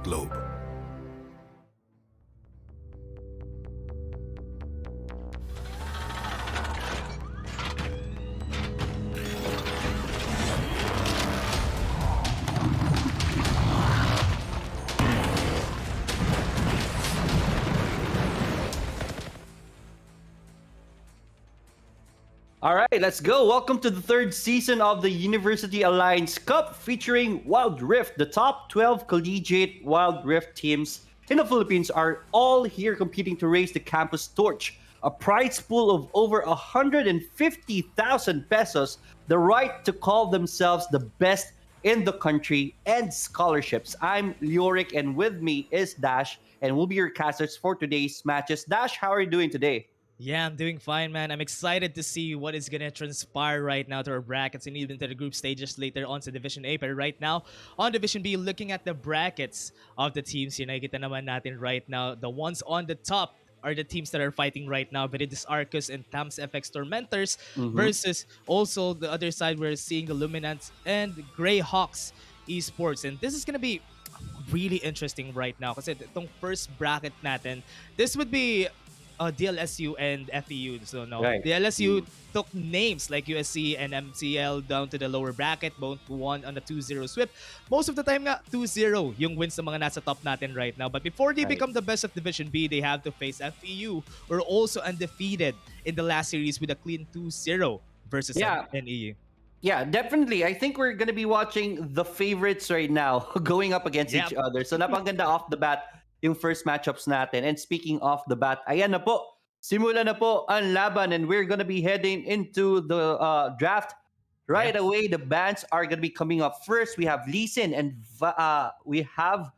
globe. All right, let's go. Welcome to the third season of the University Alliance Cup featuring Wild Rift. The top 12 collegiate Wild Rift teams in the Philippines are all here competing to raise the campus torch. A prize pool of over 150,000 pesos, the right to call themselves the best in the country, and scholarships. I'm Leoric, and with me is Dash, and we'll be your casters for today's matches. Dash, how are you doing today? Yeah, I'm doing fine, man. I'm excited to see what is gonna transpire right now to our brackets and even to the group stages later on to Division A. But right now, on Division B, looking at the brackets of the teams, nakikita naman natin right now, the ones on the top are the teams that are fighting right now. But it is Arcus and Tams FX Tormentors Mm-hmm. versus also the other side, we're seeing the Luminants and Greyhawks Esports. And this is gonna be really interesting right now kasi itong first bracket natin, this would be DLSU and FEU. So no, Right. DLSU took names like USC and MCL down to the lower bracket, both won on the 2-0 sweep. Most of the time nga 2-0 yung wins ng mga nasa top natin right now. But before they Right. become the best of Division B, they have to face FEU, who are also undefeated in the last series with a clean 2-0 versus Yeah. NEU. Yeah, definitely. I think we're gonna be watching the favorites right now going up against each Yep. other. So napakaganda off the bat yung first matchups natin. And speaking off the bat, ayan na po. Simula na po ang laban and we're gonna be heading into the draft. Right Yeah. away, the bands are gonna be coming up first. We have Lee Sin and we have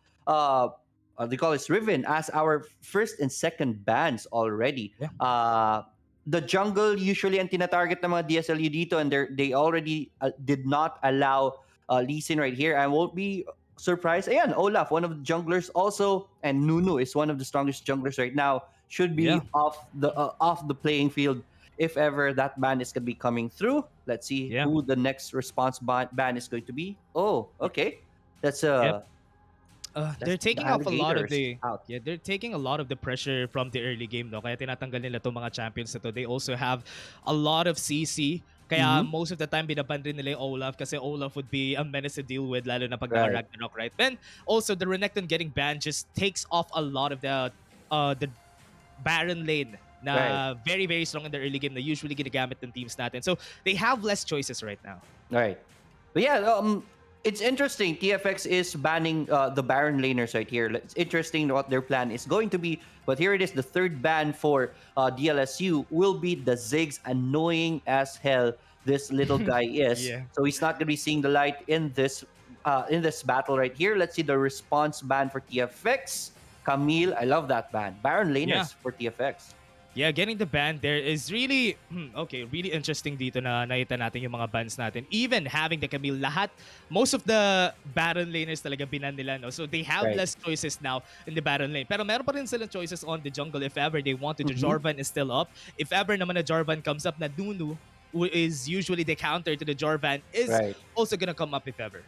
they call this Riven as our first and second bands already. Yeah. The jungle usually ang tinatarget ng mga DSLU dito and they already did not allow Lee Sin right here. I won't be surprised. Ayan, Olaf, one of the junglers also, and Nunu is one of the strongest junglers right now. Should be Yeah. off the playing field if ever that ban is going to be coming through. Let's see Yeah. who the next response ban is going to be. Oh, okay. That's Yep. that's They're the taking off a lot of alligators the out. they're taking a lot of the pressure from the early game, no, kaya tinatanggal nila itong mga champions na to. They also have a lot of CC, kaya Mhm. most of the time binaban rin nila yung Olaf kasi Olaf would be a menace to deal with, lalo na pag Right. naka-Ragnarok, right? Then also the Renekton getting banned just takes off a lot of the Baron lane na Right. very very strong in the early game na usually ginagamit ng teams natin. So they have less choices right now. Right. But yeah, it's interesting. TFX is banning the Baron laners right here. It's interesting what their plan is going to be. But here it is. The third ban for DLSU will be the Ziggs. Annoying as hell this little guy is. Yeah. So he's not going to be seeing the light in this battle right here. Let's see the response ban for TFX. Camille, I love that ban. Baron laners Yeah. for TFX. Yeah, getting the ban there is really, okay, really interesting dito na nakita natin yung mga bans natin. Even having the Camille, most of the Baron laners talaga binan nila, no? So they have Right. less choices now in the Baron lane. Pero meron pa rin silang choices on the jungle if ever they wanted to. Mhm. Jarvan is still up. If ever naman na Jarvan comes up, na Nunu, who is usually the counter to the Jarvan, is Right. also gonna come up if ever.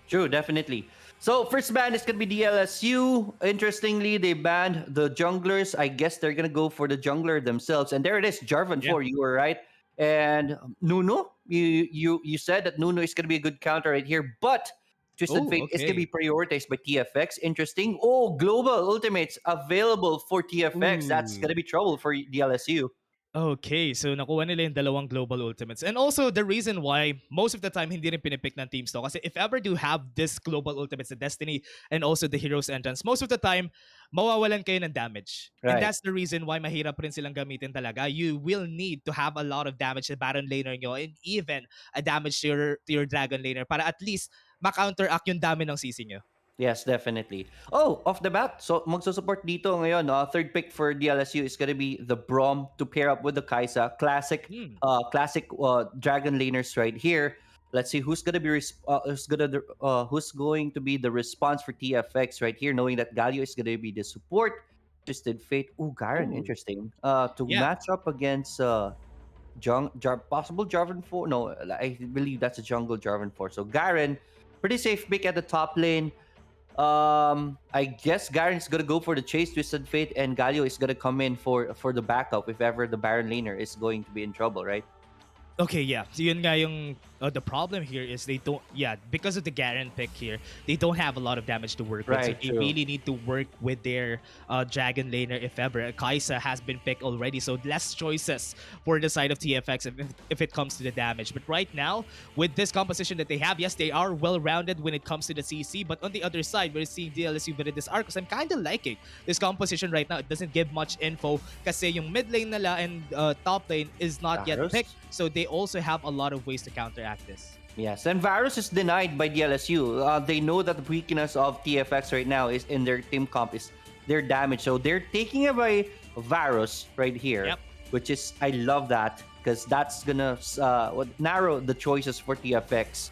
True, definitely. So first ban is gonna be DLSU. Interestingly, they banned the junglers. I guess they're gonna go for the jungler themselves. And there it is, Jarvan Yeah. 4. You were right. And Nuno, you said that Nuno is gonna be a good counter right here, but Twisted Oh, Fate is gonna okay. be prioritized by TFX. Interesting. Oh, global ultimates available for TFX. That's Ooh. gonna be trouble for DLSU. Okay, so nakuha nila yung dalawang global ultimates. And also, the reason why most of the time hindi rin pinipick ng teams to, kasi if ever do have this global ultimates, the Destiny and also the Hero's Entrance, most of the time, mawawalan kayo ng damage. And Right. that's the reason why mahirap rin silang gamitin talaga. You will need to have a lot of damage sa Baron laner nyo and even a damage to your Dragon laner para at least ma-counteract yung dami ng CC nyo. Yes, definitely. Oh, off the bat, so magsusupport dito ngayon. Third pick for DLSU is gonna be the Brom to pair up with the Kaisa. Classic, Hmm. classic dragon laners right here. Let's see who's gonna be who's going to be the response for TFX right here, knowing that Galio is gonna be the support. Twisted Fate. Ooh, Garen, Ooh. interesting. To Yeah. match up against possible Jarvan 4. No, I believe that's a jungle Jarvan 4. So Garen, pretty safe pick at the top lane. I guess Garen's gonna go for the chase, Twisted Fate, and Galio is gonna come in for the backup if ever the Baron laner is going to be in trouble, right? Okay, yeah. So yun nga yung the problem here is they don't, yeah, because of the Garen pick here, they don't have a lot of damage to work with. So Right, they true. really need to work with their dragon laner if ever. Kaisa has been picked already, so less choices for the side of TFX if it comes to the damage. But right now, with this composition that they have, yes, they are well-rounded when it comes to the CC, but on the other side, we're seeing DLSU with this Arcos. I'm kind of liking this composition right now. It doesn't give much info kasi yung mid lane nila and top lane is not yet Varus? picked. So they also have a lot of ways to counteract this. Yes, and Varus is denied by DLSU. They know that the weakness of TFX right now is in their team comp is their damage. So they're taking away Varus right here, Yep. which is, I love that because that's gonna narrow the choices for TFX.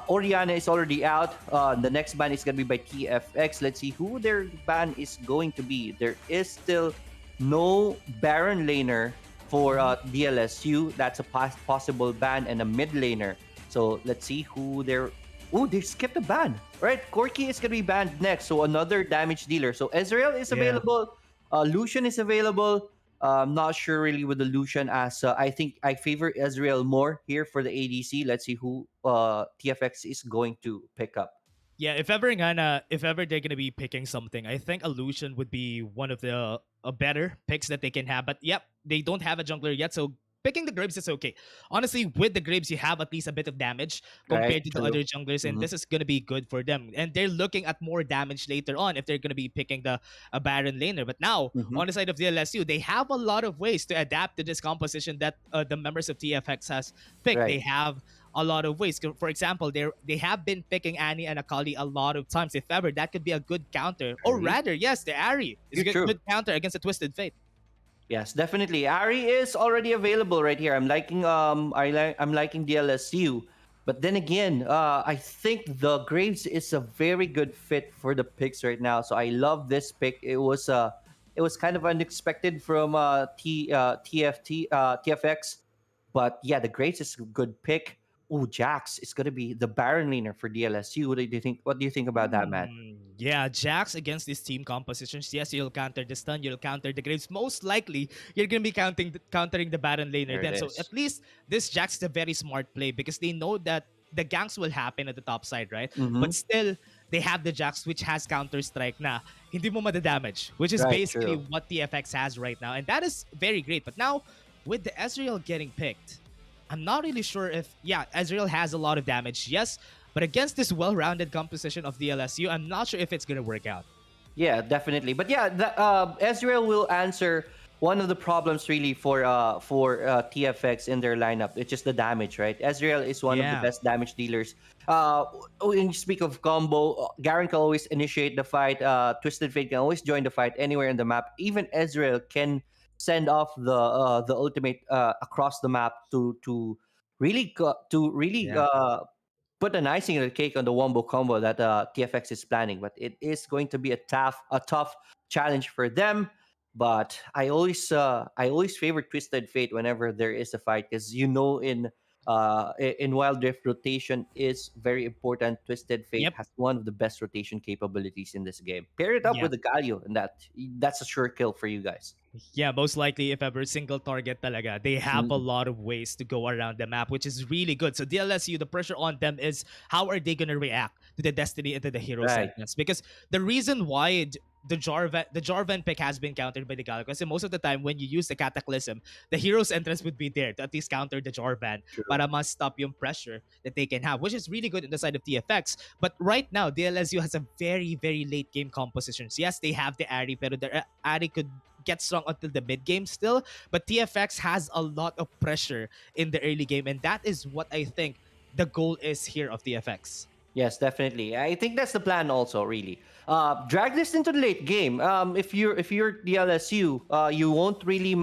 Oriana is already out. The next ban is gonna be by TFX. Let's see who their ban is going to be. There is still no Baron laner for DLSU. That's a possible ban, and a mid laner. So let's see who they're. Oh, they skipped a ban. Right, Corki is gonna be banned next. So another damage dealer. So Ezreal is Yeah. available. Lucian is available. I'm not sure really with the Lucian, as I think I favor Ezreal more here for the ADC. Let's see who TFX is going to pick up. Yeah, if ever they're gonna be picking something, I think Illusion would be one of the better picks that they can have. But yep, they don't have a jungler yet, so picking the Graves is okay. Honestly, with the Graves, you have at least a bit of damage Right, compared to the true. other junglers, and Mhm. this is gonna be good for them. And they're looking at more damage later on if they're gonna be picking the a Baron laner. But now Mhm. on the side of the LSU, they have a lot of ways to adapt to this composition that the members of TFX has picked. Right. They have a lot of ways. For example, they have been picking Annie and Akali a lot of times. If ever, that could be a good counter. Or Ari? rather, yes, the Ari is a You're good, true. good counter against a Twisted Fate. Yes, definitely. Ari is already available right here. I'm liking DLSU. But then again, I think the Graves is a very good fit for the picks right now. So I love this pick. It was kind of unexpected from TFX. But yeah, the Graves is a good pick. Oh, Jax is gonna be the Baron laner for DLSU. What do you think? What do you think about that, man? Yeah, Jax against these team compositions. Yes, you'll counter the stun, you'll counter the Graves. Most likely, you're gonna be countering the Baron laner There it then. So is. at least this Jax is a very smart play because they know that the ganks will happen at the top side, right? Mm-hmm. But still, they have the Jax which has counter strike na hindi mo madadamage, which is Right, basically true. what TFX has right now, and that is very great. But now with the Ezreal getting picked, I'm not really sure if Ezreal has a lot of damage, yes, but against this well-rounded composition of the LSU, I'm not sure if it's gonna work out. Yeah, definitely. But yeah, Ezreal will answer one of the problems really for TFX in their lineup. It's just the damage, right? Ezreal is one of the Yeah. best damage dealers. When you speak of combo, Garen can always initiate the fight. Twisted Fate can always join the fight anywhere in the map. Even Ezreal can send off the ultimate across the map to really Yeah. put an icing on the cake on the wombo combo that TFX is planning. But it is going to be a tough challenge for them. But I always favor Twisted Fate whenever there is a fight, because in Wild Rift, rotation is very important. Twisted Fate Yep. has one of the best rotation capabilities in this game. Pair it up Yeah. with the Galio, and that's a sure kill for you guys. Yeah, most likely if ever single target talaga, they have a Mhm. lot of ways to go around the map, which is really good. So DLSU, the pressure on them is how are they gonna react to the Destiny and to the hero Right. segments? Because the reason why the Jarvan pick has been countered by the Galaxy, kasi most of the time when you use the Cataclysm, the hero's entrance would be there to at least counter the Jarvan True. para mas stop yung pressure that they can have, which is really good on the side of TFX. But right now, DLSU has a very, very late game compositions. Yes, they have the Ari, pero the Ari could get strong until the mid game still. But TFX has a lot of pressure in the early game, and that is what I think the goal is here of TFX. Yes, definitely. I think that's the plan also, really. Drag this into the late game. If you're the LSU, you won't really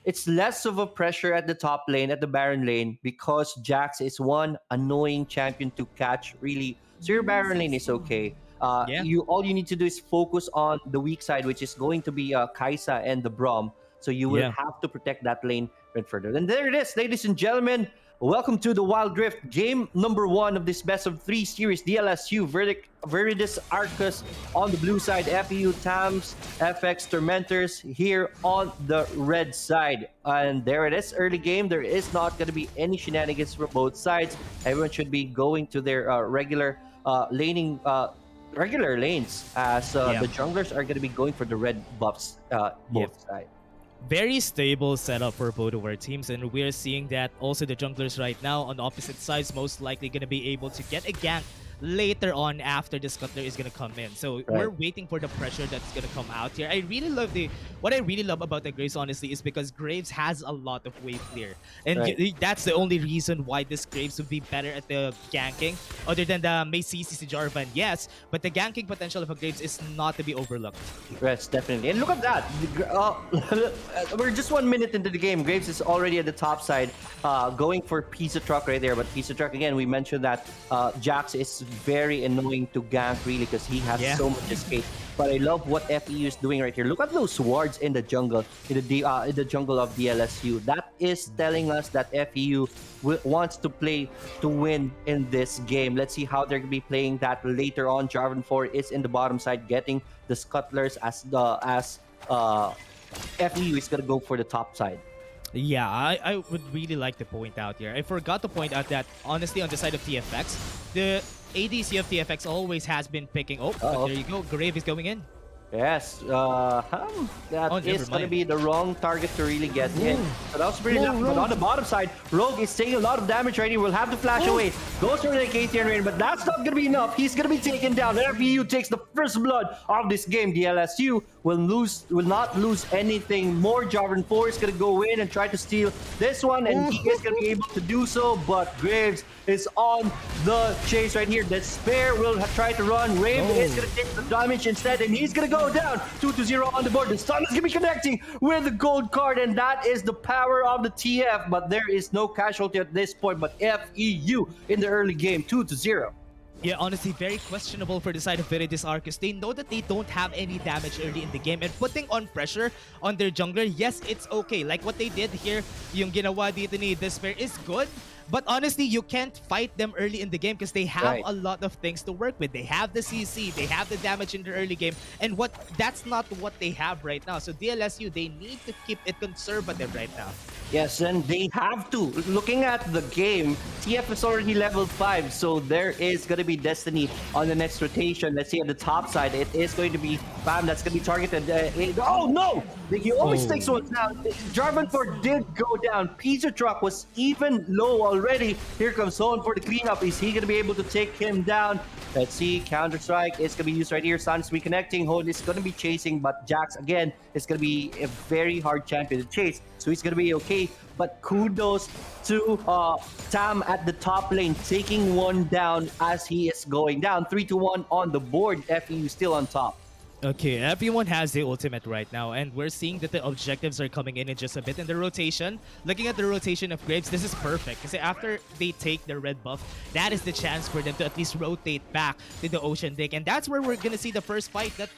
it's less of a pressure at the top lane, at the Baron lane, because Jax is one annoying champion to catch, really. So your Baron lane is okay. Yeah. You all you need to do is focus on the weak side, which is going to be Kaisa and the Braum. So you will Yeah. have to protect that lane right further. And there it is, ladies and gentlemen. Welcome to the Wild Rift, game number 1 of this best of 3 series. DLSU, Viridis Arcus on the blue side, FEU Tams, FX Tormentors here on the red side. And there it is, early game. There is not going to be any shenanigans from both sides. Everyone should be going to their regular lanes, as the junglers are going to be going for the red buffs both sides. Very stable setup for both of our teams, and we're seeing that also the junglers right now on the opposite sides most likely going to be able to get a gank later on after the scuttler is going to come in. So we're waiting for the pressure that's going to come out here. What I really love about the Graves, honestly, is because Graves has a lot of wave clear, and that's the only reason why this Graves would be better at the ganking, other than the May CC Jarvan, yes, but the ganking potential of a Graves is not to be overlooked. Yes, definitely. And look at that. We're just 1 minute into the game. Graves is already at the top side, going for Pizza Truck right there. But Pizza Truck, again, we mentioned that Jax is very annoying to gank, really, because he has so much escape. But I love what FEU is doing right here. Look at those wards in the jungle, in the jungle of DLSU. That is telling us that FEU wants to play to win in this game. Let's see how they're going to be playing that later on. Jarvan 4 is in the bottom side, getting the scuttlers as FEU is going to go for the top side. Yeah, I would really like to point out here. I forgot to point out that, honestly, on the side of TFX, the ADC of TFX always has been picking. But there you go. Grave is going in. Yes, that is going to be the wrong target to really get in. So that was pretty lucky. But on the bottom side, Rogue is taking a lot of damage right here. Will have to flash away. Goes for the KTN rain, but that's not going to be enough. He's going to be taken down. FEU takes the first blood of this game. DLSU will not lose anything more. Jarvan 4 is going to go in and try to steal this one, and he is going to be able to do so. But Graves is on the chase right here. Despair will try to run. Rave is going to take the damage instead, and he's going to go down 2-0 on the board. The stun is going to be connecting with the gold card, and that is the power of the TF. But there is no casualty at this point. But FEU in the early game, 2-0. Yeah, honestly, very questionable for the side of Viridis Arcus. They know that they don't have any damage early in the game, and putting on pressure on their jungler, yes, it's okay. Like what they did here, yung ginawa dito ni Despair is good. But honestly, you can't fight them early in the game because they have a lot of things to work with. They have the CC, they have the damage in the early game, and that's not what they have right now. So DLSU, they need to keep it conservative right now. Yes, and they have to. Looking at the game, TF is already level 5, so there is going to be Destiny on the next rotation. Let's see at the top side, it is going to be Bam that's going to be targeted. Oh no! He always takes one down. Jarvan 4 did go down. Pizza Truck was even low already. Here comes Zone for the cleanup. Is he going to be able to take him down? Let's see. Counter-Strike is going to be used right here. Sun's reconnecting. Hode is going to be chasing, but Jax, again, is going to be a very hard champion to chase. So he's going to be okay. But kudos to Tam at the top lane, taking one down as he is going down. 3-1 on the board. FEU still on top. Okay, everyone has the ultimate right now, and we're seeing that the objectives are coming in just a bit. In the rotation, looking at the rotation of Graves, this is perfect. Because after they take the red buff, that is the chance for them to at least rotate back to the Ocean Dick. And that's where we're going to see the first fight that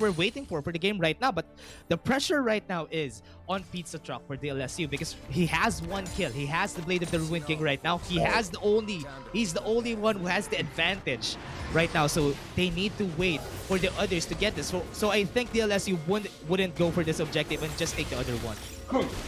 we're waiting for the game right now. But the pressure right now is on Pizza Truck for the LSU because he has one kill. He has the Blade of the Ruin King right now. He's the only one who has the advantage right now. So they need to wait for the others to get this. So I think the LSU wouldn't go for this objective and just take the other one.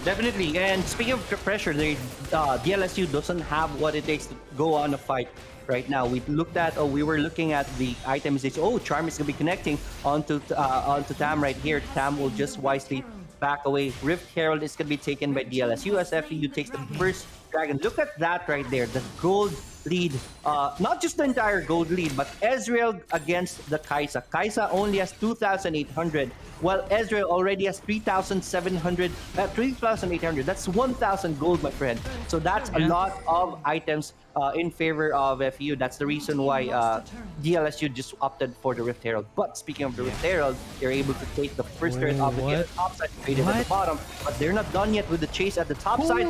Definitely. And speaking of pressure, the LSU doesn't have what it takes to go on a fight right now. We were looking at the items. Charm is gonna be connecting onto Tam right here. Tam will just wisely back away. Rift Herald is gonna be taken by DLSU as FEU takes the first dragon. Look at that right there. The gold lead. Not just the entire gold lead, but Ezreal against the Kai'Sa. Kai'Sa only has 2,800, while Ezreal already has 3,800. That's 1,000 gold, my friend. So that's a lot of items in favor of FEU. That's the reason why DLSU just opted for the Rift Herald. But speaking of the Rift Herald, they're able to take the first turret off the top side, traded at the bottom. But they're not done yet with the chase at the top side.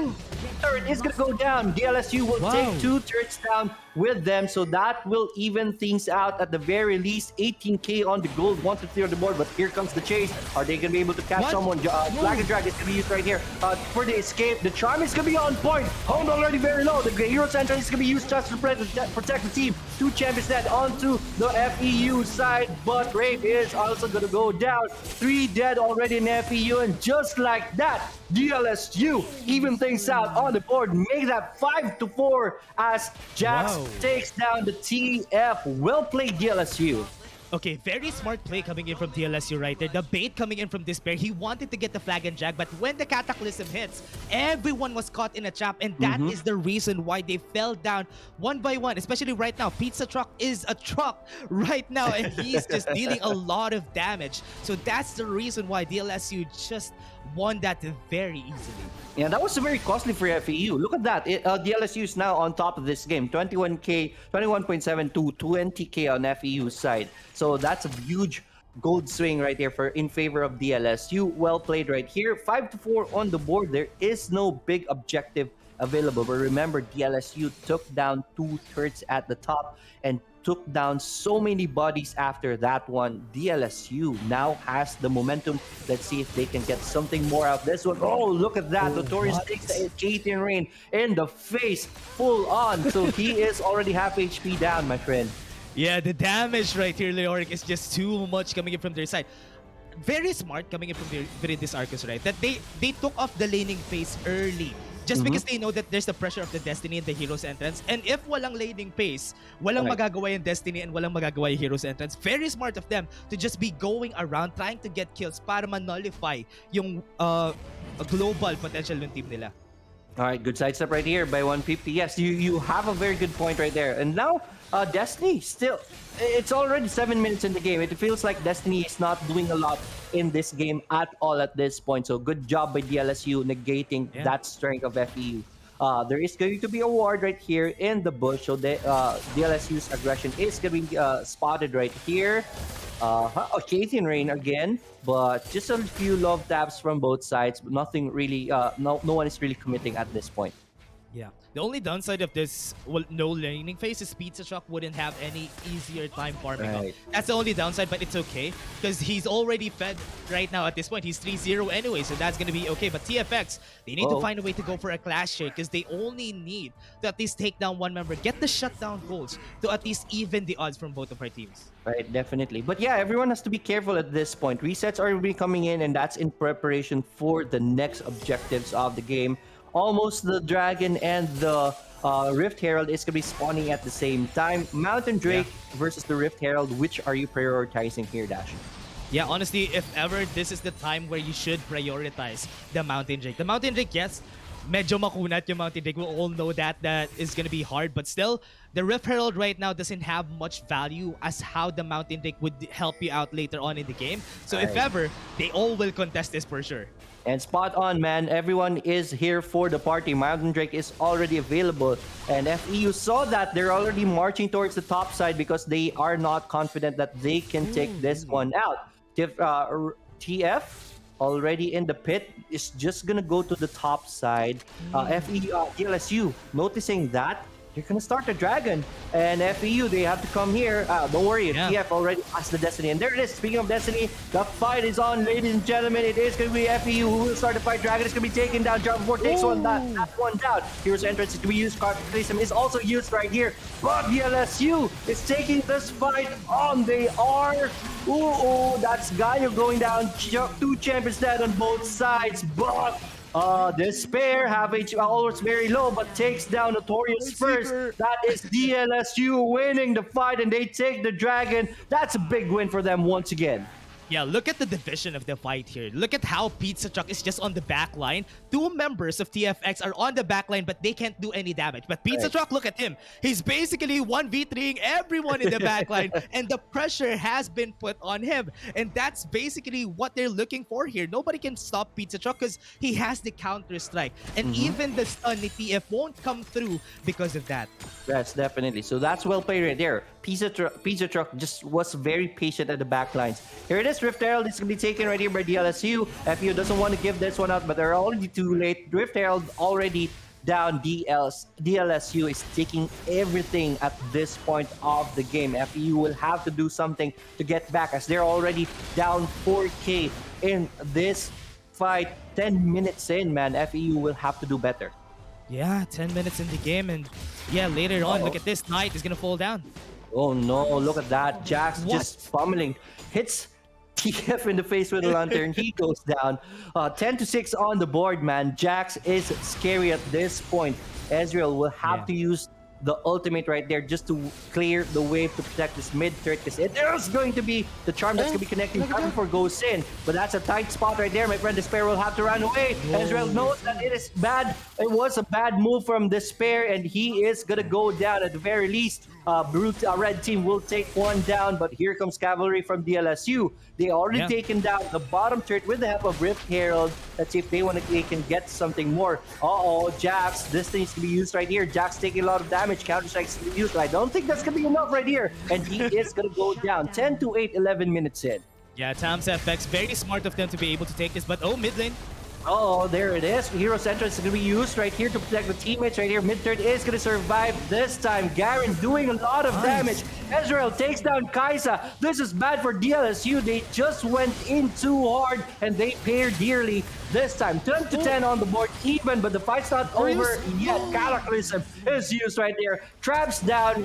Turret is going to go down. DLSU will take 2 turrets down. with them. So that will even things out at the very least. 18k on the gold, 150 on the board. But here comes the chase. Are they going to be able to catch someone? Flag and Drag is going to be used right here for the escape. The charm is going to be on point. Honed already very low. The Hero Center is going to be used just to protect the team. 2 champions dead onto the FEU side. But Rape is also going to go down. 3 dead already in FEU. And just like that, DLSU even things out on the board. Make that 5-4 as Jax takes down the TF. Well played, DLSU. Okay, very smart play coming in from DLSU right there. The bait coming in from Despair. He wanted to get the flag and drag, but when the Cataclysm hits, everyone was caught in a trap, and that is the reason why they fell down one by one, especially right now. Pizza Truck is a truck right now, and he's just dealing a lot of damage. So that's the reason why DLSU just won that very easily. Yeah, that was very costly for FEU. Look at that. DLSU is now on top of this game. 21k, 21.7 to 20k on FEU's side. So that's a huge gold swing right there in favor of DLSU. Well played right here. 5-4 on the board. There is no big objective available. But remember, DLSU took down 2/3 at the top and took down so many bodies after that one. DLSU now has the momentum. Let's see if they can get something more out of this one. Oh, look at that. Notorious takes the Kathleen Rain in the face full on. So he is already half HP down, my friend. Yeah, the damage right here, Leoric, is just too much coming in from their side. Very smart coming in from this Arcus, right? That they took off the laning phase early. Just because they know that there's the pressure of the Destiny and the Hero's Entrance. And if walang laning pace, walang magagawa yung Destiny and walang magagawa yung Hero's Entrance. Very smart of them to just be going around trying to get kills para ma-nullify yung global potential ng team nila. All right, good sidestep right here by 150. Yes, you have a very good point right there. And now, Destiny still, it's already 7 minutes in the game. It feels like Destiny is not doing a lot in this game at all at this point. So good job by DLSU negating that strength of FEU. There is going to be a ward right here in the bush. So DLSU's aggression is going to be spotted right here. Kathleen Rain again, but just a few love taps from both sides. But nothing really, no one is really committing at this point. Yeah. The only downside of this no laning phase is Pizza Truck wouldn't have any easier time farming up. That's the only downside, but it's okay because he's already fed right now at this point. He's 3-0 anyway, so that's going to be okay. But TFX, they need to find a way to go for a clash here because they only need to at least take down one member, get the shutdown goals to at least even the odds from both of our teams. Right, definitely. But yeah, everyone has to be careful at this point. Resets are really coming in, and that's in preparation for the next objectives of the game. Almost the Dragon and the Rift Herald is going to be spawning at the same time. Mountain Drake versus the Rift Herald. Which are you prioritizing here, Dash? Yeah, honestly, if ever, this is the time where you should prioritize the Mountain Drake. The Mountain Drake, yes, medyo makunat yung Mountain Drake. We all know that is going to be hard. But still, the Rift Herald right now doesn't have much value as how the Mountain Drake would help you out later on in the game. So if ever, they all will contest this for sure. And spot on, man. Everyone is here for the party. Mountain Drake is already available. And FEU saw that they're already marching towards the top side because they are not confident that they can take this one out. TF already in the pit is just gonna go to the top side. DLSU noticing that. You're gonna start the Dragon, and FEU, they have to come here. Don't worry, TF already has the Destiny, and there it is. Speaking of Destiny, the fight is on, ladies and gentlemen. It is gonna be FEU who will start the fight. Dragon is gonna be taken down. Jump 4 takes that one down. Hero's Entrance is to be used. Cataclysm is also used right here, but DLSU is taking this fight on. They are. That's Cigaleo going down. 2 champions dead on both sides, but Despair have HP always very low, but takes down Notorious first. That is DLSU winning the fight, and they take the Dragon. That's a big win for them once again. Yeah, look at the division of the fight here. Look at how Pizza Truck is just on the back line. 2 members of TFX are on the back line, but they can't do any damage. But Pizza Truck, look at him. He's basically 1v3ing everyone in the back line, and the pressure has been put on him. And that's basically what they're looking for here. Nobody can stop Pizza Truck because he has the counter-strike. And even the stun ni TF won't come through because of that. Yes, definitely. So that's well played right there. Pizza Truck just was very patient at the back lines. Here it is. Rift Herald is going to be taken right here by DLSU. FEU doesn't want to give this one out, but they're already too late. Rift Herald already down. DLSU is taking everything at this point of the game. FEU will have to do something to get back as they're already down 4K in this fight. 10 minutes in, man. FEU will have to do better. Yeah, 10 minutes in the game, and yeah, later on, look at this. Knight is gonna fall down. Oh no, look at that. Jax just pummeling. Hits TF in the face with a lantern. He goes down. 10-6 on the board, man. Jax is scary at this point. Ezreal will have to use the ultimate right there just to clear the way to protect this mid turret, because it is going to be the charm that's going to be connecting right before goes in. But that's a tight spot right there, my friend. Despair will have to run away. Ezreal knows that it is bad. It was a bad move from Despair, and he is going to go down at the very least. Red team will take one down, but here comes Cavalry from DLSU. They already taken down the bottom turret with the help of Rift Herald. Let's see if they can get something more. Jax, this needs to be used right here. Jax taking a lot of damage. Counter-Strike's used. I don't think that's going to be enough right here. And he is going to go down. 10-8, 11 minutes in. Yeah, Tfx, very smart of them to be able to take this, but mid lane. Oh, there it is. Hero Center is going to be used right here to protect the teammates right here. Mid-turret is going to survive this time. Garen doing a lot of damage. Ezreal takes down Kai'Sa. This is bad for DLSU. They just went in too hard and they pay dearly this time. 10-10 on the board even, but the fight's not over yet. Cataclysm is used right there. Traps down.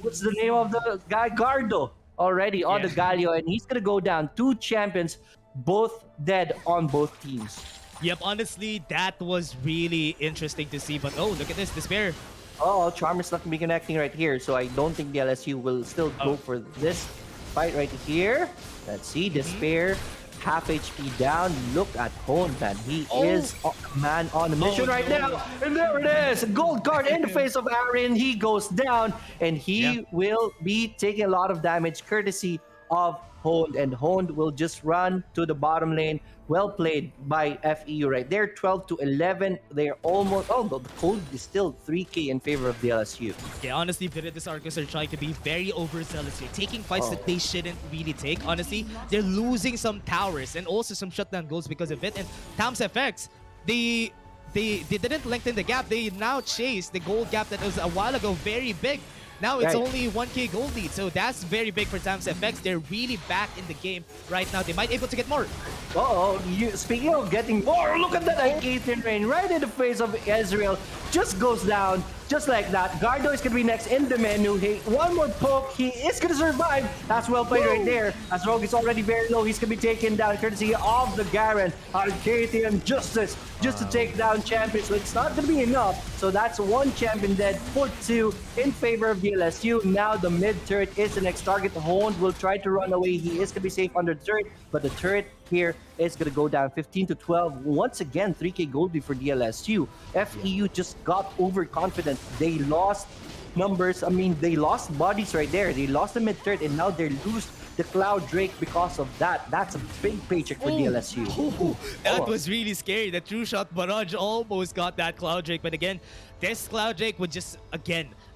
What's the name of the guy? Gardo already on the Cigaleo, and he's going to go down. 2 champions. Both dead on both teams. Yep, honestly, that was really interesting to see. But look at this, Despair. Charmer's not going to be connecting right here, so I don't think the LSU will still go for this fight right here. Let's see, Despair, half HP down. Look at Hone, man. He is a man on a mission right now. And there it is, a gold card in the face of Aaron. He goes down, and he will be taking a lot of damage courtesy of Honed, and Honed will just run to the bottom lane. Well played by FEU right there. 12-11. They're almost. The cold is still 3K in favor of the LSU. Yeah, honestly, Viridius Arcus are trying to be very overzealous here, taking fights that they shouldn't really take. Honestly, they're losing some towers and also some shutdown goals because of it. And Tfx, they didn't lengthen the gap. They now chase the gold gap that was a while ago very big. Now it's only 1K gold lead, so that's very big for Tfx. They're really back in the game right now. They might be able to get more. Speaking of getting more, look at that Aether Rain right in the face of Ezreal. Just goes down, just like that. Gardo is going to be next in the menu. One more poke, he is going to survive. That's well played right there. As Rogue is already very low, he's going to be taken down courtesy of the Garen. Arcadian Justice just to take down champions. So it's not going to be enough. So that's 1 champion dead, put 2 in favor of the LSU. Now the mid turret is the next target. Honed will try to run away. He is going to be safe under the turret, but the turret here is going to go down 15-12. Once again, 3K gold for DLSU. FEU just got overconfident. They lost numbers. I mean, they lost bodies right there. They lost the mid turret, and now they lose the Cloud Drake because of that. That's a big paycheck for DLSU. That was really scary. The True Shot Barrage almost got that Cloud Drake, but again, this Cloud Drake would just,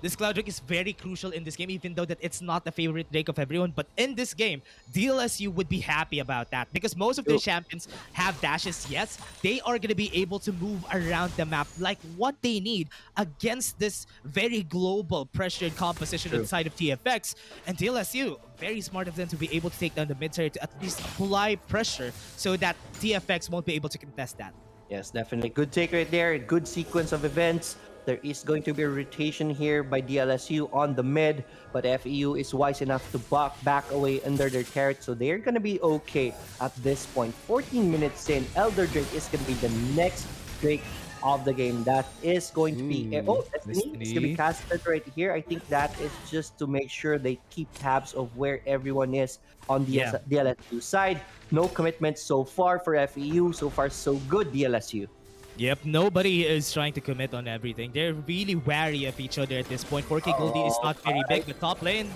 this Cloud Drake is very crucial in this game, even though that it's not the favorite Drake of everyone. But in this game, DLSU would be happy about that because most of their champions have dashes. Yes, they are going to be able to move around the map like what they need against this very global pressured composition inside of TFX. And DLSU, very smart of them to be able to take down the mid turret to at least apply pressure so that TFX won't be able to contest that. Yes, definitely. Good take right there. Good sequence of events. There is going to be a rotation here by DLSU on the mid, but FEU is wise enough to back away under their turret, so they're going to be okay at this point. 14 minutes in, Elder Drake is going to be the next Drake of the game. That is going to be... Destiny is going to be casted right here. I think that is just to make sure they keep tabs of where everyone is on the DLSU side. No commitment so far for FEU. So far, so good, DLSU. Yep, nobody is trying to commit on everything. They're really wary of each other at this point. 4K Goldie is not very big, but top lane.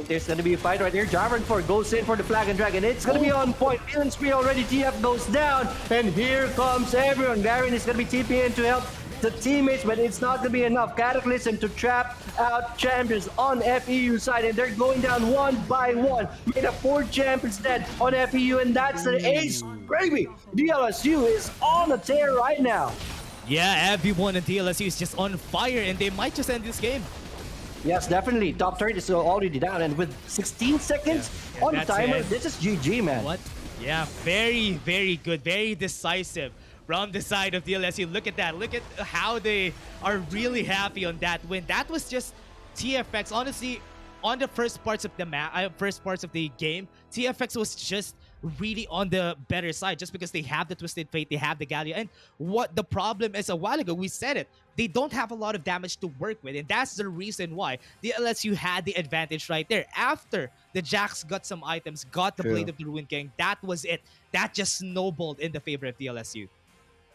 There's going to be a fight right here. Jarvan 4 goes in for the Flag and Dragon. It's going to be on point. Feeling spree already. TF goes down. And here comes everyone. Garen is going to be TPing in to help the teammates, but it's not going to be enough. Cataclysm to trap out champions on FEU side, and they're going down one by one. Made up 4 champions dead on FEU, and that's the ace. Baby, DLSU is on a tear right now. Yeah, everyone in DLSU is just on fire, and they might just end this game. Yes, definitely. Top turret is already down, and with 16 seconds on the that's timer, it. this is GG, man. What? Yeah, very, very good. Very decisive from the side of DLSU. Look at that. Look at how they are really happy on that win. That was just TFX. Honestly, on the first parts of the first parts of the game, TFX was just really on the better side just because they have the Twisted Fate, they have the Galio. And what the problem is, a while ago, we said it, they don't have a lot of damage to work with. And that's the reason why the LSU had the advantage right there. After the Jax got some items, got the True. Blade of the Ruined King, that was it. That just snowballed in the favor of the LSU.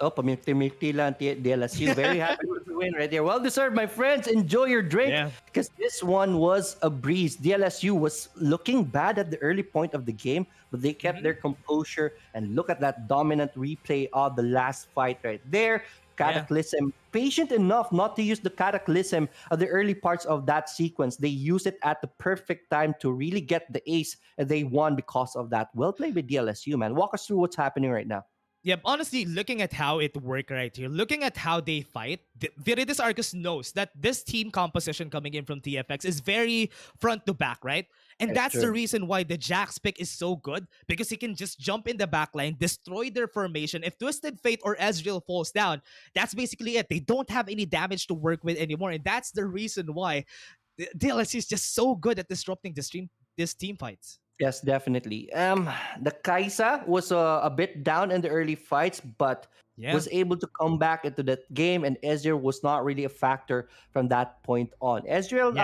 Oh, pamilti-milti lang DLSU. Very happy with the win right there. Well deserved, my friends. Enjoy your drink because this one was a breeze. DLSU was looking bad at the early point of the game, but they kept their composure. And look at that dominant replay of the last fight right there. Cataclysm, patient enough not to use the Cataclysm at the early parts of that sequence. They used it at the perfect time to really get the ace, and they won because of that. Well played by DLSU, man. Walk us through what's happening right now. Yeah, honestly, looking at how it worked right here, looking at how they fight, Viridius Arcus knows that this team composition coming in from TFX is very front to back, right? And that's the reason why the Jax pick is so good, because he can just jump in the backline, destroy their formation. If Twisted Fate or Ezreal falls down, that's basically it. They don't have any damage to work with anymore. And that's the reason why the DLSC is just so good at disrupting this team fights. Yes, definitely. The Kaisa was a bit down in the early fights, but was able to come back into that game, and Ezreal was not really a factor from that point on. Ezreal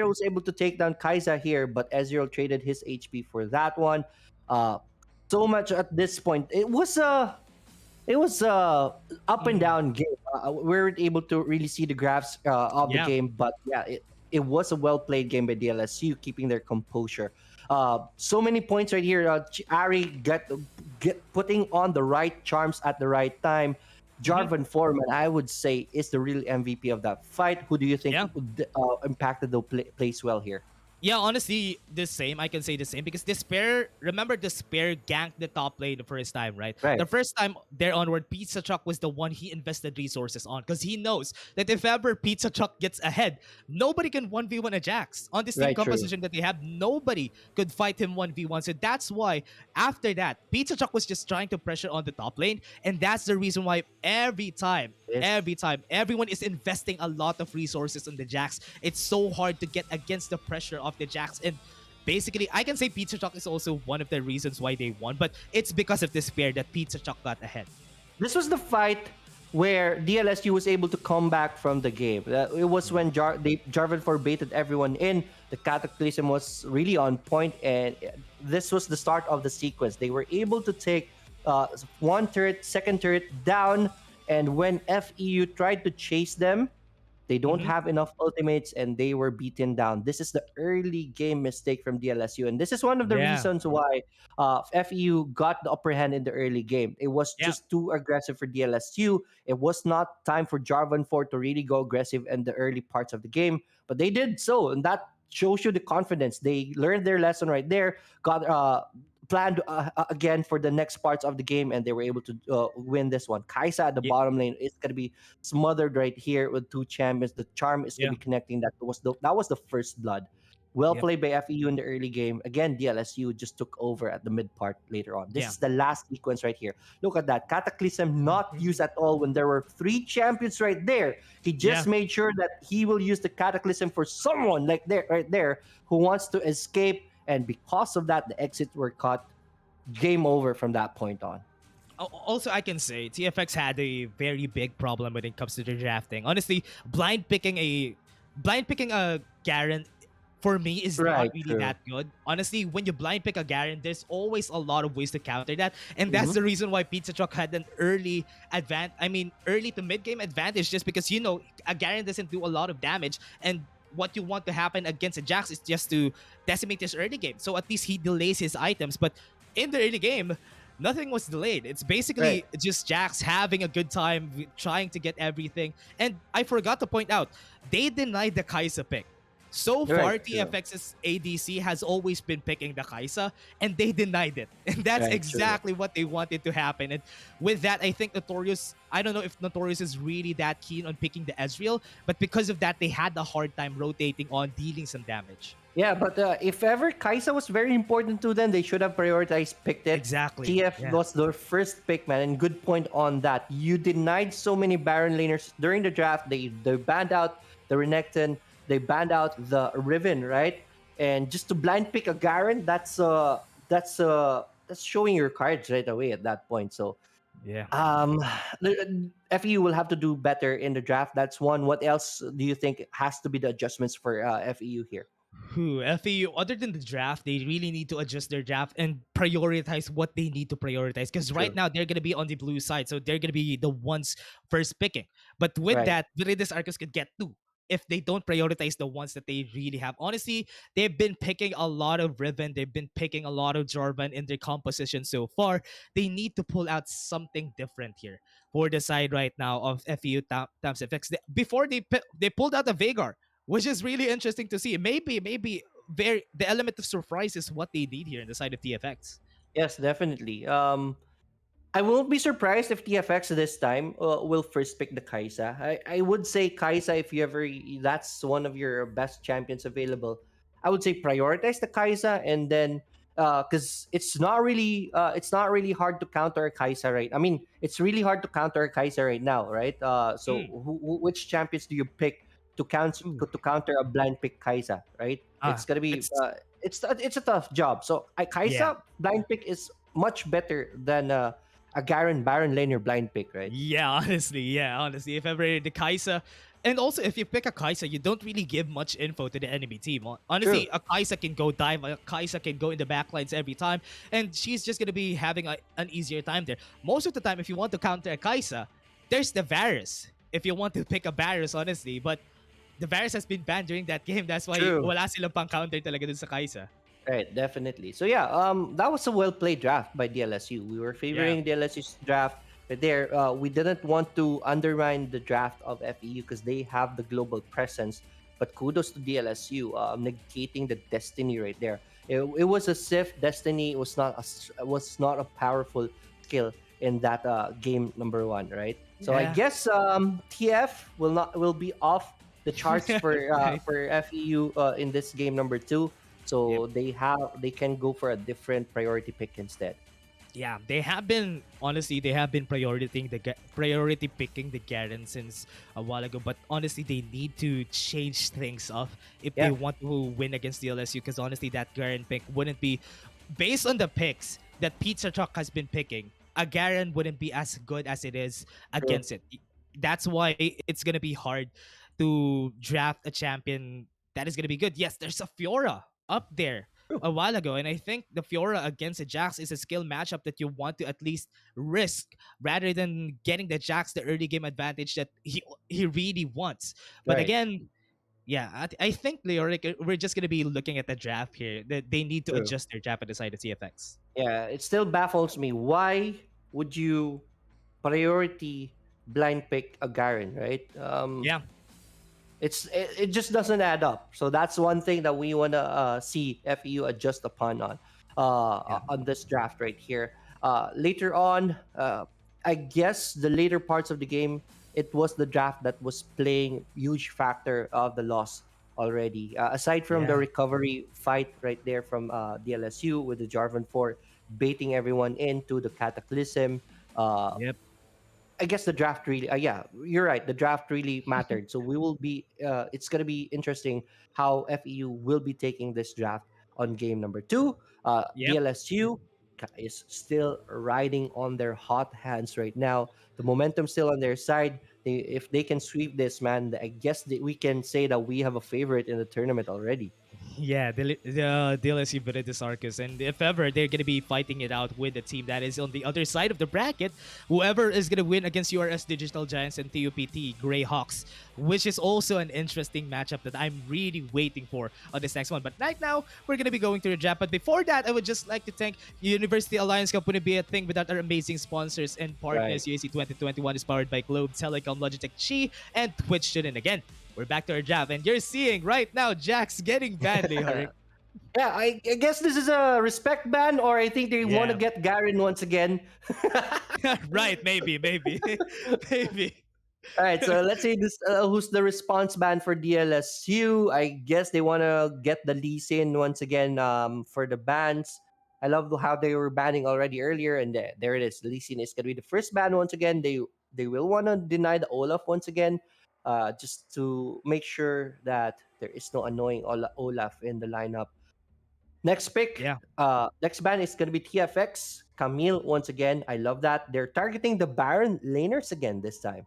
was able to take down Kaisa here, but Ezreal traded his HP for that one. So much at this point. It was a up and down game. We weren't able to really see the graphs of the game, but yeah, it was a well played game by DLSU, keeping their composure. So many points right here. Ari get putting on the right charms at the right time. Jarvan Foreman, I would say, is the real MVP of that fight. Who do you think impacted the plays well here? Yeah, honestly, the same. I can say the same because Despair, remember Despair ganked the top lane the first time, right? The first time there onward, Pizza Truck was the one he invested resources on because he knows that if ever Pizza Truck gets ahead, nobody can 1v1 a Jax. On this team composition that they have, nobody could fight him 1v1. So that's why after that, Pizza Truck was just trying to pressure on the top lane. And that's the reason why every time, everyone is investing a lot of resources on the Jax. It's so hard to get against the pressure of the Jax, and basically I can say Pizza Truck is also one of the reasons why they won, but it's because of Despair that Pizza Truck got ahead. This was the fight where DLSU was able to come back from the game. It was when Jarvan baited everyone in. The Cataclysm was really on point, and this was the start of the sequence. They were able to take one turret, second turret down, and when FEU tried to chase them, they don't have enough ultimates, and they were beaten down. This is the early game mistake from DLSU, and this is one of the reasons why FEU got the upper hand in the early game. It was just too aggressive for DLSU. It was not time for Jarvan 4 to really go aggressive in the early parts of the game, but they did so, and that shows you the confidence. They learned their lesson right there, got planned again for the next parts of the game, and they were able to win this one. Kaisa at the bottom lane is going to be smothered right here with two champions. The charm is going to be connecting. That was the first blood. Well played by FEU in the early game. Again, DLSU just took over at the mid part later on. This is the last sequence right here. Look at that. Cataclysm not used at all when there were three champions right there. He just made sure that he will use the Cataclysm for someone like right there who wants to escape. And because of that, the exits were cut. Game over from that point on. Also, I can say TFX had a very big problem when it comes to the drafting. Honestly, blind picking a Garen for me is not really that good. Honestly, when you blind pick a Garen, there's always a lot of ways to counter that, and that's the reason why Pizza Truck had an early to mid game advantage, just because a Garen doesn't do a lot of damage, and what you want to happen against a Jax is just to decimate his early game. So at least he delays his items. But in the early game, nothing was delayed. It's basically just Jax having a good time, trying to get everything. And I forgot to point out, they denied the Kaisa pick. So Right. far, True. TFX's ADC has always been picking the Kaisa, and they denied it. And that's Right. True. exactly what they wanted to happen. And with that, I think Notorious, I don't know if Notorious is really that keen on picking the Ezreal, but because of that, they had a hard time rotating on dealing some damage. Yeah, but if ever Kaisa was very important to them, they should have prioritized picked it. Exactly. TF Yeah. was their first pick, man, and good point on that. You denied so many Baron laners during the draft. They banned out the Renekton, they banned out the Riven, right? And just to blind pick a Garen, that's showing your cards right away at that point. So Yeah. um, FEU will have to do better in the draft. That's one. What else do you think has to be the adjustments for FEU here? Who FAU, other than the draft, they really need to adjust their draft and prioritize what they need to prioritize. Because right True. now they're gonna be on the blue side, so they're gonna be the ones first picking. But with Right. that, Viridius Arcus could get two if they don't prioritize the ones that they really have. Honestly, they've been picking a lot of Riven, they've been picking a lot of Jarvan in their composition so far. They need to pull out something different here for the side right now of FEU Tams FX. Before they pulled out the Veigar, which is really interesting to see. Maybe very the element of surprise is what they need here in the side of TFX. Yes, definitely. I won't be surprised if TFX this time will first pick the Kaisa. I would say Kaisa if you ever that's one of your best champions available. I would say prioritize the Kaisa and then because it's not really hard to counter a Kaisa right. I mean it's really hard to counter a Kaisa right now, right? So Mm. which champions do you pick Ooh. to counter a blind pick Kaisa, right? It's Ah, gonna be it's it's a tough job. So I yeah. Kaisa blind pick is much better than a Garen Baron laner blind pick, right? Honestly. If ever the Kaisa, and also if you pick a Kaisa, you don't really give much info to the enemy team. True. Honestly, a Kaisa can go dive, a Kaisa can go in the backlines every time, and she's just gonna be having an easier time there. Most of the time, if you want to counter a Kaisa, there's the Varus. If you want to pick a Varus, honestly, but the Varus has been banned during that game. That's why True. wala silang pang counter talaga dun sa Kaisa. Right, definitely. So yeah, that was a well played draft by DLSU. We were Yeah. favoring DLSU's draft. But there, we didn't want to undermine the draft of FEU because they have the global presence. But kudos to DLSU, negating the destiny right there. It was a Sif destiny. Was not a powerful skill in that game number one, right? So I Yeah. guess TF will be off the charts Right. for FEU in this game number two. Yep. So they can go for a different priority pick instead. Yeah, they have been honestly they have been priority picking the Garen since a while ago. But honestly, they need to change things up if they Yeah, want to win against the LSU. Because honestly, that Garen pick wouldn't be based on the picks that Pizza Truck has been picking. A Garen wouldn't be as good as it is true, against it. That's why it's gonna be hard to draft a champion that is gonna be good. Yes, there's a Fiora up there true. a while ago. And I think the Fiora against the Jax is a skill matchup that you want to at least risk rather than getting the Jax the early game advantage that he really wants. But Right, again, yeah, I think Leoric, we're just gonna be looking at the draft here. That they need to true. adjust their draft and decide the TFX. Yeah, it still baffles me. Why would you priority blind pick a Garen, right? Yeah, It just doesn't add up. So that's one thing that we want to see FEU adjust upon yeah, on this draft right here. Later on, I guess the later parts of the game, it was the draft that was playing huge factor of the loss already. Aside from the yeah, recovery fight right there from DLSU with the Jarvan 4 baiting everyone into the Cataclysm, uh, yep, I guess the draft really, yeah, you're right. The draft really mattered. So we will be, it's going to be interesting how FEU will be taking this draft on game number two. yep. DLSU is still riding on their hot hands right now. The momentum still on their side. If they can sweep this, man, I guess we can say that we have a favorite in the tournament already. Yeah, the DLSU Veritas Arcus. And if ever they're going to be fighting it out with the team that is on the other side of the bracket, whoever is going to win against URS Digital Giants and TUPT Greyhawks, which is also an interesting matchup that I'm really waiting for on this next one. But right now, we're going to be going to the draft. But before that, I would just like to thank University Alliance Cup. Wouldn't be a thing without our amazing sponsors and Right. partners. UAC 2021 is powered by Globe Telecom, Logitech Chi, and Twitch Student. Again, we're back to our draft, and you're seeing right now Jax getting banned, Leoric. Yeah, I guess this is a respect ban, or I think they want to Yeah, get Garen once again. right. Maybe, maybe. All right, so let's say this who's the response ban for DLSU. I guess they want to get the Lee Sin once again for the bans. I love how they were banning already earlier, and there it is. Lee Sin is going to be the first ban once again. They will want to deny the Olaf once again, just to make sure that there is no annoying Olaf in the lineup. Next pick, Yeah. next ban is going to be TFX Camille once again. I love that they're targeting the Baron laners again this time.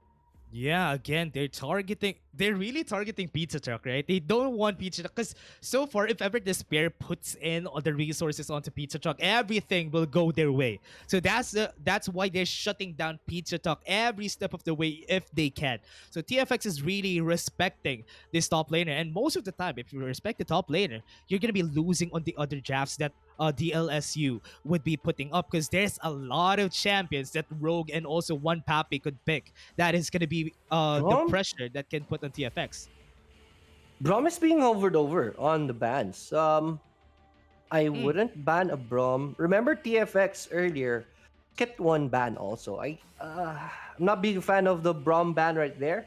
Yeah, again, they're really targeting Pizza Truck, right? They don't want Pizza Truck because so far, if ever this pair puts in all the resources onto Pizza Truck, everything will go their way. So that's why they're shutting down Pizza Truck every step of the way if they can. So TFX is really respecting this top laner, and most of the time, if you respect the top laner, you're gonna be losing on the other drafts that DLSU would be putting up because there's a lot of champions that Rogue and also one Pappy could pick that is going to be the Brom, pressure that can put on TFX. Brom is being hovered over on the bans. I Mm, wouldn't ban a Brom. Remember TFX earlier? Kept one ban also. I'm not being a fan of the Brom ban right there.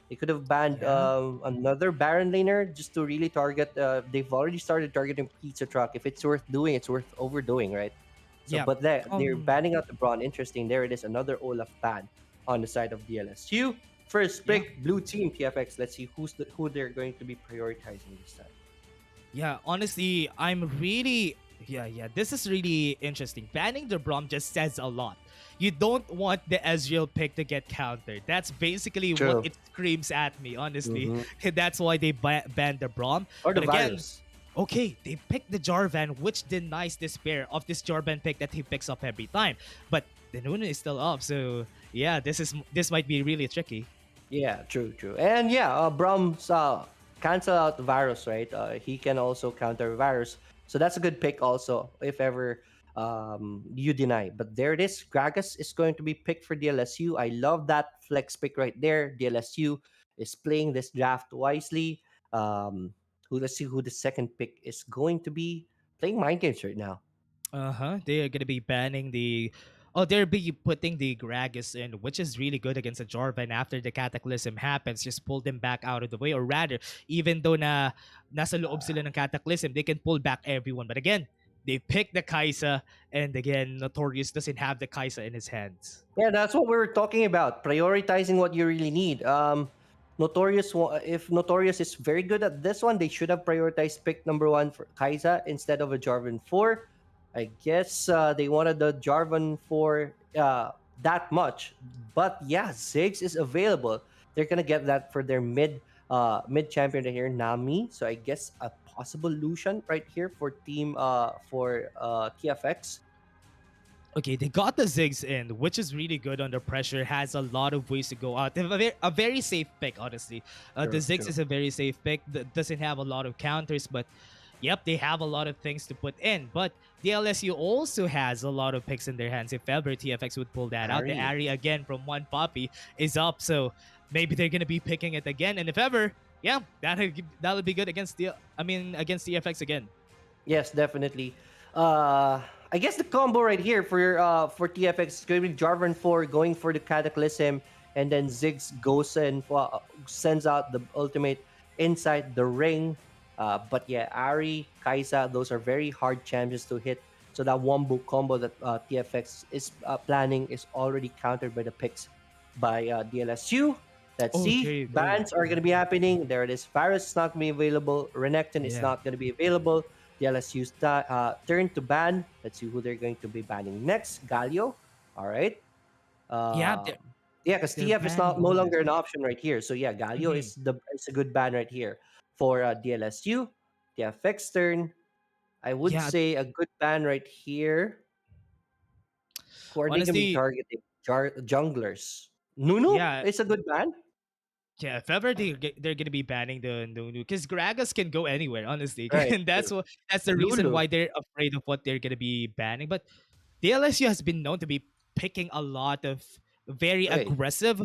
They could have banned yeah. another Baron laner just to really target. They've already started targeting Pizza Truck. If it's worth doing, it's worth overdoing, right? So, Yeah. but they're Um. banning out the Braun. Interesting. There it is, another Olaf ban on the side of DLSU. First Yeah. pick, blue team TFX. Let's see who they're going to be prioritizing this time. Yeah, honestly, I'm really yeah. This is really interesting. Banning the Braum just says a lot. You don't want the Ezreal pick to get countered. That's basically what True. it screams at me, honestly. Mm-hmm. That's why they banned the Braum. Or the But again, virus. okay, they picked the Jarvan, which denies despair of this Jarvan pick that he picks up every time. But the Nunu is still up, so yeah, this might be really tricky. Yeah, true. And yeah, Brahms cancel out the virus, right? He can also counter virus. So that's a good pick also, if ever you deny. But there it is. Gragas is going to be picked for DLSU. I love that flex pick right there. DLSU is playing this draft wisely. Let's see who the second pick is going to be. Playing mind games right now. Uh-huh. They are gonna be banning the oh, they're be putting the Gragas in, which is really good against a Jarvan after the Cataclysm happens. Just pull them back out of the way. Or rather, even though nasa loob sila ng Cataclysm, they can pull back everyone. But again, they pick the Kaisa, and again, Notorious doesn't have the Kaisa in his hands. Yeah, that's what we were talking about. Prioritizing what you really need. If Notorious is very good at this one, they should have prioritized pick number one for Kaiza instead of a Jarvan 4. I guess they wanted the Jarvan 4 that much. But yeah, Ziggs is available. They're gonna get that for their mid champion right here, Nami. So I guess a possible Lucian right here for TFX. Okay, they got the Ziggs in, which is really good under pressure. Has a lot of ways to go out. They have a very safe pick, honestly. The True, Ziggs true. is a very safe pick. Doesn't have a lot of counters, but yep, they have a lot of things to put in. But the LSU also has a lot of picks in their hands. If ever TFX would pull that out, the Ari. Ari again from one Poppy is up, so maybe they're gonna be picking it again. And if ever, yeah, that'll be good against against TFX again. Yes, definitely. I guess the combo right here for TFX is going to be Jarvan 4 going for the Cataclysm, and then Ziggs goes and sends out the ultimate inside the ring. But yeah, Ari, Kaisa, those are very hard champions to hit. So that wombo combo that TFX is planning is already countered by the picks by DLSU. Let's see. Okay, oh, Bans are going to be happening. There it is. Virus is not going to be available. Renekton is yeah, not going to be available. The LSU's turn to ban. Let's see who they're going to be banning next. Galio. All right. yeah, Um, yeah, because they're TF is banning not no Omen. longer an option right here. So yeah, Galio Mhm. is a good ban right here for DLSU. TFX turn. I would Yeah, say a good ban right here. Who are they going to be honestly, targeting? Junglers. Nunu yeah, is a good ban. yeah. If ever they're gonna be banning the Nunu, because Gragas can go anywhere, honestly, Right. and True. that's the reason Lulu. why they're afraid of what they're gonna be banning. But the LSU has been known to be picking a lot of very Right. aggressive.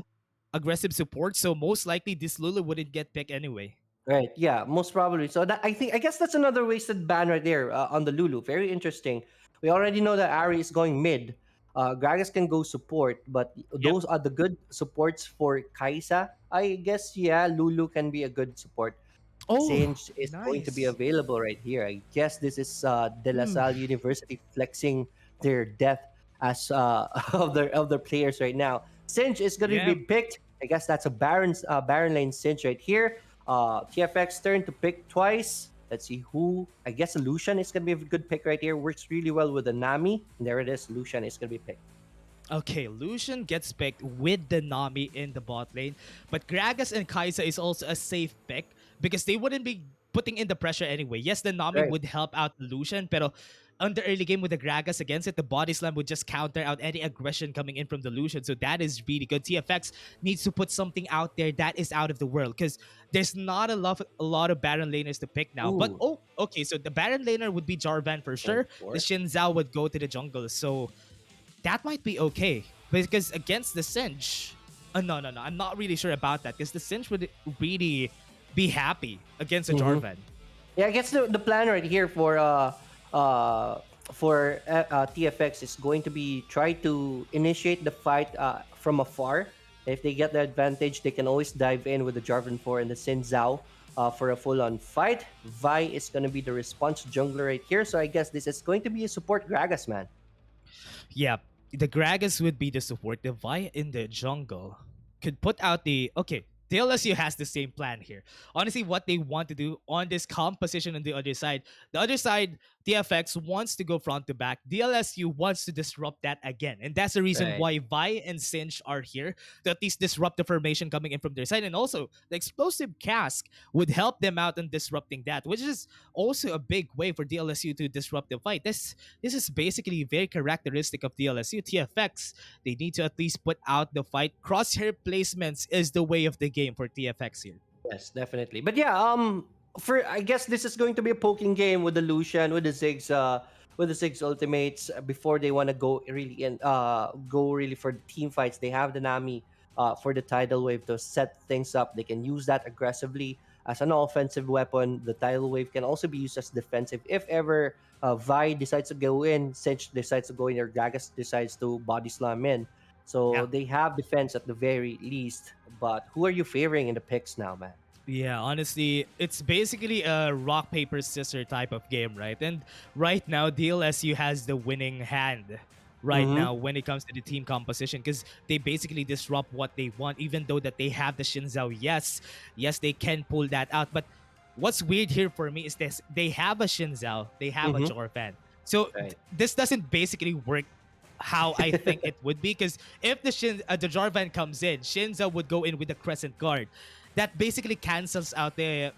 aggressive support, so most likely this Lulu wouldn't get picked anyway. Right. Yeah. Most probably. So that I guess that's another wasted ban right there on the Lulu. Very interesting. We already know that Ari is going mid. Gragas can go support, but Yep. those are the good supports for Kaisa. I guess yeah, Lulu can be a good support. Oh, Singe is going to be nice. available right here. I guess this is De La Hmm. Salle University flexing their depth as of their players right now. Singe is going to be Yeah. picked. I guess that's a Baron lane Singe right here. TFX turn to pick twice. Let's see who. I guess Lucian is going to be a good pick right here. Works really well with the Nami. And there it is. Lucian is going to be picked. Okay, Lucian gets picked with the Nami in the bot lane, but Gragas and Kaisa is also a safe pick because they wouldn't be putting in the pressure anyway. Yes, the Nami Right. would help out Lucian, pero on the early game with the Gragas against it, the body slam would just counter out any aggression coming in from the Lucian. So that is really good. TFX needs to put something out there that is out of the world because there's not a lot of Baron laners to pick now. But Ooh. oh, okay, so the Baron laner would be Jarvan for Wait sure. The for. Xin Zhao would go to the jungle. So that might be okay because against the Singe, no, I'm not really sure about that because the Singe would really be happy against a Mm-hmm. Jarvan. Yeah, I guess the plan right here TFX is going to be try to initiate the fight from afar. If they get the advantage, they can always dive in with the Jarvan 4 and the Xin Zhao for a full-on fight. Vi is going to be the response jungler right here, so I guess this is going to be a support Gragas, man. Yeah, the Gragas would be the support. The Vi in the jungle could put out the okay. The LSU has the same plan here. Honestly, what they want to do on this composition on the other side, DFX wants to go front to back. DLSU wants to disrupt that again. And that's the reason Right. why Vi and Sinch are here to at least disrupt the formation coming in from their side. And also, the explosive cask would help them out in disrupting that, which is also a big way for DLSU to disrupt the fight. This is basically very characteristic of DLSU. TFX, they need to at least put out the fight. Crosshair placements is the way of the game for TFX here. Yes, definitely. But yeah, for I guess this is going to be a poking game with the Lucian, with the Ziggs ultimates before they want to go really for the team fights. They have the Nami for the tidal wave to set things up. They can use that aggressively as an offensive weapon. The tidal wave can also be used as defensive if ever Vi decides to go in, Cinch decides to go in, or Gragas decides to body slam in. Yeah. So they have defense at the very least. But who are you favoring in the picks now, man? Yeah, honestly, it's basically a rock, paper, scissors type of game, right? And right now, DLSU has the winning hand right Mm-hmm. now when it comes to the team composition because they basically disrupt what they want, even though that they have the Shinzao. Yes, they can pull that out. But what's weird here for me is this: they have a Shinzao, they have a Mm-hmm. Jorfan. So Right. this doesn't basically work how I think it would be because if the Jarvan comes in, Shinza would go in with the Crescent Guard. That basically cancels out the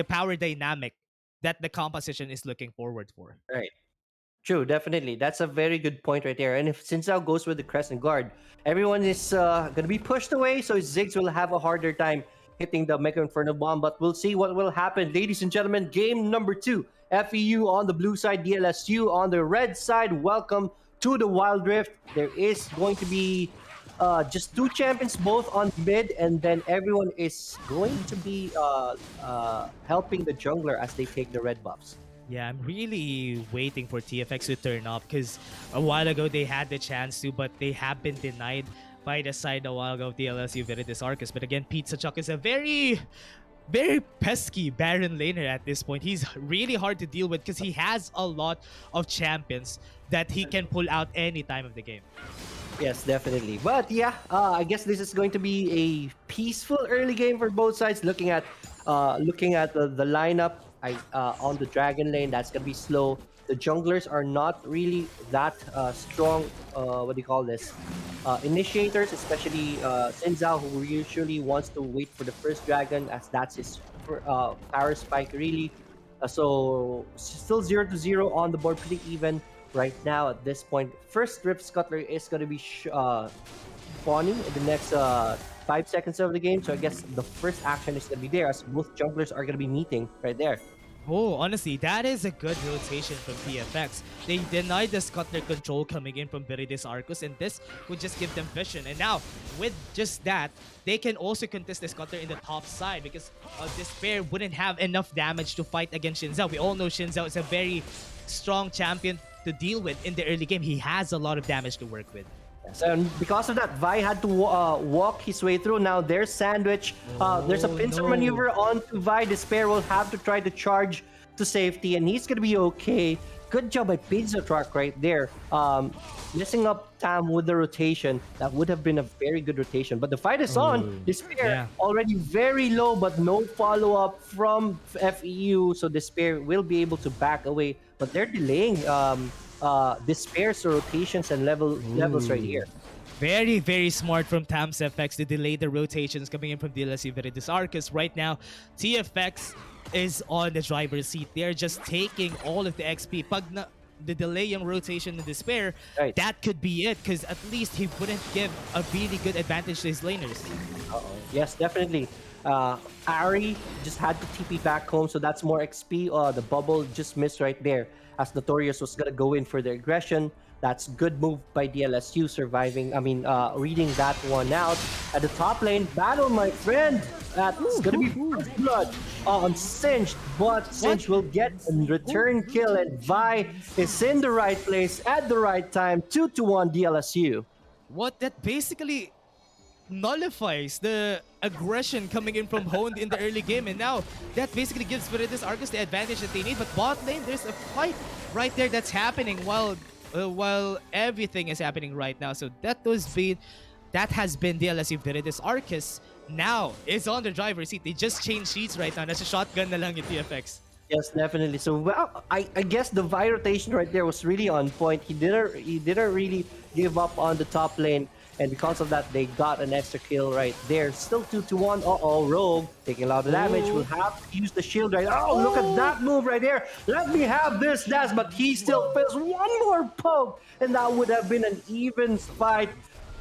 power dynamic that the composition is looking forward for. Right. True, definitely. That's a very good point right there. And if Sinsao goes with the Crescent Guard, everyone is going to be pushed away, so Ziggs will have a harder time hitting the Mega Inferno Bomb. But we'll see what will happen. Ladies and gentlemen, game number 2. FEU on the blue side, DLSU on the red side. Welcome to the Wild Rift. There is going to be just two champions both on mid, and then everyone is going to be helping the jungler as they take the red buffs. Yeah, I'm really waiting for TFX to turn up because a while ago they had the chance to, but they have been denied by the side a while ago of the LSU Veritas Arcus. But again, Pizza Chuck is a very pesky Baron laner at this point. He's really hard to deal with because he has a lot of champions that he can pull out any time of the game. Yes, definitely. But yeah, I guess this is going to be a peaceful early game for both sides. Looking at the lineup, on the dragon lane, that's gonna be slow. The junglers are not really that strong. What do you call this? Initiators, especially Sinzao, who usually wants to wait for the first dragon, as that's his power spike. Really, so still 0-0 on the board, pretty even right now at this point. First Rift Scuttler is going to be spawning in the next 5 seconds of the game. So I guess the first action is going to be there as both junglers are going to be meeting right there. Oh, honestly, that is a good rotation from TFX. They denied the Scuttler control coming in from Viridius Arcus, and this would just give them vision. And now, with just that, they can also contest the Scuttler in the top side because Despair wouldn't have enough damage to fight against Shinzao. We all know Shinzao is a very strong champion to deal with in the early game. He has a lot of damage to work with. Yes, and because of that, Vi had to walk his way through. Now there's Sandwich. There's a Oh, pincer no. maneuver onto Vi. Despair will have to try to charge to safety, and he's going to be okay. Good job by Pizza Truck right there. Messing up Tam with the rotation. That would have been a very good rotation. But the fight is on. Despair yeah. already very low, but no follow-up from FEU. So Despair will be able to back away. But they're delaying Despair's rotations and levels right here. Very, very smart from Tfx to delay the rotations coming in from DLSU Viridius Arcus. Right now, TFX is on the driver's seat. They're just taking all of the XP. Pag the delay yung rotation in Despair, Right. that could be it because at least he wouldn't give a really good advantage to his laners. Yes, definitely. Ari just had to TP back home, so that's more XP. The bubble just missed right there as Notorious was gonna go in for the aggression. That's good move by DLSU surviving. Reading that one out. At the top lane, battle, my friend. That's gonna be first blood on Singed, but Singed will get a return kill, and Vi is in the right place at the right time. 2-1 DLSU. What that basically nullifies the aggression coming in from Honed in the early game, and now that basically gives Viridius Arcus the advantage that they need. But bot lane, there's a fight right there that's happening while everything is happening right now. So that has been DLSU Viridius Arcus now is on the driver's seat. They just changed sheets right now. That's a shotgun na lang yung TFX. Yes, definitely. So, well, I guess the Vi rotation right there was really on point. He didn't really give up on the top lane, and because of that, they got an extra kill right there. Still 2-1. Uh-oh, Rogue taking a lot of damage. Will have to use the shield right. Oh, look at that move right there. Let me have this dash, but he still fails one more poke, and that would have been an even fight.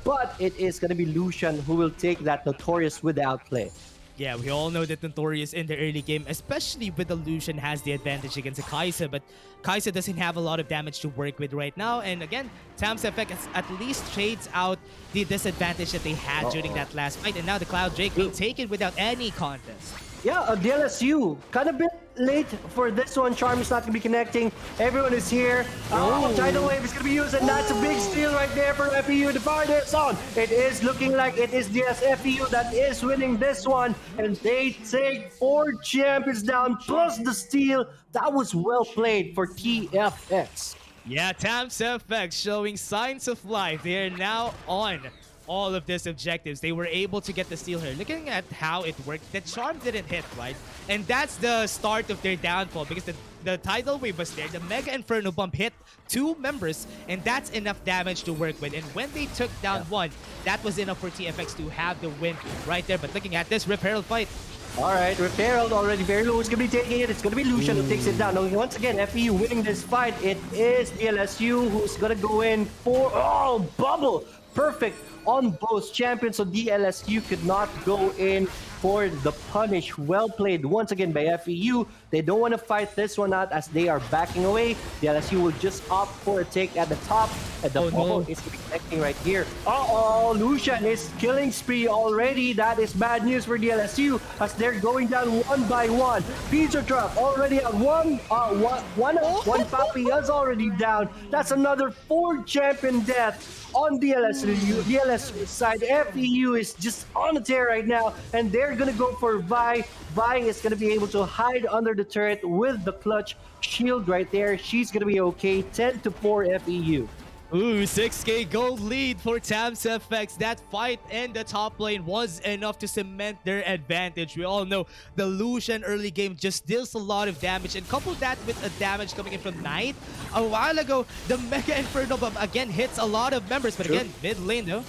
But it is going to be Lucian who will take that Notorious with outplay. Yeah, we all know that Notorious in the early game, especially with the Lucian, has the advantage against a Kai'Sa, but Kai'Sa doesn't have a lot of damage to work with right now. And again, Tfx at least trades out the disadvantage that they had during that last fight, and now the Cloud Drake being taken without any contest. Yeah, DLSU, kind of bit late for this one. Charm is not going to be connecting. Everyone is here. Tidal Wave is going to be used, and that's a big steal right there for FEU. The fire is on. It is looking like it is FEU that is winning this one, and they take 4 champions down, plus the steal. That was well played for TFX. Yeah, Tfx showing signs of life. They are now on all of these objectives. They were able to get the steal here. Looking at how it worked, the charm didn't hit, right? And that's the start of their downfall because the tidal wave was there. The Mega Inferno Bump hit 2 members, and that's enough damage to work with. And when they took down one, that was enough for TFX to have the win right there. But looking at this Rip Herald fight, all right, Rip Herald already very low. It's going to be taking it. It's going to be Lucian who takes it down. Now, once again, FEU winning this fight. It is DLSU who's going to go in for... Oh, bubble! Perfect on both champions, so DLSU could not go in for the punish. Well played once again by FEU. They don't want to fight this one out as they are backing away. DLSU will just opt for a take at the top, and the bubble is connecting right here. Uh-oh, Lucian is killing spree already. That is bad news for DLSU as they're going down one by one. Pizza Truck already at one Papi is already down. That's another 4 champion death on DLSU side. FEU is just on the tear right now, and they're gonna go for Vi. Vi is gonna be able to hide under the turret with the clutch shield right there. She's gonna be okay. 10-4 FEU. Ooh, 6k gold lead for Tfx. That fight in the top lane was enough to cement their advantage. We all know the Lucian early game just deals a lot of damage, and couple that with a damage coming in from Knight. A while ago, the Mega Inferno Bomb again hits a lot of members, but again, mid lane though.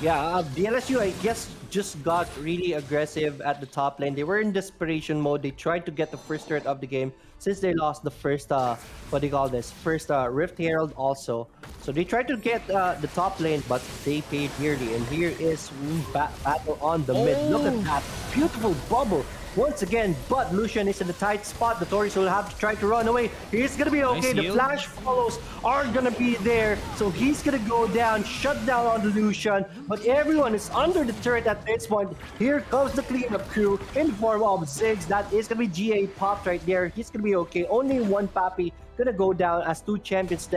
Yeah, DLSU, I guess, just got really aggressive at the top lane. They were in desperation mode. They tried to get the first turret of the game since they lost the first, First Rift Herald also. So they tried to get the top lane, but they paid dearly. And here is battle on the mid. Look at that beautiful bubble once again, but Lucian is in a tight spot. The Tories will have to try to run away. He's gonna be okay. Nice The heal. flash follows are gonna be there, so he's gonna go down, shut down on the Lucian, but everyone is under the turret at this point. Here comes the cleanup crew in the form of Ziggs. That is gonna be GA popped right there. He's gonna be okay. Only one Pappy gonna go down as two champions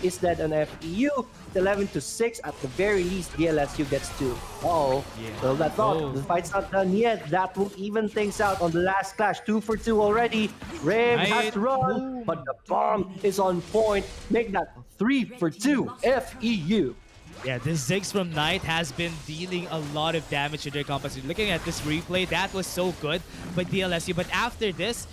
is dead on FEU. 11-6 at the very least. DLSU gets 2. Uh-oh. Yeah. Well, that's not. Oh. The fight's not done yet. That will even things out on the last clash. 2 for 2 already. Rave has to run, but the bomb is on point. Make that 3 for 2. FEU. Yeah, this Ziggs from Knight has been dealing a lot of damage to their composition. Looking at this replay, that was so good by DLSU. But after this,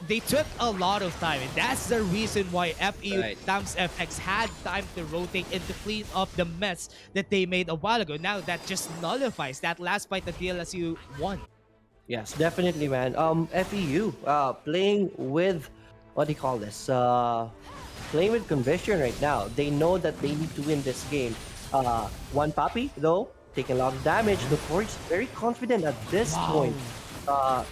they took a lot of time. And that's the reason why FEU times FX had time to rotate and to clean up the mess that they made a while ago. Now that just nullifies that last fight that DLSU won. Yes, definitely, man. FEU playing with, what do you call this? Playing with conviction right now. They know that they need to win this game. One Pappy, though, taking a lot of damage. The Tories very confident at this point.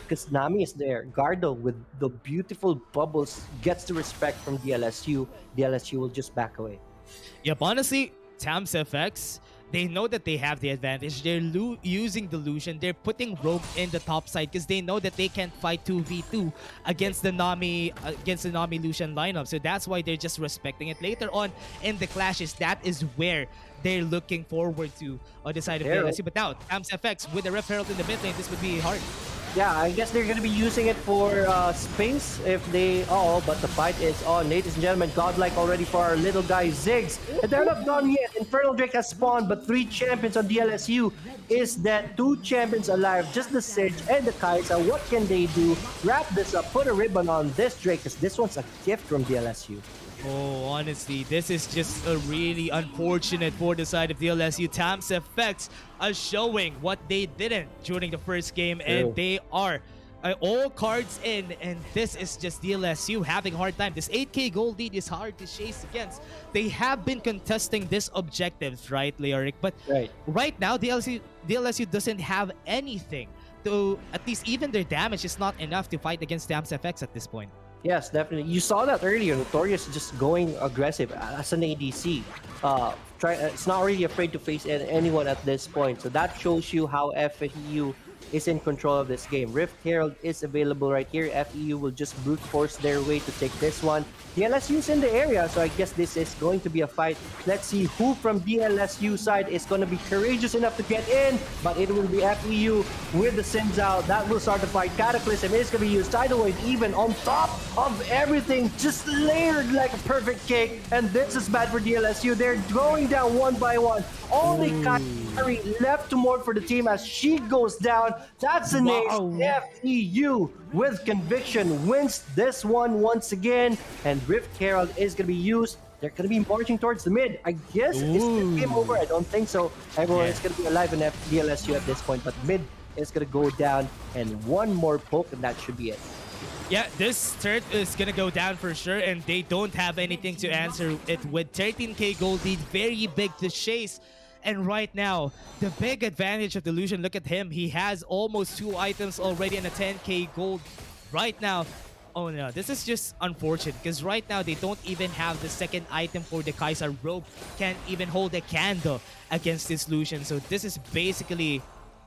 Because Nami is there. Gardo with the beautiful bubbles gets the respect from DLSU. DLSU will just back away. Yep, honestly, Tams FX, they know that they have the advantage. They're using Delusion. They're putting Rogue in the top side because they know that they can't fight 2v2 against the Nami Lucian lineup. So that's why they're just respecting it. Later on in the clashes, that is where they're looking forward to on the side of DLSU. But now, Tams FX with the Rift Herald in the mid lane, this would be hard. Yeah, I guess they're going to be using it for space if they... Oh, but the fight is on. Ladies and gentlemen, godlike already for our little guy Ziggs. And they're not done yet. Infernal Drake has spawned, but 3 champions on DLSU is dead. 2 champions alive, just the Sage and the Kaisa. What can they do? Wrap this up, put a ribbon on this Drake, because this one's a gift from DLSU. Oh, honestly, this is just a really unfortunate for the side of DLSU. Tams FX are showing what they didn't during the first game, and they are all cards in, and this is just DLSU having a hard time. This 8k gold lead is hard to chase against. They have been contesting these objectives, right, Leoric? But right now, DLSU doesn't have anything to, at least even their damage is not enough to fight against Tams FX at this point. Yes, definitely. You saw that earlier. Notorious just going aggressive as an ADC. It's not really afraid to face anyone at this point. So that shows you how FEU is in control of this game. Rift Herald is available right here. FEU will just brute force their way to take this one. DLSU's in the area, so I guess this is going to be a fight. Let's see who from DLSU side is going to be courageous enough to get in, but it will be FEU with the Sims out. That will start the fight. Cataclysm is going to be used. Tidal Wave even on top of everything, just layered like a perfect cake, and this is bad for DLSU. They're going down one by one. Only Kyrie left to mourn for the team as she goes down. That's an ace. FEU with conviction wins this one once again, and Rift Herald is going to be used. They're going to be marching towards the mid. I guess it's the game over. I don't think so. Everyone is going to be alive in DLSU at this point, but mid is going to go down, and one more poke, and that should be it. Yeah, this turret is gonna go down for sure, and they don't have anything to answer it with. 13k gold lead, very big to chase. And right now, the big advantage of Delusion, look at him. He has almost 2 items already and a 10k gold right now. Oh no, this is just unfortunate because right now they don't even have the second item for the Kaisa. Rogue can't even hold a candle against this Lucian. So this is basically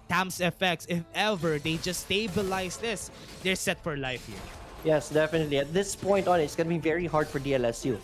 Tams FX. If ever they just stabilize this, they're set for life here. Yes, definitely. At this point on, it's going to be very hard for DLSU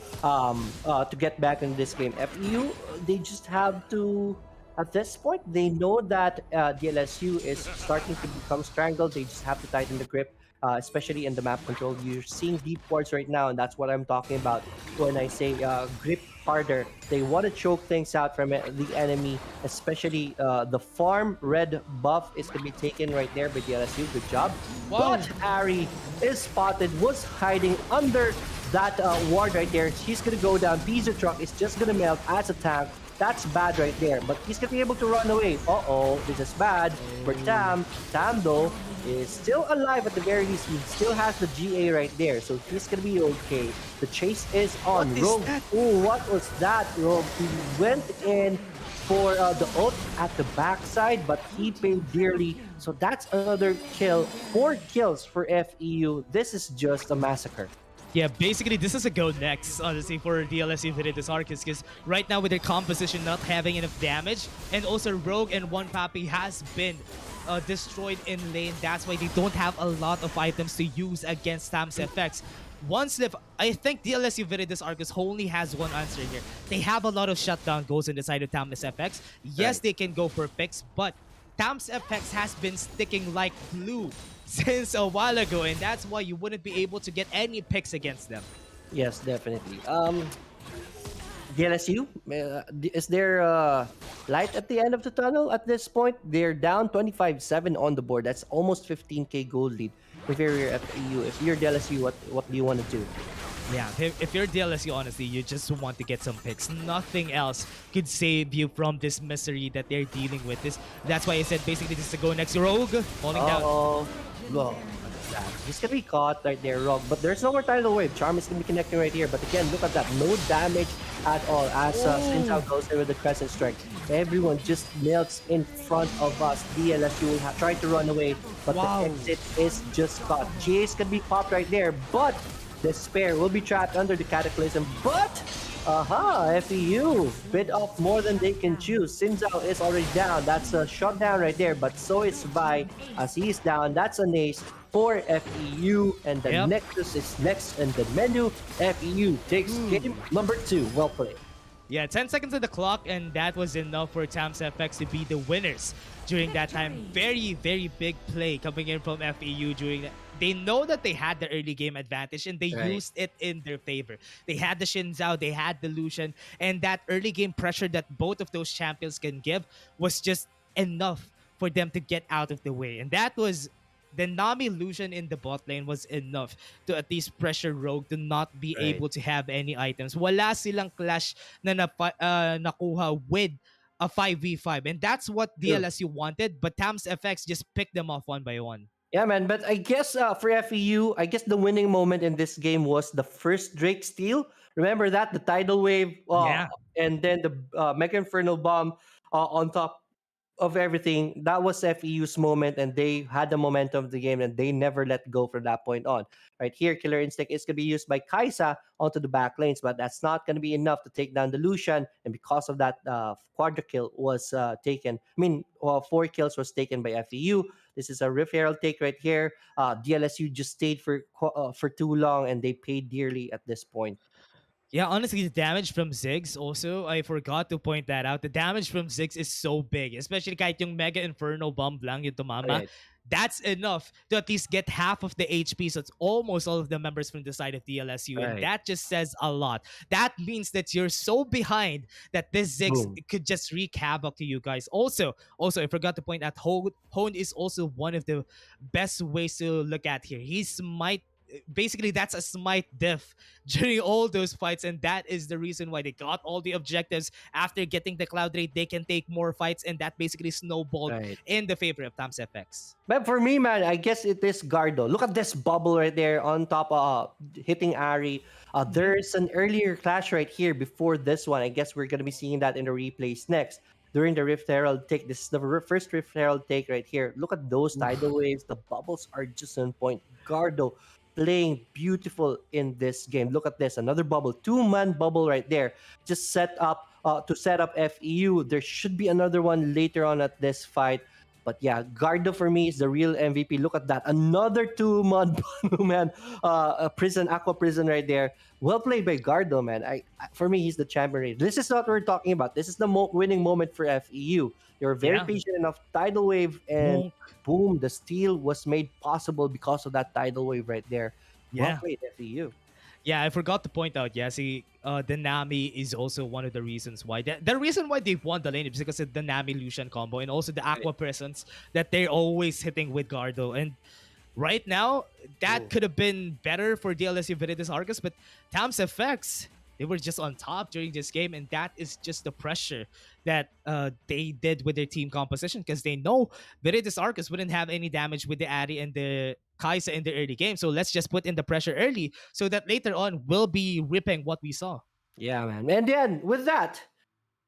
to get back in this game. FEU, they just have to... At this point, they know that DLSU is starting to become strangled. They just have to tighten the grip, especially in the map control. You're seeing deep wards right now, and that's what I'm talking about when I say grip harder. They want to choke things out from the enemy, especially the farm red buff is going to be taken right there by DLSU. Good job. Wow. But Ari is spotted, was hiding under that ward right there. He's going to go down. Pizza Truck is just going to melt as a tank. That's bad right there, but he's going to be able to run away. Uh-oh, this is bad for Tam. Tam, though, is still alive at the very least. He still has the GA right there, so he's gonna be okay. The chase is What on. is Rogue, that? oh, what was that, Rogue? He went in for the ult at the backside, but he paid dearly. So that's another kill. 4 kills for FEU. This is just a massacre. Yeah, basically this is a go next, honestly, for DLSU Viriditas Arcus, because right now with their composition not having enough damage, and also Rogue and One Papi has been destroyed in lane. That's why they don't have a lot of items to use against Tfx. Once they, I think DLSU Viriditas Arcus only has one answer here. They have a lot of shutdown goals on the side of Tfx. Yes, Right. they can go for picks, but Tfx has been sticking like glue since a while ago, and that's why you wouldn't be able to get any picks against them. Yes, definitely. DLSU, is there light at the end of the tunnel at this point? They're down 25-7 on the board. That's almost 15k gold lead. If you're at EU, if you're DLSU, what do you want to do? Yeah, if you're DLSU, honestly, you just want to get some picks. Nothing else could save you from this misery that they're dealing with. That's why I said basically this is a go next. Rogue falling down. Oh, well, he's gonna be caught right there, Rock. But there's no more tidal wave. Charm is gonna be connecting right here. But again, look at that. No damage at all as Sinzao goes in with the Crescent Strike. Everyone just melts in front of us. DLSU will try to run away, but Wow. the exit is just caught. GA's gonna be popped right there, but Despair will be trapped under the Cataclysm. But FEU bit off more than they can chew. Sinzao is already down. That's a shutdown right there. But so is Vi as he's down. That's an ace for FEU. And the Yep. Nexus is next in the menu. FEU takes game number 2. Well played. Yeah, 10 seconds on the clock, and that was enough for Tfx to be the winners during that time. Very, very big play coming in from FEU during that. They know that they had the early game advantage, and they Right. used it in their favor. They had the Shinzao, they had the Lucian, and that early game pressure that both of those champions can give was just enough for them to get out of the way. And that was the Nami Lucian in the bot lane was enough to at least pressure Rogue to not be Right. able to have any items. Wala silang clash na nakuha with a 5v5. And that's what True. DLSU wanted, but Tfx just picked them off one by one. Yeah, man. But I guess for FEU, I guess the winning moment in this game was the first Drake steal. Remember that? The tidal wave, Yeah. and then the Mega Infernal Bomb on top of everything. That was FEU's moment, and they had the momentum of the game, and they never let go from that point on. Right here, Killer Instinct is going to be used by Kaisa onto the back lanes, but that's not going to be enough to take down the Lucian. And because of that, quadra kill was taken. I mean, 4 kills was taken by FEU. This is a Rift Herald take right here. DLSU just stayed for too long, and they paid dearly at this point. Yeah, honestly, the damage from Ziggs also, I forgot to point that out. The damage from Ziggs is so big, especially kahit yung Mega Inferno Bomb lang yung tumama. Right. That's enough to at least get half of the HP. So it's almost all of the members from the side of DLSU. And Right. that just says a lot. That means that you're so behind that this Ziggs Boom. could just wreak havoc to you guys. Also, I forgot to point out Hone is also one of the best ways to look at here. He smite basically that's a smite diff during all those fights, and that is the reason why they got all the objectives. After getting the cloud rate, they can take more fights, and that basically snowballed Right. in the favor of Tfx. But for me, man, I guess it is Gardo. Look at this bubble right there on top of hitting Ari. There's an earlier clash right here before this one. I guess we're going to be seeing that in the replays next. During the Rift Herald take, this is the first Rift Herald take right here. Look at those tidal waves. The bubbles are just on point. Gardo playing beautiful in this game. Look at this, another bubble, 2-man bubble right there. Just set up to set up FEU. There should be another one later on at this fight. But yeah, Gardo for me is the real MVP. Look at that. Another 2-man man. A prison, aqua prison right there. Well played by Gardo, man. For me, he's the champion. This is what we're talking about. This is the winning moment for FEU. They were very Yeah. patient enough. Tidal wave and Monk. boom, the steal was made possible because of that tidal wave right there. Yeah. Well played, FEU. Yeah, I forgot to point out, see, the Nami is also one of the reasons why. The reason why they've won the lane is because of the Nami-Lucian combo and also the Aqua presence that they're always hitting with Gardo. And right now, that Ooh. could have been better for DLSU Viriditas Arcus, but Tfx, They were just on top during this game, and that is just the pressure that they did with their team composition because they know Viridius Arcus wouldn't have any damage with the Addy and the Kaisa in the early game. So let's just put in the pressure early so that later on we'll be ripping what we saw. Yeah, man. And then with that,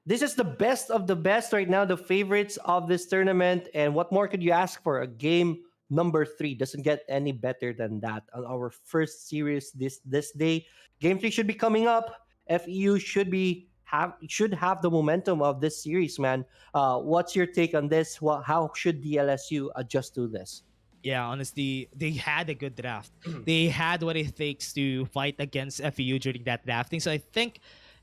this is the best of the best right now, the favorites of this tournament. And what more could you ask for? A game number 3 doesn't get any better than that. On our first series this day, game 3 should be coming up. FEU should have the momentum of this series, man. What's your take on this? How should DLSU adjust to this? Yeah, honestly, they had a good draft. They had what it takes to fight against FEU during that drafting. So I think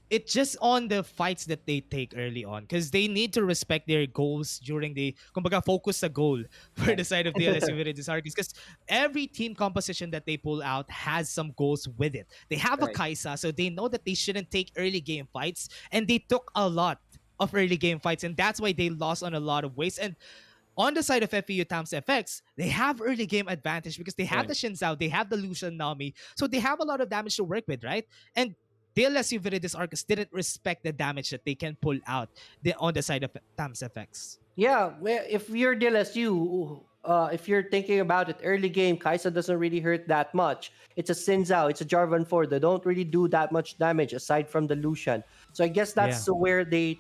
it's just on the fights that they take early on because they need to respect their goals during the kumbaga focus sa goal for the Right. side of the LSU Viridius Arcus because every team composition that they pull out has some goals with it. They have a Right. Kaisa, so they know that they shouldn't take early game fights, and they took a lot of early game fights, and that's why they lost on a lot of ways. And on the side of FEU times FX, they have early game advantage because they have Right. the Shinzao, they have the Lucian Nami, so they have a lot of damage to work with, right? And DLSU Viridis Arcus didn't respect the damage that they can pull out on the side of Tams FX. Yeah, well, if you're DLSU, if you're thinking about it, early game, Kaisa doesn't really hurt that much. It's a Sinzao, it's a Jarvan 4. They don't really do that much damage aside from the Lucian. So I guess Yeah, that's where they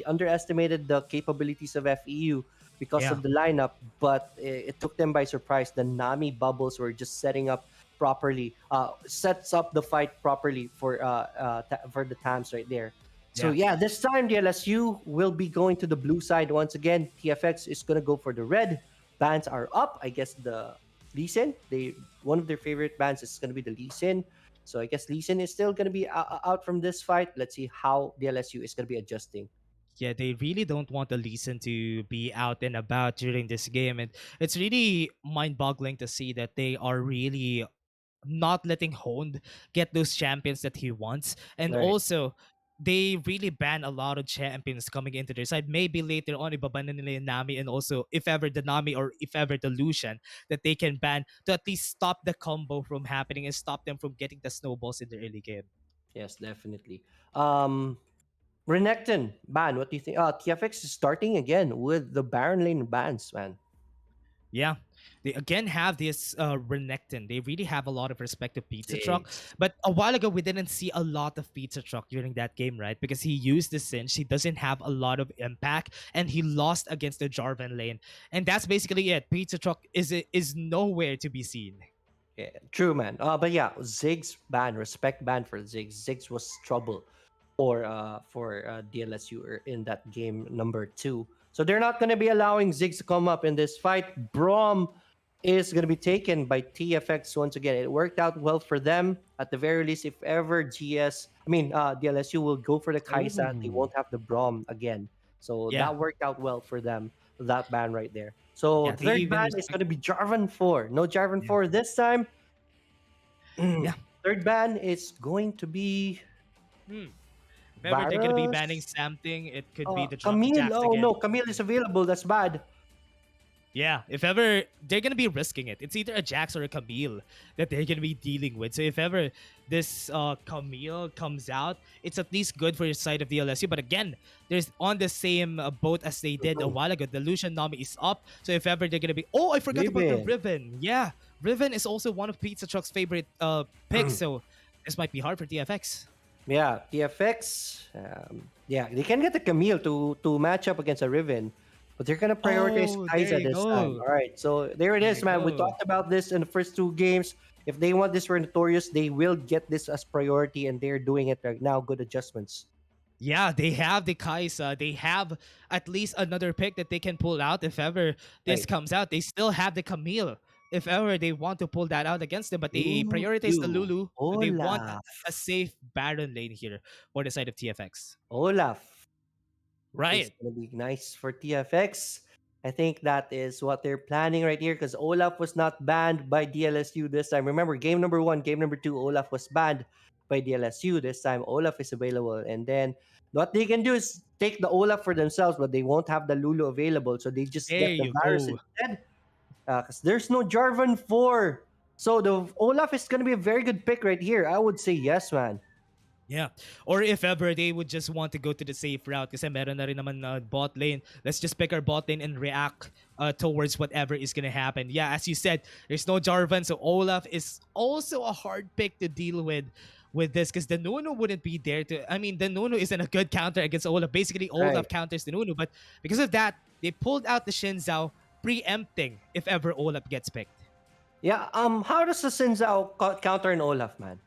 underestimated the capabilities of FEU because yeah, of the lineup, but it took them by surprise. The Nami bubbles were just setting up properly, sets up the fight properly for the Tams right there. So yeah. yeah, this time the LSU will be going to the blue side once again. TFX is gonna go for the red. Bands are up. I guess the Lee Sin, they one of their favorite bands is gonna be the Lee Sin. So I guess Lee Sin is still gonna be out from this fight. Let's see how the LSU is gonna be adjusting. Yeah, they really don't want the Leeson to be out and about during this game. And it's really mind boggling to see that they are really not letting Honed get those champions that he wants. And Right. also, they really ban a lot of champions coming into their side. Maybe later on, ibabanan nila yung Nami, and also if ever the Nami or if ever the Lucian, that they can ban to at least stop the combo from happening and stop them from getting the snowballs in the early game. Yes, definitely. Um, Renekton ban. What do you think? TFX is starting again with the Baron Lane bans, man. Yeah. They again have this Renekton. They really have a lot of respect to Pizza Truck. Six. But a while ago, we didn't see a lot of Pizza Truck during that game, right? Because he used the cinch. He doesn't have a lot of impact, and he lost against the Jarvan lane. And that's basically it. Pizza Truck is nowhere to be seen. Yeah, true, man. But yeah, Ziggs ban, respect ban for Ziggs. Ziggs was trouble for DLSU in that game number 2. So they're not gonna be allowing Ziggs to come up in this fight. Brom is gonna be taken by TFX once again. It worked out well for them. At the very least, if ever DLSU will go for the Kaisa, they Ooh. won't have the Brom again. So Yeah. that worked out well for them. That ban right there. So Yeah. the They third even ban is respect. gonna be Jarvan 4. No Jarvan Yeah. 4 this time. Yeah. Third ban is going to be Hmm. If ever they're going to be banning Varus. something, it could be the Camille. Jax Oh again. no, Camille is available. That's bad. Yeah, if ever they're gonna be risking it, it's either a Jax or a Camille that they're gonna be dealing with. So if ever this Camille comes out, it's at least good for your side of the LSU. But again, there's on the same boat as they did a while ago. The Lucian Nami is up, so if ever they're gonna be, oh, I forgot about the Riven. Riven. Yeah, Riven is also one of Pizza Truck's favorite picks. So this might be hard for TFX. Yeah, TFX. Yeah, they can get the Camille to match up against a Riven, but they're gonna prioritize Oh, there Kai'Sa you this time. go. All right, so there it There is, you man. We go. talked about this in the first 2 games. If they want this for Notorious, they will get this as priority, and they're doing it right now. Good adjustments. Yeah, they have the Kaisa. They have at least another pick that they can pull out if ever this Right. comes out. They still have the Camille if ever they want to pull that out against them, but they Ooh, prioritize the you. Lulu. They want Olaf. a safe Baron lane here for the side of TFX. Olaf. Is Right. going to be nice for TFX. I think that is what they're planning right here because Olaf was not banned by DLSU this time. Remember, game number 1, game number 2, Olaf was banned by DLSU. This time, Olaf is available. And then what they can do is take the Olaf for themselves, but they won't have the Lulu available. So they just There get the you Varus go. instead because there's no Jarvan 4. So the Olaf is going to be a very good pick right here. I would say yes, man. Yeah. Or if ever they would just want to go to the safe route kasi meron na rin naman na bot lane. Let's just pick our bot lane and react towards whatever is gonna happen. Yeah, as you said, there's no Jarvan, so Olaf is also a hard pick to deal with this because the Nunu wouldn't be there to. I mean, the Nunu isn't a good counter against Olaf. Basically, Right. Olaf counters the Nunu, but because of that, they pulled out the Xin Zhao, preempting if ever Olaf gets picked. Yeah. How does the Sinzao counter an Olaf, man?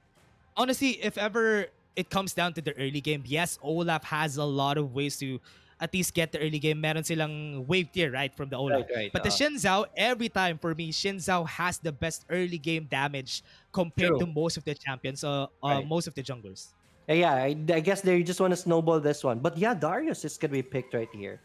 Honestly, if ever it comes down to the early game, yes, Olaf has a lot of ways to at least get the early game. Meron silang wave tier, right, from the Right. Olaf. Right. But the Xin Zhao, every time for me, Xin Zhao has the best early game damage compared to True. most of the champions, Right. most of the junglers. Yeah, I guess they just want to snowball this one. But yeah, Darius is gonna be picked right here.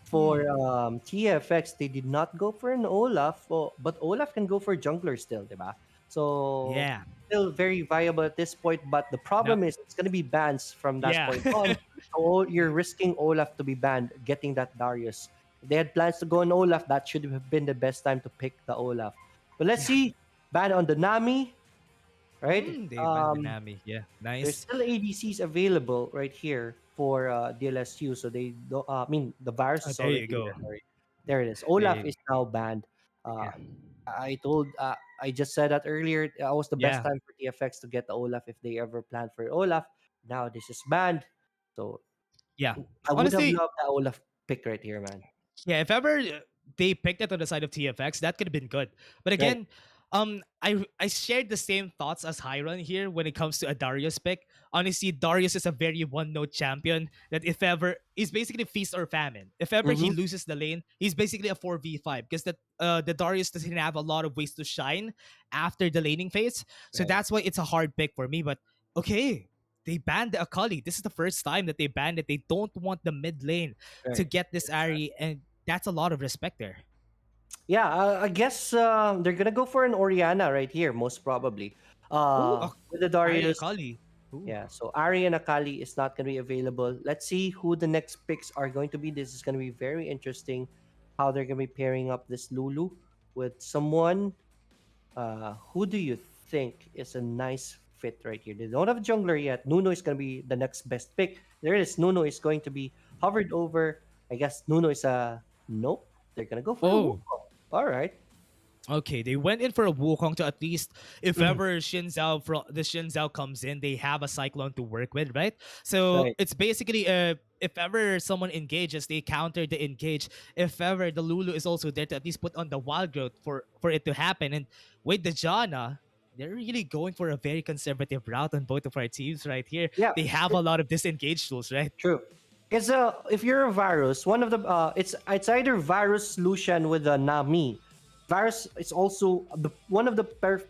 For Hmm. TFX, they did not go for an Olaf, but Olaf can go for jungler still, diba? So Yeah. still very viable at this point. But the No. problem is it's gonna be bans from that Yeah. point on. So you're risking Olaf to be banned, getting that Darius. If they had plans to go on Olaf, that should have been the best time to pick the Olaf. But let's Yeah. see, ban on the Nami, right? They banned the Nami. Yeah. There's Nice. still ADCs available right here for DLSU. So they don't, I mean, the virus is There you already go. there. Sorry. There it is. There Olaf you is now banned. Uh, Yeah. I just said that earlier. That was the best Yeah. time for TFX to get the Olaf if they ever planned for Olaf. Now this is banned. So Yeah. I would have Honestly, loved that Olaf pick right here, man. yeah, if ever they picked it on the side of TFX, that could have been good. But Right. again, I shared the same thoughts as Hyron here when it comes to a Darius pick. Honestly, Darius is a very one-note champion that if ever he's basically feast or famine. If ever he Mm-hmm. loses the lane, he's basically a 4v5 because the Darius doesn't have a lot of ways to shine after the laning phase. So Right. that's why it's a hard pick for me. But okay. They banned the Akali. This is the first time that they banned it. They don't want the mid lane to Right. get this Ari, and that's a lot of respect there. Yeah, I guess they're gonna go for an Oriana right here, most probably. Ooh, With the Ari Darius. Akali. Ooh. Yeah, so Ari and Akali is not going to be available. Let's see who the next picks are going to be. This is going to be very interesting how they're going to be pairing up this Lulu with someone. Who do you think is a nice fit right here? They don't have a jungler yet. Nuno is going to be the next best pick. There it is. Nuno is going to be hovered over. I guess Nuno is a nope. They're going to go for a Oh, Wukong. All right. okay. They went in for a Wukong to at least, if Mhm. ever Shin Zhao comes in, they have a Cyclone to work with, right? So Right. it's basically if ever someone engages, they counter the engage. If ever the Lulu is also there to at least put on the wild growth for it to happen. And with the Janna, they're really going for a very conservative route on both of our teams right here. Yeah. They have a lot of disengage tools, right? True. Because if you're a virus, one of the it's either virus Lucian with a Nami. Virus is also one of the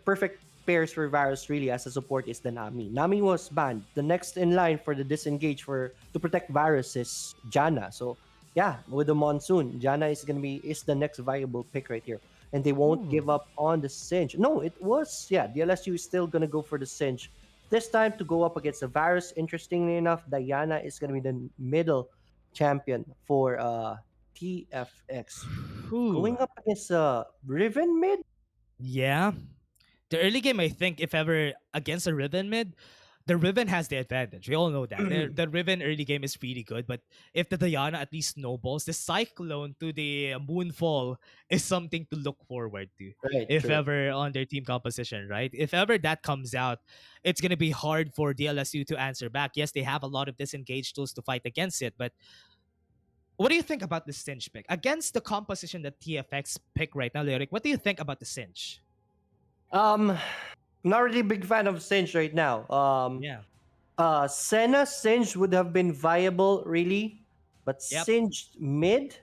perfect pairs for virus really as a support is the Nami. Nami was banned. The next in line for the disengage for to protect virus is Janna. So yeah, with the monsoon, Janna is the next viable pick right here. And they won't Ooh. give up on the Singe. No, it was DLSU is still gonna go for the Singe this time to go up against the virus. Interestingly enough, Diana is going to be the middle champion for TFX. Ooh. Going up against Riven mid? Yeah. The early game, I think, if ever against a Riven mid, the Riven has the advantage. We all know that. The Riven early game is really good, but if the Diana at least snowballs, the Cyclone to the Moonfall is something to look forward to. Right, If true. ever on their team composition, right? If ever that comes out, it's gonna be hard for DLSU to answer back. Yes, they have a lot of disengage tools to fight against it, but what do you think about the Cinch pick against the composition that TFX pick right now, Lyric? What do you think about the Cinch? Um, not really a big fan of Singe right now. Yeah. Senna Singe would have been viable, really, but Yep. Singed mid.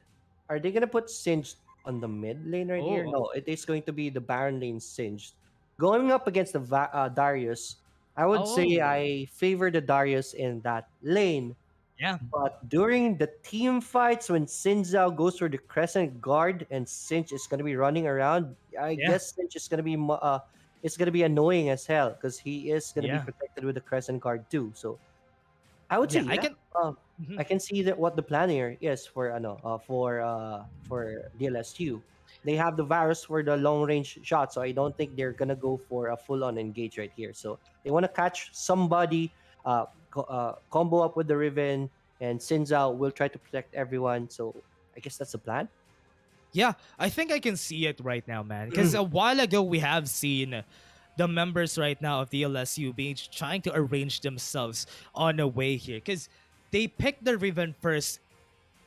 Are they gonna put Singed on the mid lane right here? Oh. No, it is going to be the Baron lane Singed. Going up against the Darius, I would say Oh. I favor the Darius in that lane. Yeah. But during the team fights, when Sinzao goes for the Crescent Guard and Sinch is gonna be running around, I Yeah. guess Sinch is gonna be it's gonna be annoying as hell because he is gonna be Yeah. protected with the Crescent Guard too. So I would say Yeah. I yeah. can. Mhm. I can see that what the plan here is for for DLSU. They have the virus for the long range shot, so I don't think they're gonna go for a full on engage right here. So they want to catch somebody. combo up with the Riven, and Sinzao will try to protect everyone. So I guess that's the plan. Yeah, I think I can see it right now, man. Because a while ago, we have seen the members right now of the LSU being trying to arrange themselves on a way here. Because they picked the Riven first,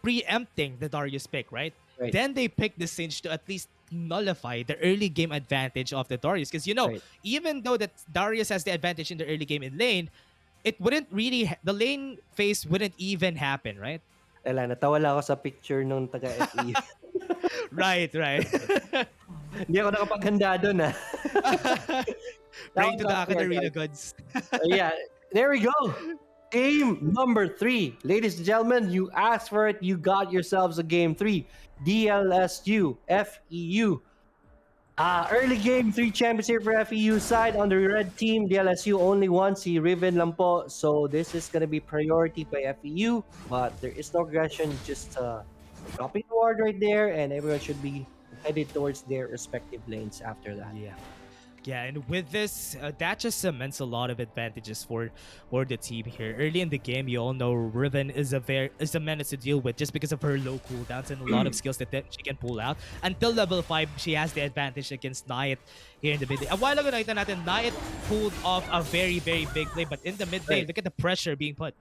preempting the Darius pick, right? Right, Then they picked the Singe to at least nullify the early game advantage of the Darius. Because, right. even though that Darius has the advantage in the early game in lane, it wouldn't really, the lane phase wouldn't even happen, right? Wala, natawa lang ako sa picture nung taga FEU. Right, right. Hindi ako nakapaghanda doon, ah. That Bring was to the not fair, AcadArena guys. goods. Yeah, there we go. Game number 3. Ladies and gentlemen, you asked for it. You got yourselves a game 3. DLSU, FEU. Early game 3 champions here for FEU side on the red team. DLSU only won si Riven lang po. So this is going to be priority by FEU. But there is no aggression. Just dropping the ward right there. And everyone should be headed towards their respective lanes after that. Yeah. Yeah, and with this, that just cements a lot of advantages for the team here. Early in the game, you all know Riven is a menace to deal with just because of her low cooldowns and a lot of skills that she can pull out. Until level 5, she has the advantage against Knight here in the mid lane. A while ago, nakita natin, Knight pulled off a very, very big play, but in the mid lane, look at the pressure being put.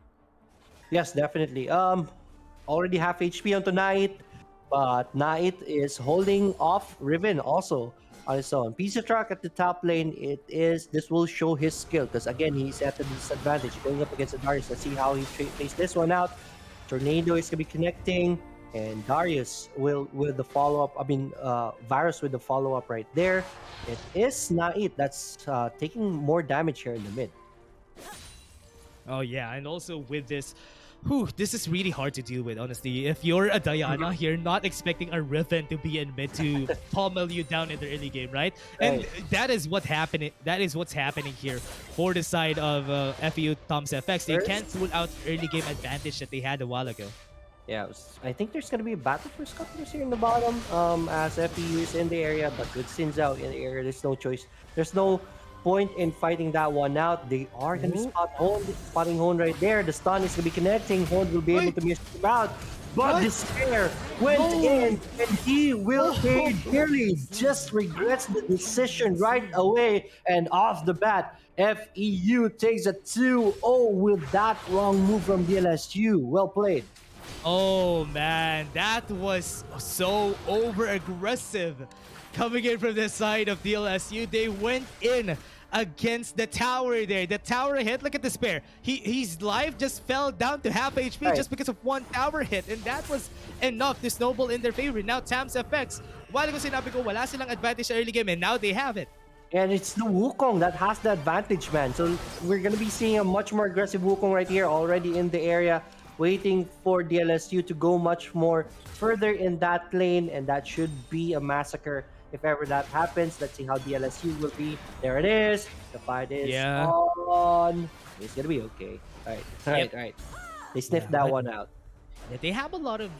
Yes, definitely. Already half HP onto Knight, but Knight is holding off Riven also on his own. Pizza Truck at the top lane, this will show his skill because again he's at a disadvantage going up against the Darius. Let's see how he plays this one out. Tornado is gonna be connecting, and Darius will with the follow up. Varus with the follow up right there. It is Knight that's taking more damage here in the mid. Oh yeah, and also with this, this is really hard to deal with, honestly. If you're a Diana, you're not expecting a Riven to be in mid to pummel you down in the early game, right? And that is what's happening. That is what's happening here for the side of FEU Tfx. They can't pull out early game advantage that they had a while ago. Yeah, I think there's gonna be a battle for Scuttlers here in the bottom. As FEU is in the area, but with Sins out in the area, there's no choice. There's no point in fighting that one out. They are gonna be spotting Hone right there. The stun is gonna be connecting. Hone will be able to miss him out. But Despair went in, and he will pay dearly. Just regrets the decision right away, and off the bat, FEU takes a 2-0 with that wrong move from DLSU. Well played. Oh man, that was so over aggressive coming in from the side of DLSU. They went in against the tower there. The tower hit, look at the Despair. His life just fell down to half HP just because of one tower hit, and that was enough to snowball in their favor. Now Tfx, while ago sinabi ko wala silang advantage sa early game, and now they have it. And it's the Wukong that has the advantage, man. So we're gonna be seeing a much more aggressive Wukong right here, already in the area, waiting for DLSU to go much more further in that lane, and that should be a massacre if ever that happens. Let's see how DLSU will be. There it is. The fight is on. It's gonna be okay. All right. They sniffed that one out. They have a lot of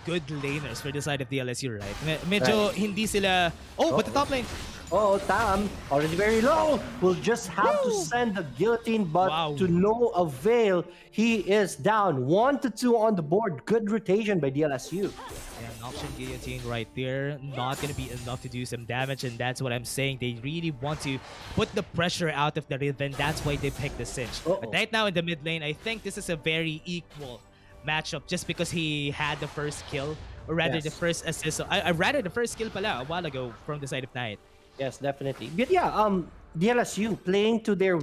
good laners for the side of DLSU, right? Medyo hindi sila... but the top lane... Oh, Tam, already very low. Will just have to send the guillotine, but to no avail. He is down 1-2 on the board. Good rotation by DLSU. Yeah, an option guillotine right there. Not going to be enough to do some damage, and that's what I'm saying. They really want to put the pressure out of the Riven. That's why they picked the Singe. But right now in the mid lane, I think this is a very equal matchup just because he had the first kill, or rather the first assist. Rather the first kill pala a while ago from the side of Knight. Yes, definitely. But yeah, DLSU playing to their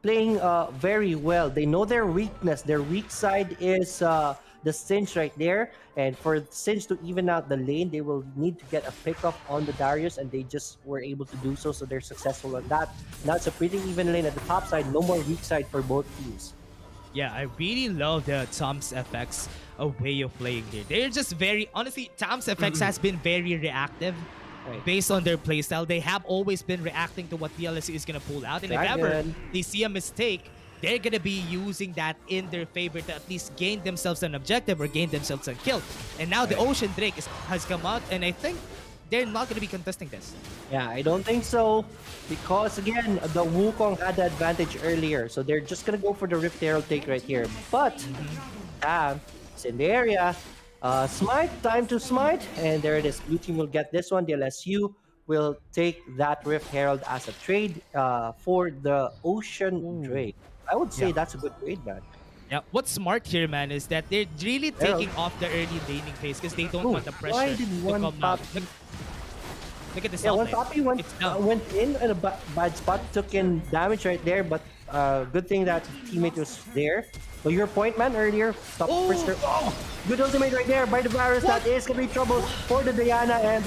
playing very well. They know their weakness. Their weak side is the Singe right there. And for Singe to even out the lane, they will need to get a pickup on the Darius, and they just were able to do so. So they're successful at that. Now it's a pretty even lane at the top side. No more weak side for both teams. Yeah, I really love the Tfx way of playing here. They're just very... Honestly, Tfx has been very reactive. Based on their playstyle, they have always been reacting to what DLSU is going to pull out. And if ever they see a mistake, they're going to be using that in their favor to at least gain themselves an objective or gain themselves a kill. And now the Ocean Drake has come out, and I think they're not going to be contesting this. Yeah, I don't think so. Because again, the Wukong had the advantage earlier. So they're just gonna go for the Rift Herald take right here. But Tam is in the area. Smite, time to smite. And there it is. Blue team will get this one. The LSU will take that Rift Herald as a trade for the Ocean Ooh. Drake. I would say Yeah. that's a good trade, man. Yeah, what's smart here, man, is that they're really Herald. taking off the early laning phase because they don't Ooh, want the pressure why did to one come out. pop? Look at this Yeah, one outlet. Poppy went It's down. went in at a bad spot, took in damage right there, but good thing that teammate was there. So your point, man, earlier, top Oh! first. Oh, good ultimate right there by the virus. What? That is gonna be trouble for the Diana, and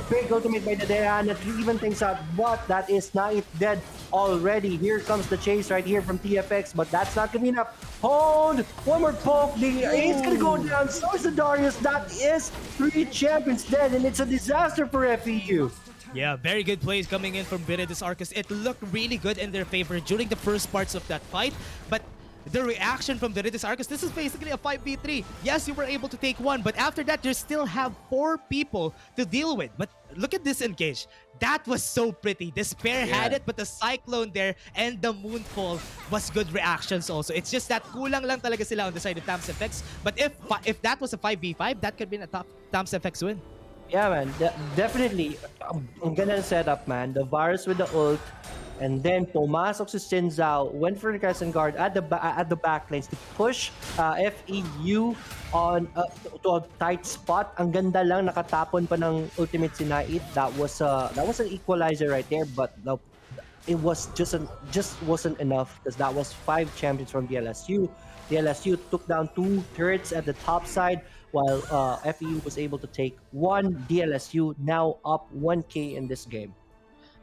big ultimate by the Diana to even things out. But that is Knight dead already. Here comes the chase right here from TFX, but that's not gonna be enough. Hold, one more poke. The A's gonna go down. So is the Darius. That is 3 champions dead, and it's a disaster for FEU. Yeah, very good plays coming in from Viridis Arcus. It looked really good in their favor during the first parts of that fight, but the reaction from Viridis Arcus, this is basically a 5v3. Yes, you were able to take one, but after that, you still have 4 people to deal with. But look at this engage. That was so pretty. Despair had Yeah. it, but the Cyclone there and the Moonfall was good reactions also. It's just that kulang lang talaga sila on the side of Tfx. But if that was a 5v5, that could have been a top Tfx win. Yeah, man, definitely. Ang ganda ng setup, man. The virus with the ult, and then pumasok si Xin Zhao, went for the Crescent Guard at the back lanes to push FEU on to a tight spot. Ang ganda lang, nakatapon pa ng ultimate si Nait. That was an equalizer right there, but it was just wasn't enough because that was 5 champions from the LSU. The LSU took down 2 turrets at the top side, while FEU was able to take 1. DLSU now up 1k in this game.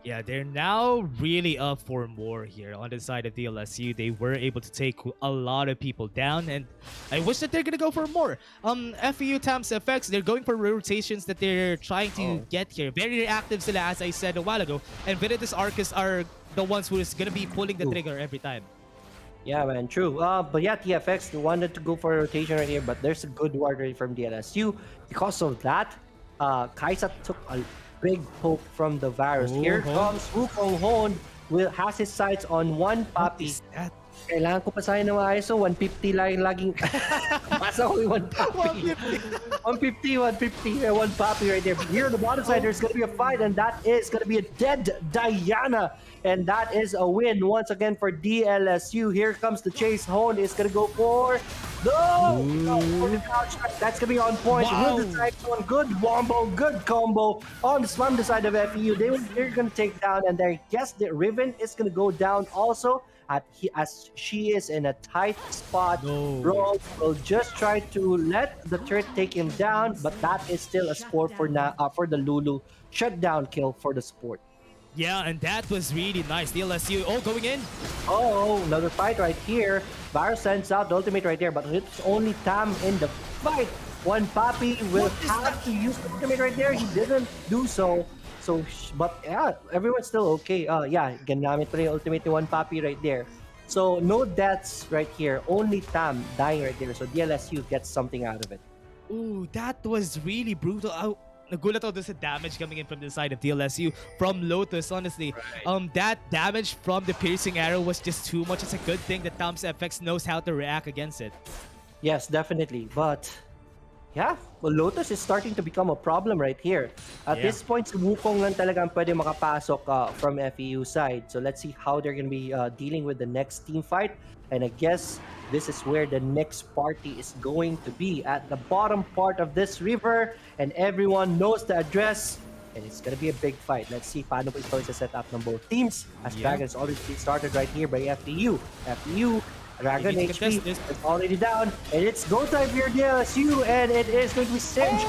Yeah, they're now really up for more here on the side of the LSU. They were able to take a lot of people down, and I wish that they're gonna go for more. FEU Tfx, they're going for rotations that they're trying to get here. Very reactive sila, as I said a while ago, and Viridis Arcus are the ones who is gonna be pulling the trigger every time. Yeah, man, true. But yeah, TFX wanted to go for a rotation right here, but there's a good ward rate from the LSU. Because of that, Kaisa took a big poke from the virus. Here comes Wukong Hon, has his sights on one Poppy. What is that? Kailangan ko pa sana ng maayos, so 150 lang yung laging pasa ko yung 1 Poppy. 150, and 1 Poppy right there. Here on the bottom side, there's going to be a fight, and that is going to be a dead Diana. And that is a win once again for DLSU. Here comes the chase. Hone is going to go for for the couch. That's going to be on point. Wow. With the Cyclone, good wombo, good combo on from the side of FEU. They're going to take down, and I guess the Riven is going to go down also. As she is in a tight spot. Rogue will just try to let the turret take him down, but that is still a score for the Lulu. Shutdown kill for the support. Yeah, and that was really nice. The LSU, going in. Oh, another fight right here. Varus sends out the ultimate right there, but it's only Tam in the fight. 1 Poppy will have to use the ultimate right there. He didn't do so. But yeah, everyone's still okay. Yeah, ginamit pa rin yung ultimate ni 1 Poppy right there. So no deaths right here. Only Tam dying right there. So DLSU gets something out of it. Ooh, that was really brutal. Nagulat ako doon sa damage coming in from the side of DLSU from Lotus, honestly. That damage from the piercing arrow was just too much. It's a good thing that Tfx knows how to react against it. Yes, definitely. But yeah, well, Lotus is starting to become a problem right here. At this point, si Wukong lang talagang pwede makapasok from FEU side. So let's see how they're going to be dealing with the next team fight. And I guess this is where the next party is going to be, at the bottom part of this river. And everyone knows the address. And it's going to be a big fight. Let's see paano po ito isa set up ng both teams. As Dragon is already started right here by FEU. Dragon HP is already down, and it's go time for the LSU, and it is going to be Singe.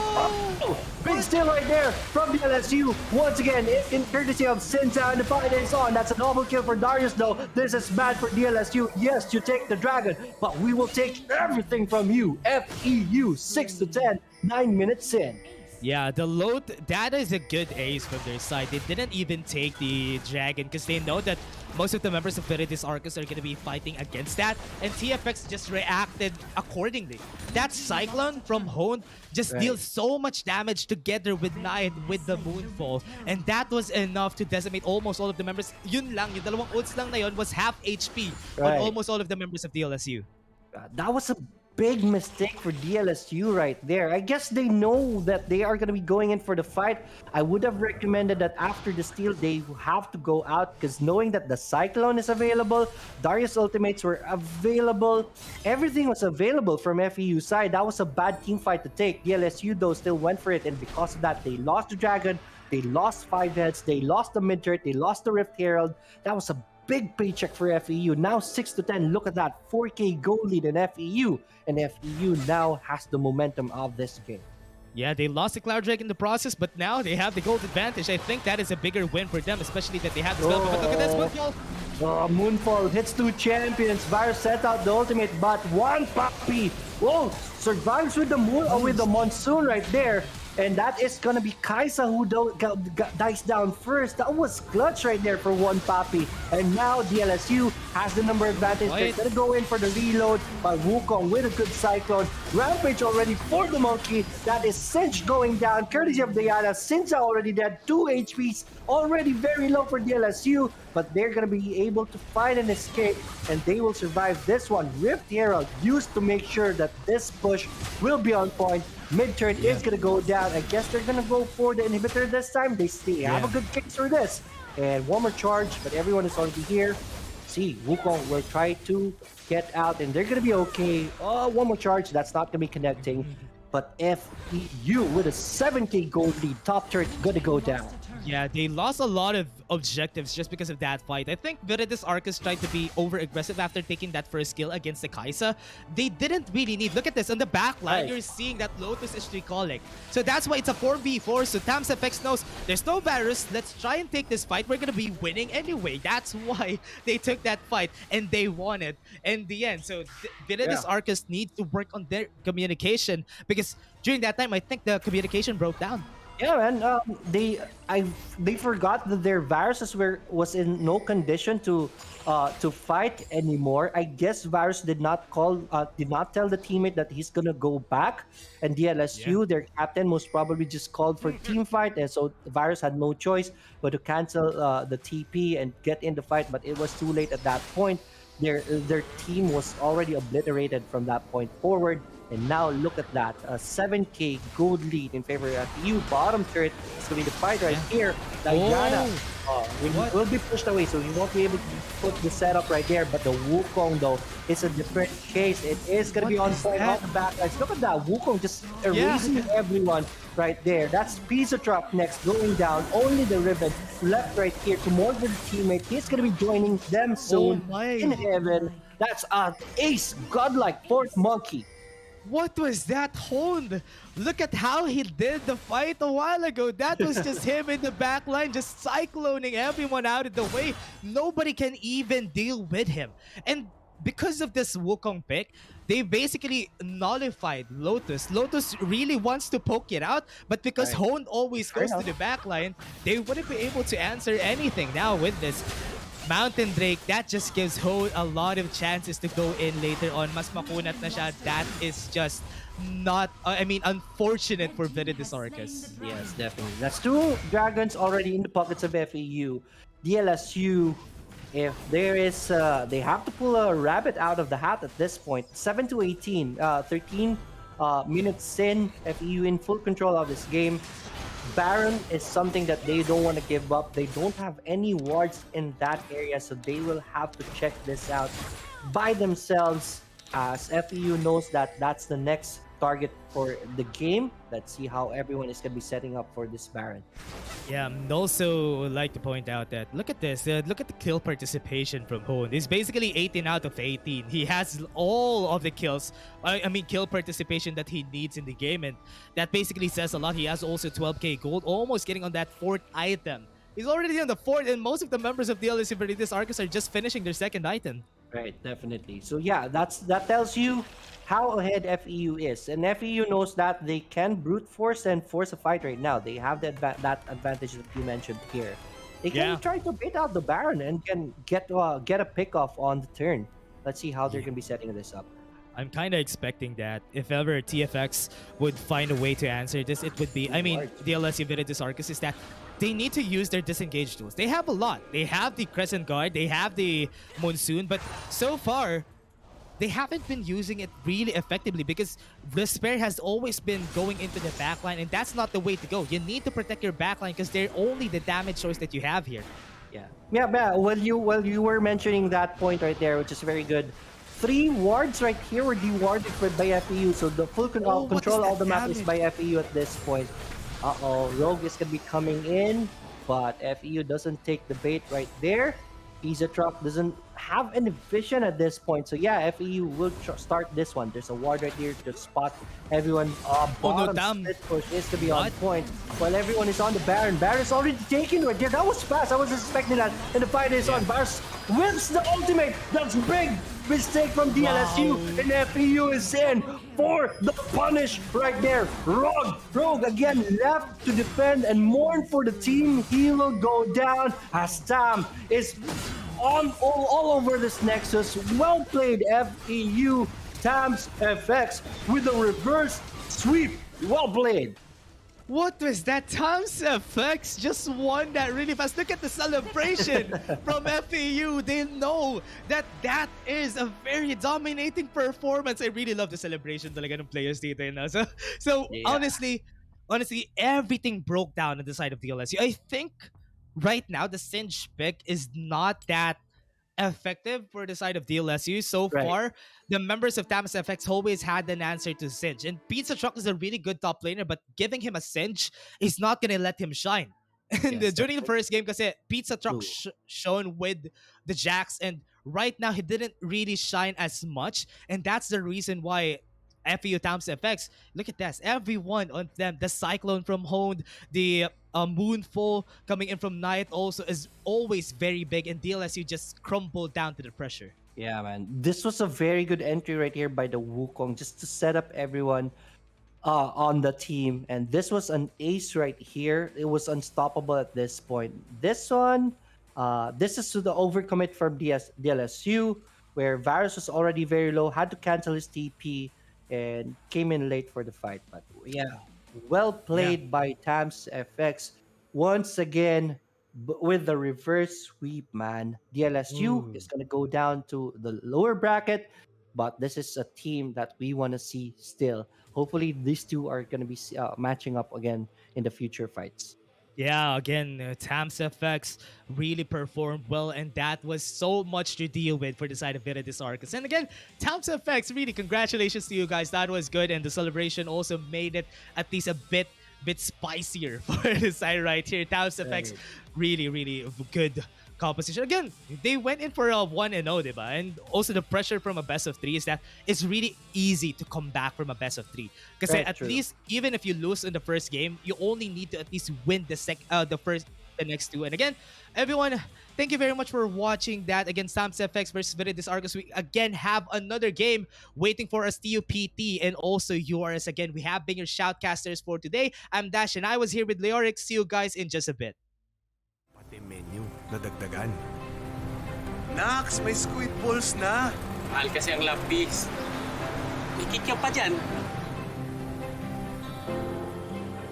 Big steal right there from the LSU. Once again, in courtesy of Sinza, and the fight is on. That's a double kill for Darius, though. This is bad for DLSU. Yes, you take the Dragon, but we will take everything from you. FEU 6 to 10, 9 minutes in. Yeah, the load, that is a good ace from their side. They didn't even take the dragon because they know that most of the members of Veritas Arcus are going to be fighting against that, and TFX just reacted accordingly. That Cyclone from Hone just deals so much damage together with Night with the Moonfall, and that was enough to decimate almost all of the members. Yun lang, yung dalawang ults lang na yun was half HP on almost all of the members of DLSU. That was a big mistake for DLSU right there. I guess they know that they are going to be going in for the fight. I would have recommended that after the steal, they have to go out because knowing that the Cyclone is available, Darius ultimates were available, everything was available from FEU side. That was a bad team fight to take. DLSU though still went for it, and because of that, they lost the Dragon, they lost 5 heads, they lost the mid-turret, they lost the Rift Herald. That was a big paycheck for FEU. Now 6-10. Look at that 4K goal lead in FEU, and FEU now has the momentum of this game. Yeah, they lost the Cloud Drake in the process, but now they have the gold advantage. I think that is a bigger win for them, especially that they have the spell. But look at this Moonfall. Moonfall hits 2 champions. Virus set out the ultimate, but one puppy. Whoa, survives with the moon or with the monsoon right there. And that is gonna be Kaisa who dies down first. That was clutch right there for one Papi. And now DLSU has the number advantage. They're gonna go in for the reload, but Wukong with a good Cyclone. Rampage already for the Monkey. That is Cinch going down, courtesy of Diana. Cincha already dead, 2 HPs, already very low for DLSU, but they're gonna be able to find an escape, and they will survive this one. Rift Herald used to make sure that this push will be on point. Mid-turn is gonna go down. I guess they're gonna go for the inhibitor this time. They have a good case for this. And one more charge, but everyone is already here. See, Wukong will try to get out, and they're gonna be okay. Oh, one more charge. That's not gonna be connecting. But FEU with a 7K gold lead, top turret gonna go down. Yeah, they lost a lot of objectives just because of that fight. I think Veritas Arcus tried to be over-aggressive after taking that first kill against the Kaisa. They didn't really need... Look at this. On the back line, you're seeing that Lotus is recalling. So that's why it's a 4v4. So TamsFX knows there's no virus. Let's try and take this fight. We're going to be winning anyway. That's why they took that fight, and they won it in the end. So Veritas Arcus needs to work on their communication, because during that time, I think the communication broke down. Yeah, man. They forgot that their viruses was in no condition to fight anymore. I guess Virus did not tell the teammate that he's gonna go back, and DLSU, their captain, most probably just called for team fight, and so Virus had no choice but to cancel the TP and get in the fight. But it was too late at that point. Their team was already obliterated from that point forward. And now look at that, a 7K gold lead in favor of FEU. Bottom turret is going to be the fight right here. Diana will be pushed away, so he won't be able to put the setup right there. But the Wukong, though, is a different case. It is going to be on point on the back lines. Look at that, Wukong just erasing everyone right there. That's Pisotrap next, going down. Only the Riven left right here to more than teammate. He's going to be joining them soon in heaven. That's an ace, godlike fourth monkey. What was that hold? Look at how he did the fight a while ago. That was just him in the back line, just cycloning everyone out of the way. Nobody can even deal with him. And because of this Wukong pick, they basically nullified Lotus. Lotus really wants to poke it out, but because Hone always goes to the back line, they wouldn't be able to answer anything. Now with this Mountain Drake, that just gives Ho a lot of chances to go in later on. Mas makunat na siya. That is just not, unfortunate for Veritas Arcus. Yes, definitely. That's 2 dragons already in the pockets of FEU. DLSU, if there is, they have to pull a rabbit out of the hat at this point. 7-18, 13 minutes in, FEU in full control of this game. Baron is something that they don't want to give up. They don't have any wards in that area, so they will have to check this out by themselves, as FEU knows that that's the next target for the game. Let's see how everyone is going to be setting up for this Baron. Yeah, I'd also like to point out that look at this. Look at the kill participation from Hone. It's basically 18 out of 18. He has all of the kills. Kill participation that he needs in the game, and that basically says a lot. He has also 12K gold, almost getting on that 4th item. He's already on the 4th, and most of the members of DLSU Veritas Arcus are just finishing their 2nd item. Right, definitely. So yeah, that tells you how ahead FEU is, and FEU knows that they can brute force and force a fight right now. They have that advantage that you mentioned here. They can Yeah. try to bait out the Baron and can get a pick off on the turn. Let's see how they're Yeah. gonna be setting this up. I'm kind of expecting that if ever TFX would find a way to answer this, it would be, Two I mean, wards. DLS Viridius Arcus is that they need to use their disengage tools. They have a lot. They have the Crescent Guard, they have the Monsoon, but so far, they haven't been using it really effectively because Despair has always been going into the backline, and that's not the way to go. You need to protect your backline because they're only the damage choice that you have here. Yeah. Well, you were mentioning that point right there, which is very good. 3 wards right here were dewarded by FEU, so the full Oh, what is control of that the map is damage? by FEU at this point. Rogue is gonna be coming in, but FEU doesn't take the bait right there. Pizza Truck doesn't have any vision at this point, so yeah, FEU will start this one. There's a ward right here to spot everyone. Oh no, Bottom damn. split push is to be on What? point, while everyone is on the Baron. Baron's already taken right there. That was fast. I wasn't expecting that. And the fight is on. Baron whips the ultimate. That's big mistake from DLSU, Wow. and FEU is in for the punish right there. Rogue again left to defend and mourn for the team. He will go down as Tam is on all over this Nexus. Well played, FEU. Tam's FX with a reverse sweep. Well played. What was that? Tom's FX just won that really fast. Look at the celebration from FEU. They know that that is a very dominating performance. I really love the celebration talaga ng players dito. So Yeah. honestly, everything broke down on the side of the LSU. I think right now the Singe pick is not that effective for the side of DLSU. So Right. far, the members of Tamas FX always had an answer to Singe. And Pizza Truck is a really good top laner, but giving him a Singe is not going to let him shine. And Yes, during the first game, kasi Pizza Truck True. shown with the Jax, and right now he didn't really shine as much. And that's the reason why FEU Tams FX, look at this. Every one of them, the Cyclone from Honed, the Moonfall coming in from Night also is always very big, and DLSU just crumbled down to the pressure. Yeah, man. This was a very good entry right here by the Wukong just to set up everyone on the team. And this was an ace right here. It was unstoppable at this point. This one, this is to the overcommit from DLSU, where Varus was already very low, had to cancel his TP, and came in late for the fight. But yeah, well played by Tams FX. Once again, with the reverse sweep, man. DLSU Ooh. is going to go down to the lower bracket, but this is a team that we want to see still. Hopefully, these two are going to be matching up again in the future fights. Yeah, again, Tams FX really performed well, and that was so much to deal with for the side of Viridis Arcus. And again, Tams FX, really congratulations to you guys. That was good, and the celebration also made it at least a bit spicier for the side right here. Tams FX, really good composition. Again, they went in for a 1-0, diba? And also the pressure from a best of 3 is that it's really easy to come back from a best of 3. Because Right, at true. least, even if you lose in the first game, you only need to at least win the next 2. And again, everyone, thank you very much for watching that against Tams FX versus Viridis Arcus. We again have another game waiting for us, TUPT and also URS. Again, we have been your shoutcasters for today. I'm Dash and I was here with Leorix. See you guys in just a bit. Pati menu, nadagdagan. Nax, may squid balls na! Mahal kasi ang lapis. May kikyaw pa dyan.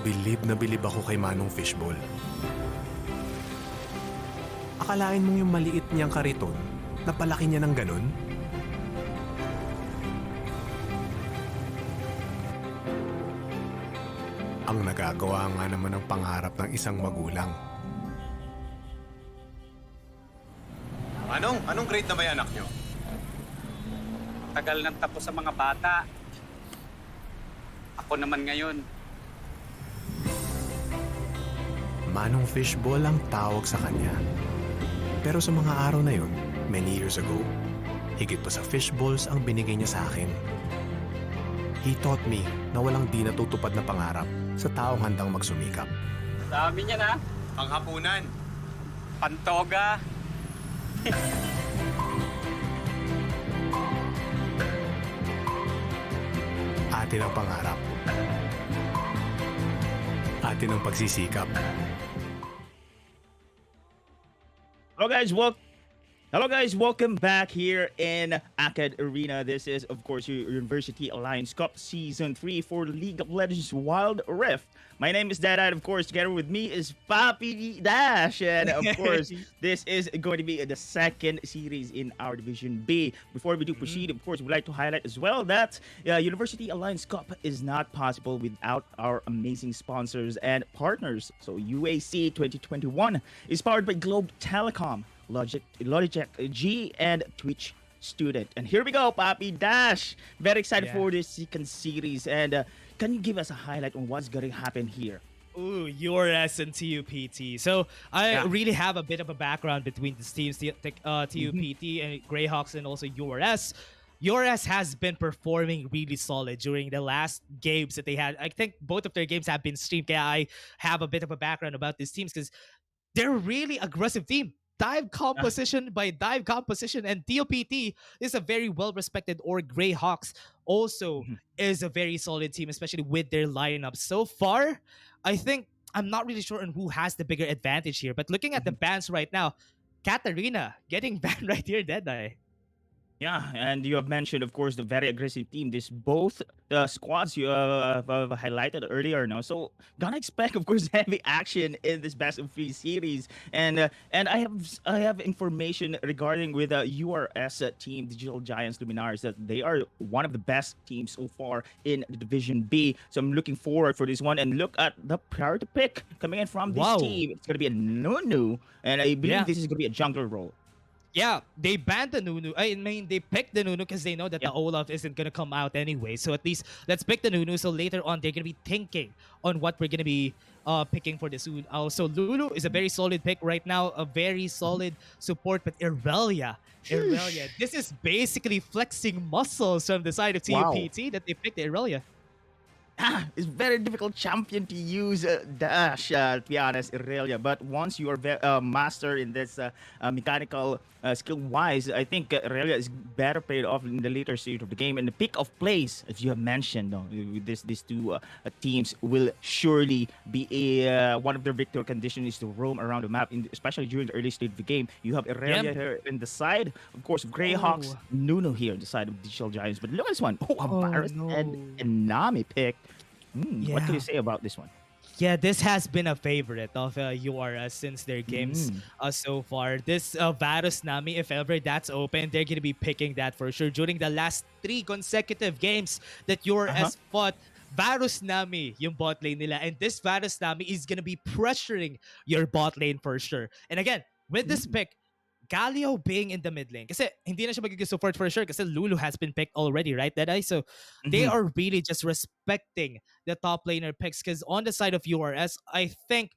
Bilib na bilib ako kay Manong Fishball. Akalain mong yung maliit niyang kariton, napalaki niya ng ganun? Ang nagagawa nga naman ng pangarap ng isang magulang. Anong grade na ba yung anak niyo? Tagal nang tapos sa mga bata. Ako naman ngayon. Manong Fishball ang tawag sa kanya. Pero sa mga araw na yun, many years ago, higit pa sa fishballs ang binigay niya sa akin. He taught me na walang di natutupad na pangarap sa taong handang magsumikap. Dami niya na. Panghapunan! Pantoga. Atin ang pangarap. Atin ang pagsisikap. Hello guys, welcome back here in AcadArena. This is of course your University Alliance Cup Season 3 for League of Legends Wild Rift. My name is Dada, of course together with me is Papi Dash, and of course this is going to be the second series in our Division B. Before we do proceed, of course we'd like to highlight as well that University Alliance Cup is not possible without our amazing sponsors and partners. So UAC 2021 is powered by Globe Telecom, Logitech G, and Twitch Student. And here we go, Papi Dash. Very excited for this second series. And can you give us a highlight on what's going to happen here? Ooh, URS and TUPT. So I really have a bit of a background between these teams, TUPT and Greyhawks, and also URS. URS has been performing really solid during the last games that they had. I think both of their games have been streamed. I have a bit of a background about these teams because they're a really aggressive team. Dive composition by dive composition, and TOPT is a very well-respected, or Greyhawks also is a very solid team, especially with their lineup. So far, I think I'm not really sure on who has the bigger advantage here, but looking at the bans right now, AcadArena getting banned right here, Deadeye. Yeah, and you have mentioned, of course, the very aggressive team. This both squads you have highlighted earlier, no? So gonna expect, of course, heavy action in this best of 3 series. And I have information regarding with URS team, Digital Giants Luminaries, that they are one of the best teams so far in the Division B. So I'm looking forward for this one. And look at the priority pick coming in from this team. It's gonna be a Nunu, and I believe this is gonna be a jungler role. Yeah, they banned the Nunu. I mean, they picked the Nunu because they know that the Olaf isn't going to come out anyway. So at least let's pick the Nunu. So later on, they're going to be thinking on what we're going to be picking for this. Also, Lulu is a very solid pick right now. A very solid support. But Irelia, this is basically flexing muscles from the side of TUPT that they picked Irelia. It's very difficult champion to use Dash, to be honest, Irelia. But once you are master in this mechanical skill-wise, I think Irelia is better paid off in the later stage of the game. And the pick of plays, as you have mentioned, these two teams will surely be one of their victory conditions is to roam around the map, especially during the early stage of the game. You have Irelia here in the side, of course, Greyhawks, Nunu here on the side of Digital Giants. But look at this one. Varus and Nami pick. What can you say about this one? Yeah, this has been a favorite of URS since their games so far. This Varus Nami, if ever that's open, they're going to be picking that for sure. During the last 3 consecutive games that URS fought, Varus Nami yung bot lane nila. And this Varus Nami is going to be pressuring your bot lane for sure. And again, with this pick, Cigaleo being in the mid lane. Kasi hindi na siya magiging support for sure kasi Lulu has been picked already, right, Deadeye? So they are really just respecting the top laner picks because on the side of URS, I think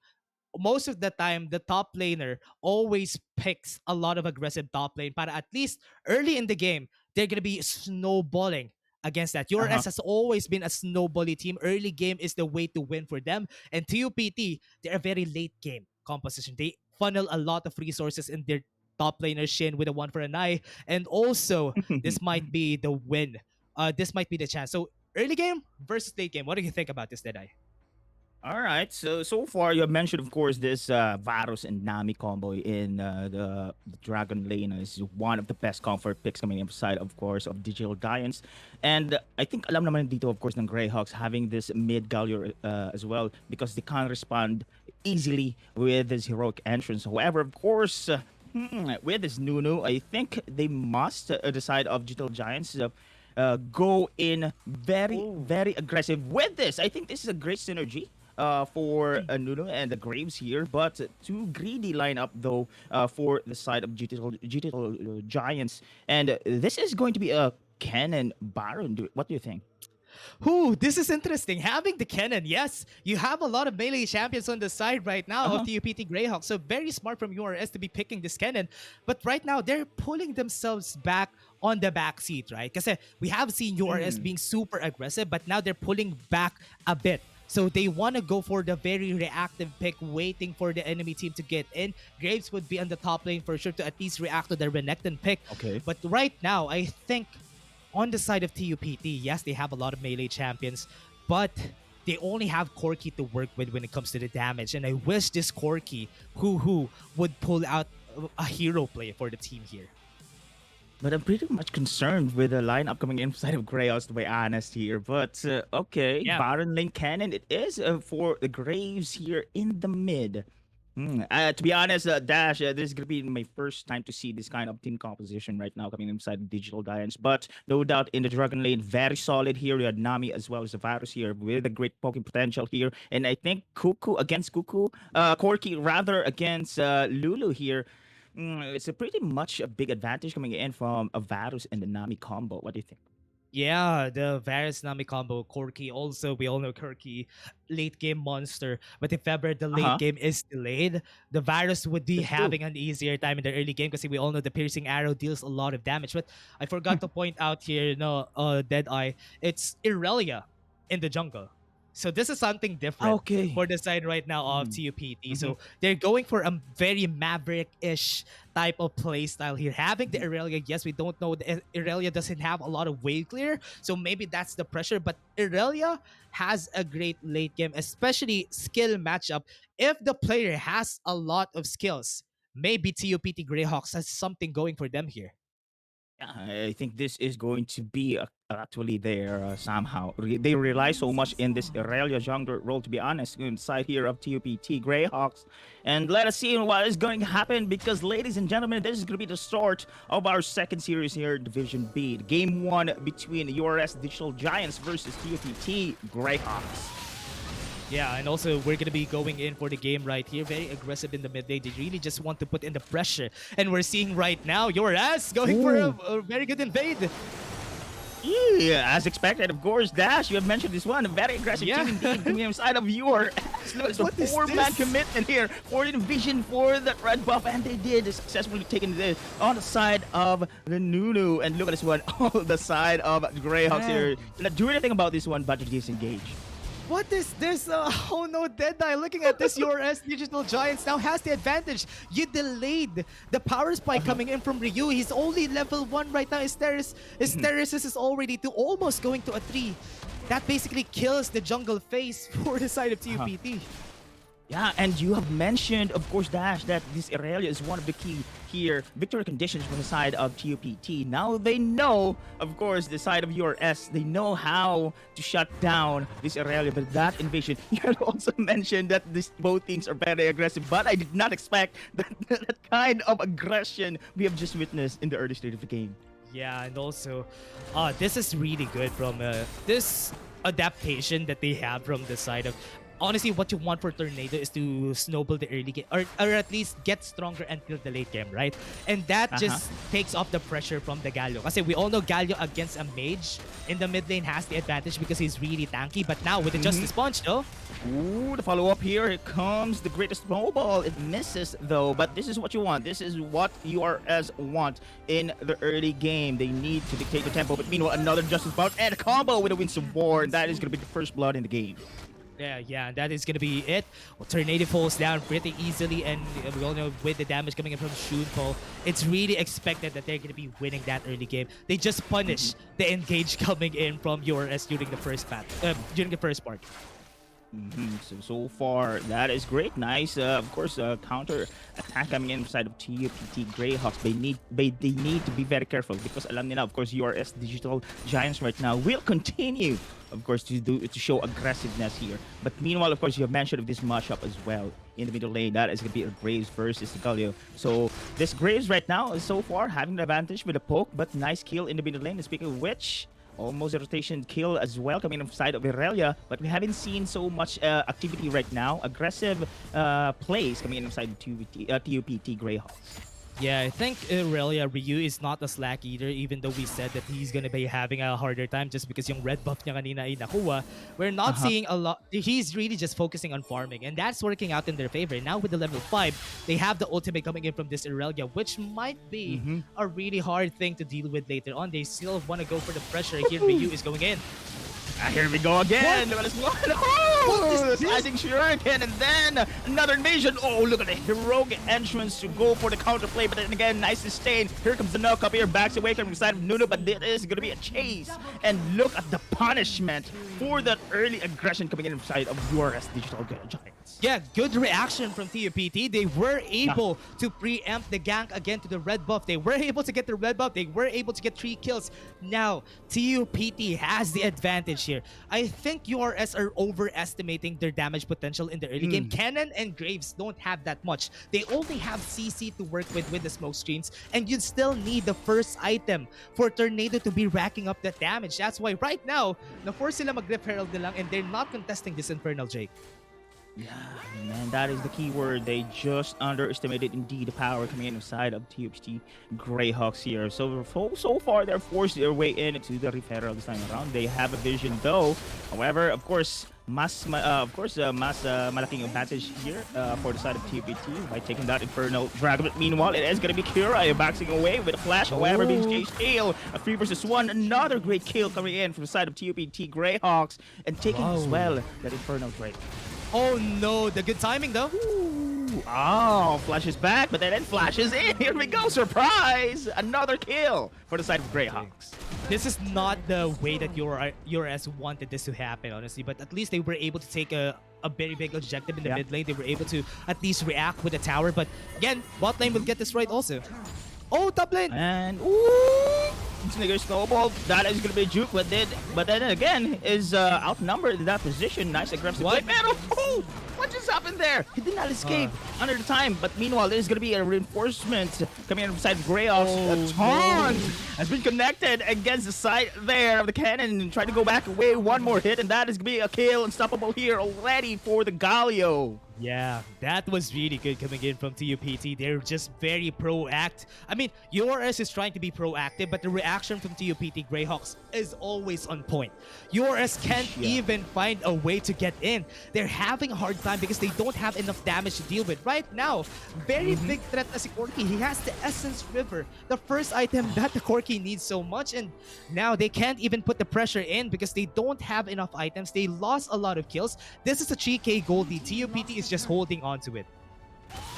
most of the time, the top laner always picks a lot of aggressive top lane para at least early in the game, they're going to be snowballing against that. URS has always been a snowbally team. Early game is the way to win for them. And TUPT, they're a very late game composition. They funnel a lot of resources in their top laner Shin with a 1 for an eye. And also, this might be the win. This might be the chance. So, early game versus late game. What do you think about this, Deadeye? All right. So far, you have mentioned, of course, this Varus and Nami combo in the Dragon lane is one of the best comfort picks coming inside, of course, of Digital Giants. And I think alam naman dito, of course, ng Greyhawks having this mid Galio as well because they can't respond easily with this heroic entrance. However, of course, with this Nunu, I think they must decide of Digital Giants go in very aggressive with this. I think this is a great synergy for Nunu and the Graves here, but too greedy lineup though for the side of Digital Giants. And this is going to be a Kennen Baron. What do you think? Ooh, this is interesting. Having the Kennen, yes, you have a lot of melee champions on the side right now of the UPT Greyhawk. So very smart from URS to be picking this Kennen. But right now, they're pulling themselves back on the back seat, right? Because we have seen URS being super aggressive, but now they're pulling back a bit. So they want to go for the very reactive pick, waiting for the enemy team to get in. Graves would be on the top lane for sure to at least react to the Renekton pick. Okay. But right now, I think on the side of TUPT, yes, they have a lot of melee champions, but they only have Corki to work with when it comes to the damage. And I wish this Corki, who would pull out a hero play for the team here. But I'm pretty much concerned with the lineup coming inside of Grails, to be honest here. But okay, Yeah. Baron Lane Cannon, it is for the Graves here in the mid. To be honest, Dash, this is going to be my first time to see this kind of team composition right now coming inside Digital Giants. But no doubt in the Dragon Lane, very solid here. We had Nami as well as the Virus here with a great poking potential here. And I think Cuckoo against Cuckoo, Corki rather against Lulu here. It's a pretty much a big advantage coming in from a Varus and the Nami combo. What do you think? Yeah, the Varus Nami combo, Corki also, we all know Corki, late game monster. But if ever the late game is delayed, the Varus would be That's true. having an easier time in the early game because we all know the piercing arrow deals a lot of damage. But I forgot to point out here, Deadeye, it's Irelia in the jungle. So this is something different Okay. for the side right now of TUPT. So they're going for a very Maverick-ish type of play style here. Having the Irelia, yes, we don't know. The Irelia doesn't have a lot of wave clear, so maybe that's the pressure. But Irelia has a great late game, especially skill matchup. If the player has a lot of skills, maybe TUPT Greyhawks has something going for them here. Yeah, I think this is going to be actually there somehow. They rely so much in this Irelia jungler role, to be honest, inside here of TUPT Greyhawks. And let us see what is going to happen because, ladies and gentlemen, this is going to be the start of our second series here, Division B. Game 1 between URS Digital Giants versus TUPT Greyhawks. Yeah, and also we're going to be going in for the game right here. Very aggressive in the mid lane. They really just want to put in the pressure. And we're seeing right now your ass going for a very good invade. Yeah, as expected, of course, Dash, you have mentioned this one. A very aggressive team indeed coming inside of your Look, What is 4-man this? commitment here for the vision for that red buff, and they did successfully taking this on the side of the Nunu. And look at this one on the side of Greyhawks here. Not do anything about this one, but to disengage. What is this? Oh no, Deadeye. Looking at this, URS Digital Giants now has the advantage. You delayed the power spike coming in from Ryu. He's only level 1 right now. His Teresis is already almost going to a 3. That basically kills the jungle phase for the side of TUPT. Yeah, and you have mentioned, of course, Dash, that this Irelia is one of the key here victory conditions from the side of TUPT. Now they know, of course, the side of URS, they know how to shut down this Irelia, but that invasion, you had also mentioned that both teams are very aggressive, but I did not expect that kind of aggression we have just witnessed in the early stage of the game. Yeah, and also, this is really good from this adaptation that they have from the side of. Honestly, what you want for Tornado is to snowball the early game, or at least get stronger until the late game, right? And that just takes off the pressure from the Galio. Kasi we all know Galio against a mage in the mid lane has the advantage because he's really tanky. But now with the Justice Punch, though. Ooh, the follow-up here. Here comes the greatest snowball. It misses, though. But this is what you want. This is what URS want in the early game. They need to dictate the tempo. But meanwhile, another Justice Punch and a combo with a Winsome War. That is going to be the first blood in the game. Yeah, and that is going to be it. Well, Tornado falls down pretty easily, and we all know with the damage coming in from Shunpo, it's really expected that they're going to be winning that early game. They just punish the engage coming in from URS during the first part. So far, that is great. Nice, of course, counter attack coming in inside of TUPT Greyhawks. They need to be very careful because alam nila, of course, URS Digital Giants right now will continue, of course, to show aggressiveness here. But meanwhile, of course, you have mentioned of this matchup as well in the middle lane. That is going to be a Graves versus Cigaleo. So this Graves right now is so far having the advantage with a poke, but nice kill in the middle lane. Speaking of which, almost a rotation kill as well coming on the side of Irelia, but we haven't seen so much activity right now. Aggressive plays coming in inside TUPT Greyhawks. Yeah, I think Irelia Ryu is not a slack either, even though we said that he's gonna be having a harder time just because yung red buff niya kanina ay nakuha. We're not seeing a lot. He's really just focusing on farming, and that's working out in their favor. Now with the level 5, they have the ultimate coming in from this Irelia, which might be a really hard thing to deal with later on. They still want to go for the pressure. Here Ryu is going in. Here we go again. Look at this one. Oh! Oh, slicing shuriken, and then another invasion. Oh, look at the heroic entrance to go for the counterplay, but then again, nice sustain. Here comes the knock up here, backs away from the side of Nuno, but this is going to be a chase. And look at the punishment for that early aggression coming in inside of URS Digital Giants. Yeah, good reaction from TUPT. They were able to preempt the gank again to the red buff. They were able to get the red buff. They were able to get 3 kills. Now, TUPT has the advantage here. I think URS are overestimating their damage potential in the early game. Cannon and Graves don't have that much. They only have CC to work with the smoke screens, and you'd still need the first item for Tornado to be racking up the damage. That's why right now, na-force sila mag-Grip Herald na lang, and they're not contesting this Infernal Drake. Yeah, man, that is the key word. They just underestimated indeed the power coming in inside of TFT Greyhawks here. So far, they're forced their way in into the referral this time around. They have a vision though. However, of course, mas malaking advantage here for the side of TPT by taking that Infernal Dragon. But meanwhile, it is going to be Kira bouncing away with a flash. However, being chased tail. A 3 versus 1. Another great kill coming in from the side of TPT Greyhawks and taking as well that Infernal Drake. Oh no, the good timing though. Ooh, oh, flashes back, but then it flashes in. Here we go, surprise! Another kill for the side of Greyhawks. This is not the way that URS wanted this to happen, honestly, but at least they were able to take a very big objective in the mid lane. They were able to at least react with the tower, but again, bot lane will get this right also. Oh, top lane! And ooh! Snigger snowball, that is gonna be a juke, but then again is outnumbered in that position. Nice aggressive play. Pero, oh, what just happened there? He did not escape under the time, but meanwhile there is gonna be a reinforcement coming in from the side of Greyhawks. A taunt has been connected against the side there of the cannon and trying to go back away. One more hit, and that is gonna be a kill. Unstoppable here already for the Cigaleo. Yeah, that was really good coming in from TUPT. They're just very proactive. I mean, URS is trying to be proactive, but the reaction from TUPT Greyhawks is always on point. URS can't even find a way to get in. They're having a hard time because they don't have enough damage to deal with. Right now, very big threat na si Corky. He has the Essence River, the first item that the Corky needs so much, and now they can't even put the pressure in because they don't have enough items. They lost a lot of kills. This is a 3K gold lead. TUPT is just holding on to it.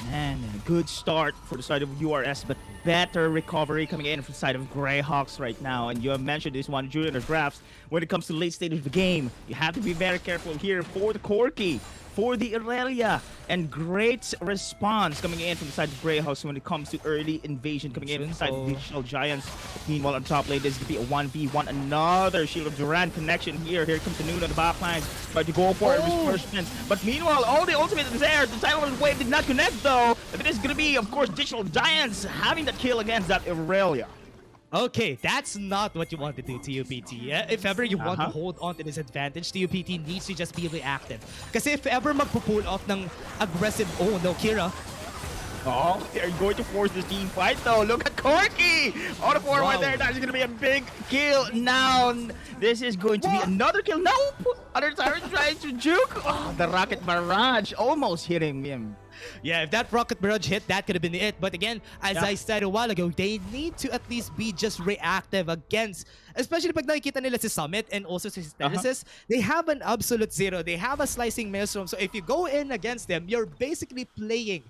Man, a good start for the side of URS, but better recovery coming in from the side of Greyhawks right now. And you have mentioned this one during the drafts. When it comes to late stage of the game, you have to be very careful here for the Corky, for the Irelia, and great response coming in from the side of Greyhawks when it comes to early invasion coming in from the side of Digital Giants. Meanwhile, on top lane, this is going to be a 1v1. Another Shield of Duran connection here. Here comes the Noon on the back lines. Try to go for a reinforcement. But meanwhile, all the ultimate is there. The Tidal Wave did not connect though. But it is going to be, of course, Digital Giants having that kill against that Irelia. Okay, that's not what you want to do, TUPT. If ever you want to hold on to this advantage, TUPT needs to just be reactive. Kasi if ever magpo-pull off ng aggressive... Oh no, Kira. Oh, they're going to force this team fight though. Look at Corky! On the forward there, that's going to be a big kill. Now, this is going to be another kill. No! Other side trying to juke. Oh, the Rocket Barrage almost hitting him. Yeah, if that Rocket Barrage hit, that could have been it. But again, as I said a while ago, they need to at least be just reactive against, especially pag nakikita nila si Summit and also si Steresis, they have an absolute zero. They have a slicing maelstrom. So if you go in against them, you're basically playing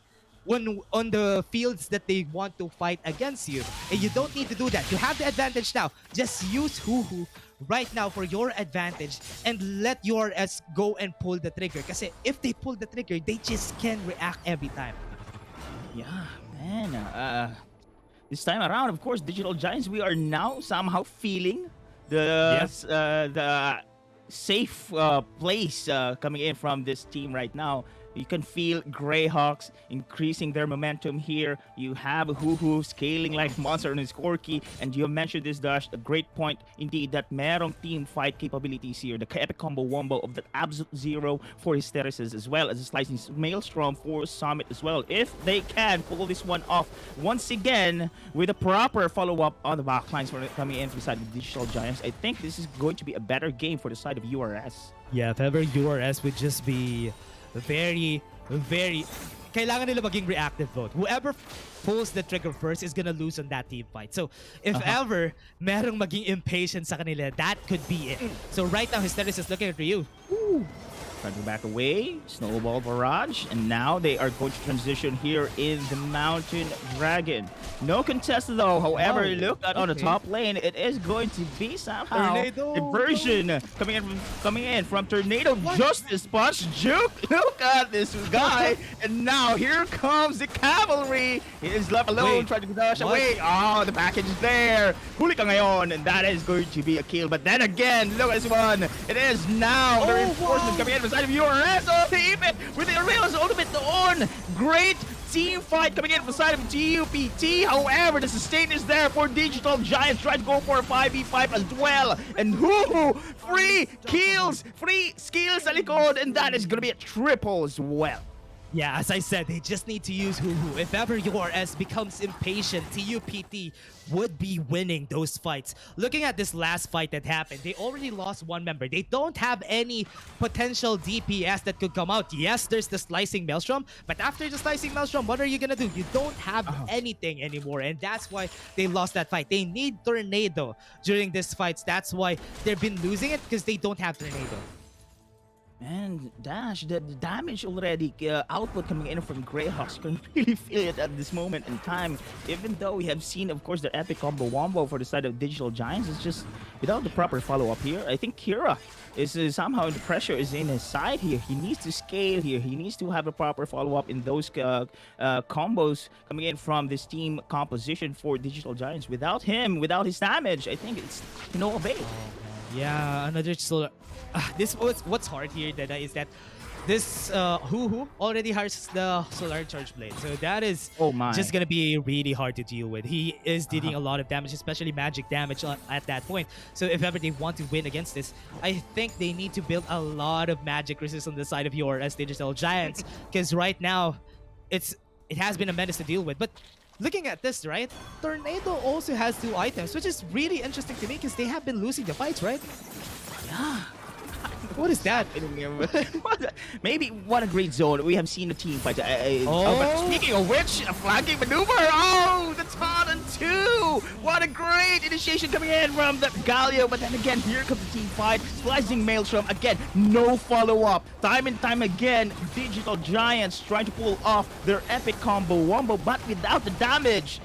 on the fields that they want to fight against you. And you don't need to do that. You have the advantage now. Just use Huhu right now for your advantage and let URS go and pull the trigger. Kasi if they pull the trigger, they just can react every time. Yeah, man. This time around, of course, Digital Giants, we are now somehow feeling the safe place coming in from this team right now. You can feel Greyhawks increasing their momentum here. You have Huhu scaling like monster on his Corky. And you mentioned this, Dash, a great point indeed that merong team fight capabilities here. The epic combo wombo of that absolute zero for his terraces, as well as a slicing maelstrom for Summit as well. If they can pull this one off once again with a proper follow-up on the backlines for coming in from the side of the Digital Giants, I think this is going to be a better game for the side of URS. Yeah, if ever URS would just be very kailangan nila maging reactive vote. Whoever pulls the trigger first is gonna lose on that team fight. So if ever merong maging impatient sa kanila, that could be it. So right now Hysteris is looking at Ryu. Trying to back away. Snowball barrage. And now they are going to transition here in the Mountain Dragon. No contest though. However, Wow, look at on the okay. top lane. It is going to be somehow Tornado, diversion coming in from Tornado Justice Punch. Juke. Look at this guy. And now here comes the cavalry. He is left alone Wait, trying to dash what? away. Oh, the package is there. Huli ka ngayon. And that is going to be a kill. But then again, look at this one. It is now the reinforcement coming in from the side of URS. Oh, they even with the Real's ultimate on. Great team fight coming in from the side of TUPT. However, the sustain is there for Digital Giants. Trying to go for a 5v5 as well. And free kills, free skills sa likod. And that is going to be a triple as well. Yeah, as I said, they just need to use Hoo-Hoo. If ever URS becomes impatient, TUPT would be winning those fights. Looking at this last fight that happened, they already lost one member. They don't have any potential DPS that could come out. Yes, there's the Slicing Maelstrom, but after the Slicing Maelstrom, what are you gonna do? You don't have anything anymore, and that's why they lost that fight. They need Tornado during these fights. That's why they've been losing it, because they don't have Tornado. And Dash, the damage already output coming in from Greyhawks, you can really feel it at this moment in time. Even though we have seen, of course, the epic combo wombo for the side of Digital Giants, it's just without the proper follow-up here. I think Kira is somehow the pressure is in his side here. He needs to scale here. He needs to have a proper follow-up in those combos coming in from this team composition for Digital Giants. Without him, without his damage, I think it's no avail. Yeah, another solar. This what's hard here that is that this Hoo-Hoo already has the Solar Charge Blade, so that is just gonna be really hard to deal with. He is dealing a lot of damage, especially magic damage at that point. So if ever they want to win against this, I think they need to build a lot of magic resist on the side of URS Digital Giants, because right now it has been a menace to deal with. But looking at this, right, Tornado also has 2 items, which is really interesting to me because they have been losing the fights, right? Yeah. What is that? Maybe what a great zone. We have seen the team fight. But speaking of which, a flanking maneuver. Oh, the Taunton 2. What a great initiation coming in from the Cigaleo. But then again, here comes the team fight. Slicing Maelstrom. Again, no follow-up. Time and time again, Digital Giants trying to pull off their epic combo wombo, but without the damage.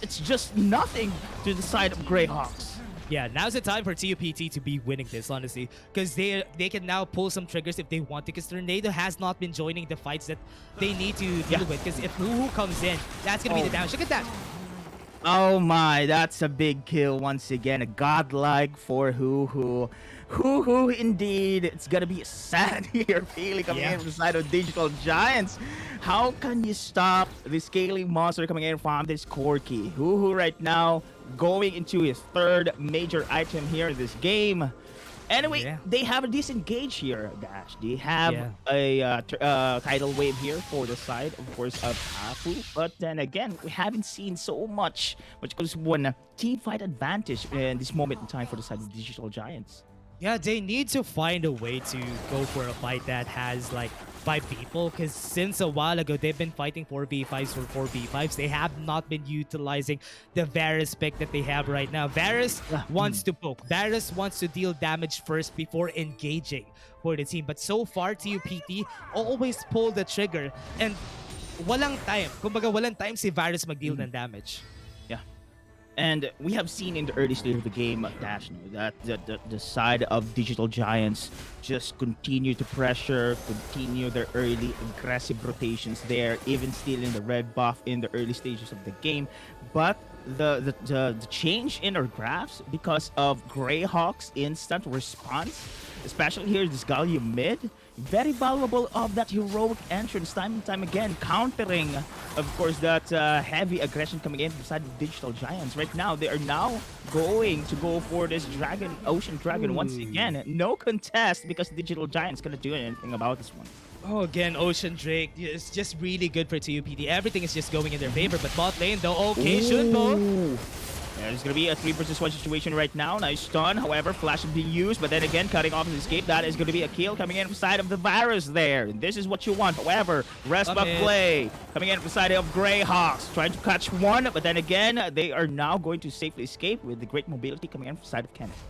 It's just nothing to the side of Greyhawks. Yeah, now's the time for TUPT to be winning this, honestly, because they can now pull some triggers if they want to, because Tornado has not been joining the fights that they need to deal with, because if Hoo-Hoo comes in, that's going to be the damage. Look at that. Oh my, that's a big kill once again. A godlike for Hoo-Hoo. Hoo-Hoo indeed. It's gonna be sad here feeling coming in from the side of Digital Giants. How can you stop the scaling monster coming in from this Corki? Hoo-Hoo right now going into his 3rd major item here in this game. Anyway, they have a disengage here, Dash. They have a tidal wave here for the side, of course, of Afu. But then again, we haven't seen so much, which goes one team fight advantage in this moment in time for the side of Digital Giants. Yeah, they need to find a way to go for a fight that has like 5 people, because since a while ago they've been fighting 4v5s for 4v5s. They have not been utilizing the Varus pick that they have right now. Varus wants to poke. Varus wants to deal damage first before engaging for the team. But so far, TUPT always pull the trigger and walang time. Kumbaga, walang time si Varus mag-deal ng damage. And we have seen in the early stage of the game, Dash, that the side of Digital Giants just continue to pressure, continue their early aggressive rotations there, even still in the red buff in the early stages of the game. But the change in our graphs because of Greyhawk's instant response, especially here this Cigaleo mid, very valuable of that heroic entrance time and time again, countering, of course, that heavy aggression coming in from the side of Digital Giants. Right now, they are now going to go for this Ocean Dragon once again. No contest because Digital Giants gonna do anything about this one. Oh, again, Ocean Drake is just really good for TUPT. Everything is just going in their favor, but bot lane, though, okay, should go. Yeah, there's going to be a 3 versus 1 situation right now. Nice stun. However, flash is being used, but then again, cutting off his escape. That is going to be a kill coming in from the side of the Varus there. This is what you want. However, rest buff play coming in from the side of Greyhawks. Trying to catch one, but then again, they are now going to safely escape with the great mobility coming in from the side of Kenneth.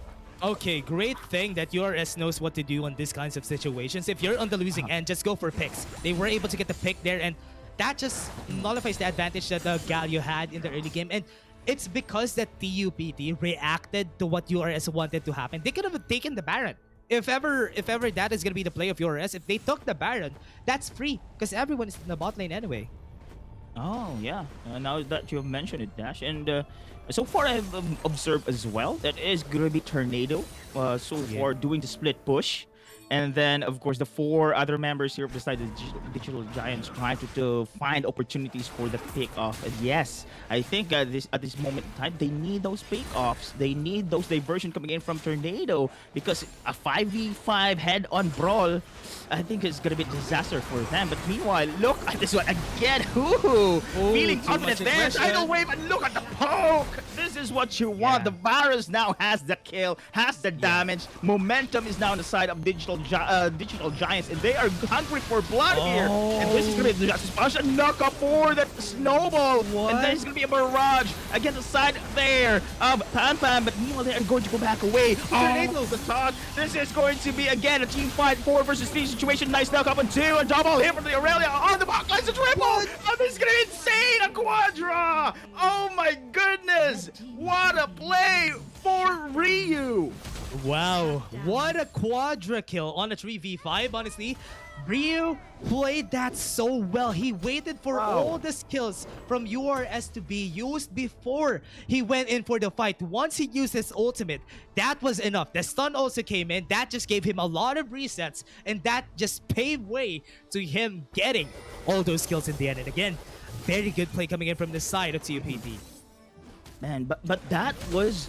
Okay, great thing that URS knows what to do on these kinds of situations. If you're on the losing end, just go for picks. They were able to get the pick there, and that just nullifies the advantage that Galio had in the early game. And it's because that TUPT reacted to what URS wanted to happen. They could have taken the Baron. If ever that is gonna be the play of URS, if they took the Baron, that's free because everyone is in the bot lane anyway. Oh yeah, now that you have mentioned it, Dash, and so far I've observed as well that is gonna be Tornado. So far doing the split push, and then of course the four other members here beside the digital giants trying to find opportunities for the pick off. And yes, I think at this moment in time they need those pick offs. They need those diversion coming in from Tornado because a 5v5 head-on brawl, I think it's gonna be a disaster for them. But meanwhile, look at this one again. Ooh, feeling too confident much there. aggression. Tidal wave, and look at the poke. This is what you want. Yeah. The virus now has the kill, has the damage. Momentum is now on the side of digital giants, and they are hungry for blood here. And this is gonna be just a knock up for that snowball. And then it's gonna be a barrage against the side there of Pam Pam. But meanwhile, they are going to go back away. Oh, the toss. This is going to be again a team fight, 4 versus 3 situation. Nice knock up on 2, a double hit from the Aurelia on the back line, a triple. Oh, this is gonna be insane. A quadra. Oh my goodness. What a play for Ryu. Wow, what a quadra kill on a 3v5, honestly. Ryu played that so well. He waited for all the skills from URS to be used before he went in for the fight. Once he used his ultimate, that was enough. The stun also came in. That just gave him a lot of resets, and that just paved way to him getting all those kills in the end. And again, very good play coming in from the side of TUPT. Man, but that was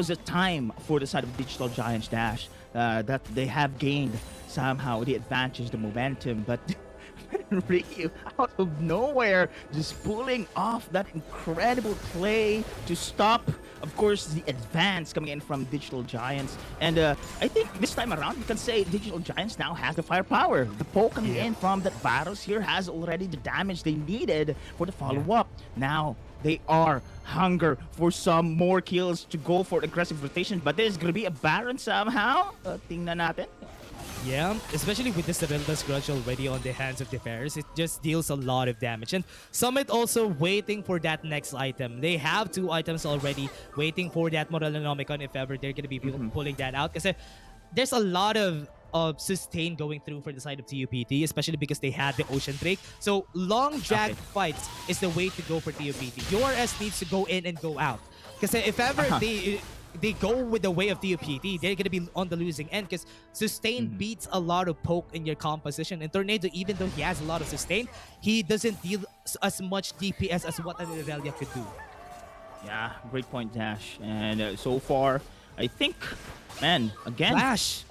a time for the side of Digital Giants, Dash, that they have gained somehow the advantage, the momentum, but Ryu out of nowhere just pulling off that incredible play to stop, of course, the advance coming in from Digital Giants. And I think this time around we can say Digital Giants now has the firepower. The poke coming in from that virus here has already the damage they needed for the follow-up. Now they are hunger for some more kills to go for aggressive rotation, but there's gonna be a Baron somehow. Tingnan natin. Yeah, especially with this Relentless Grudge already on the hands of the Bears, it just deals a lot of damage. And Summit also waiting for that next item. They have 2 items already, waiting for that Moralonomicon if ever they're gonna be pulling that out. Because there's a lot of sustain going through for the side of TUPT, especially because they had the Ocean Drake. So long drag fights is the way to go for TUPT. URS needs to go in and go out. Because if ever they go with the way of TUPT, they're going to be on the losing end because sustain beats a lot of poke in your composition. And Tornado, even though he has a lot of sustain, he doesn't deal as much DPS as what an Aurelia could do. Yeah, great point, Dash. And so far, I think, man, again, Flash!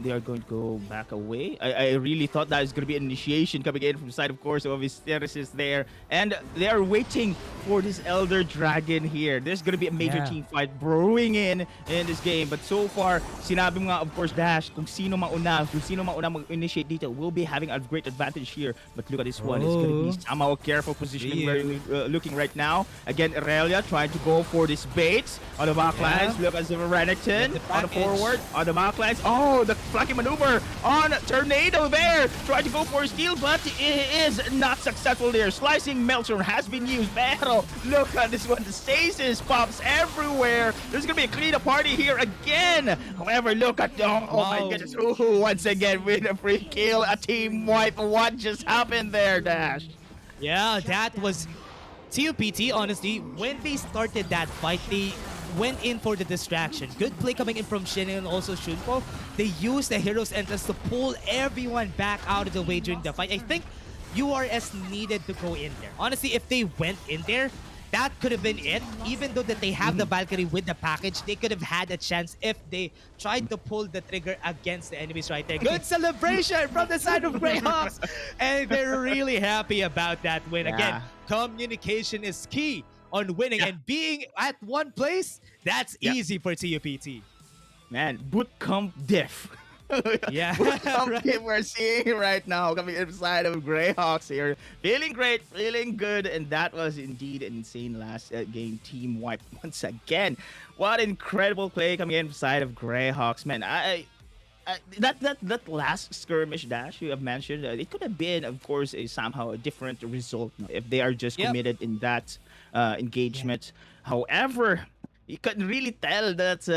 they are going to go back away. I really thought that was going to be an initiation coming in from the side, of course, of Hysteresis there. And they are waiting for this Elder Dragon here. There's going to be a major team fight brewing in this game. But so far, sinabi mo nga, of course, Dash, kung sino mauna mag-initiate dito will be having a great advantage here. But look at this one. It's going to be somehow a careful positioning where we're looking right now. Again, Aurelia trying to go for this bait on the backlines. Look at Renekton on the forward, on the backlines. Oh, the flanking maneuver on Tornado there. Trying to go for a steal, but it is not successful there. Slicing Melcher has been used. Pero look at this one. The stasis pops everywhere. There's going to be a clean-up party here again. However, look at... Oh my goodness. Ooh, once again with a free kill. A team wipe. What just happened there, Dash? Yeah, that was TUPT, honestly. When they started that fight, they went in for the distraction. Good play coming in from Shin and also Shunpo. They used the Hero's Entrance to pull everyone back out of the way during the fight. I think URS needed to go in there. Honestly, if they went in there, that could have been it. Even though that they have the Valkyrie with the package, they could have had a chance if they tried to pull the trigger against the enemies right there. Good celebration from the side of Greyhawks. And they're really happy about that win. Again, communication is key on winning, and being at one place, that's easy for TUPT. Man, bootcamp diff. Yeah, What right. something we're seeing right now coming inside of Greyhawks here. Feeling great, feeling good, and that was indeed an insane last game. Team wipe once again. What incredible play coming inside of Greyhawks, man. That last skirmish dash you have mentioned, it could have been, of course, somehow a different result, no, if they are just Yep. committed in that Yeah. engagement. However, you can really tell that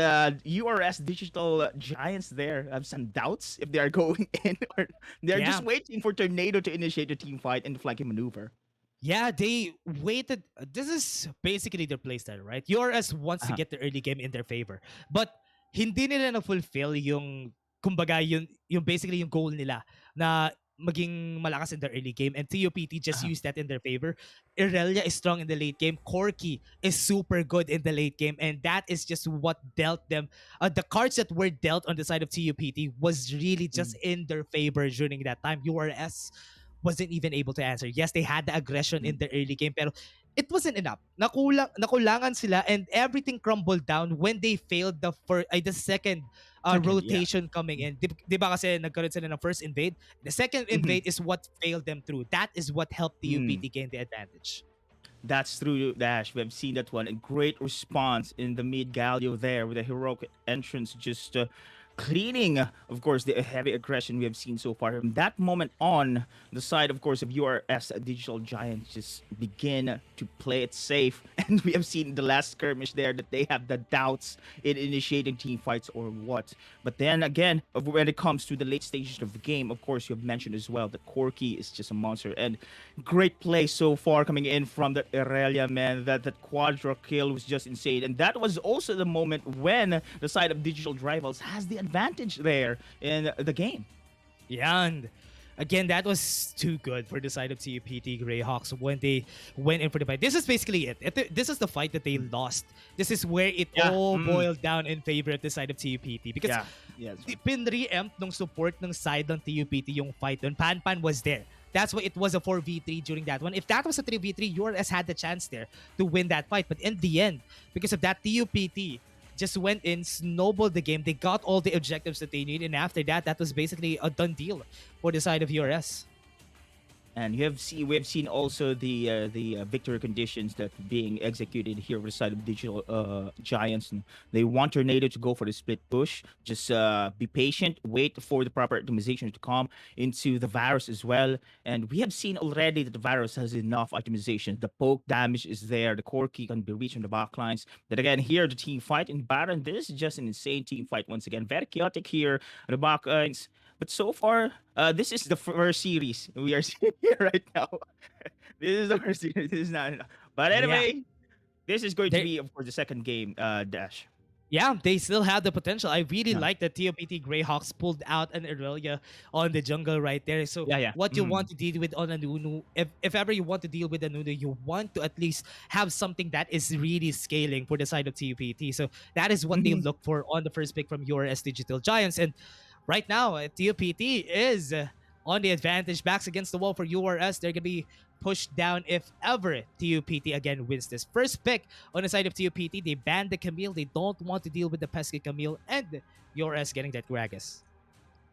URS Digital Giants there have some doubts if they are going in, or they're just Yeah. waiting for Tornado to initiate the team fight and the flanking maneuver. Yeah, they waited. This is basically their playstyle, right? URS wants to Uh-huh. get the early game in their favor. But hindi nila na-fulfill kumbaga, yung basically yung goal nila na maging malakas in the early game, and TUPT just Uh-huh. used that in their favor. Irelia is strong in the late game. Corky is super good in the late game, and that is just what dealt them. The cards that were dealt on the side of TUPT was really just Mm. in their favor during that time. URS wasn't even able to answer. Yes, they had the aggression in Mm. the early game, pero it wasn't enough. Nakulangan sila, and everything crumbled down when they failed the second Second, yeah. rotation coming in. Di ba kasi nagkaroon sila ng first invade? The second Mhm. invade is what failed them through. That is what helped the Mm. UPT gain the advantage. That's through Dash. We have seen that one. A great response in the mid Galio there with a heroic entrance, just cleaning, of course, the heavy aggression we have seen so far. From that moment on, the side, of course, of URS Digital Giants just begin to play it safe. And we have seen the last skirmish there that they have the doubts in initiating team fights or what. But then again, when it comes to the late stages of the game, of course, you have mentioned as well that Corky is just a monster. And great play so far coming in from the Irelia, man. That quadra kill was just insane. And that was also the moment when the side of Digital Rivals has the advantage there in the game. Yeah, and again, that was too good for the side of TUPT Greyhawks when they went in for the fight. This is basically it. This is the fight that they lost. This is where it Yeah. all boiled down in favor of the side of TUPT, because Yeah. Yes. pin-re-empt ng support ng side ng TUPT yung fight doon. Pan was there. That's why it was a 4v3 during that one. If that was a 3v3, URS had the chance there to win that fight. But in the end, because of that, TUPT just went in, snowballed the game. They got all the objectives that they need. And after that, that was basically a done deal for the side of URS. And we have seen also the victory conditions that being executed here with the side of Digital Giants. And they want Tornado to go for the split push. Just be patient, wait for the proper optimization to come into the virus as well. And we have seen already that the virus has enough optimization. The poke damage is there. The core key can be reached on the back lines. But again, here the team fight in Baron. This is just an insane team fight once again. Very chaotic here on the back lines. But so far, this is the first series we are seeing here right now. This is the first series. This is not enough. But Yeah. anyway, this is going to They- be, of course, the second game, Dash. Yeah, they still have the potential. I really Yeah. like that TOPT Greyhawks pulled out an Irelia on the jungle right there. So Yeah. what you want to deal with on a Nunu, if ever you want to deal with a Nunu, you want to at least have something that is really scaling for the side of TOPT. So that is what they Mhm. look for on the first pick from URS Digital Giants. And right now, TOPT is on the advantage. Backs against the wall for URS. They're going to be pushed down if ever TUPT again wins this. First pick on the side of TUPT, they banned the Camille. They don't want to deal with the pesky Camille, and URS getting that Gragas.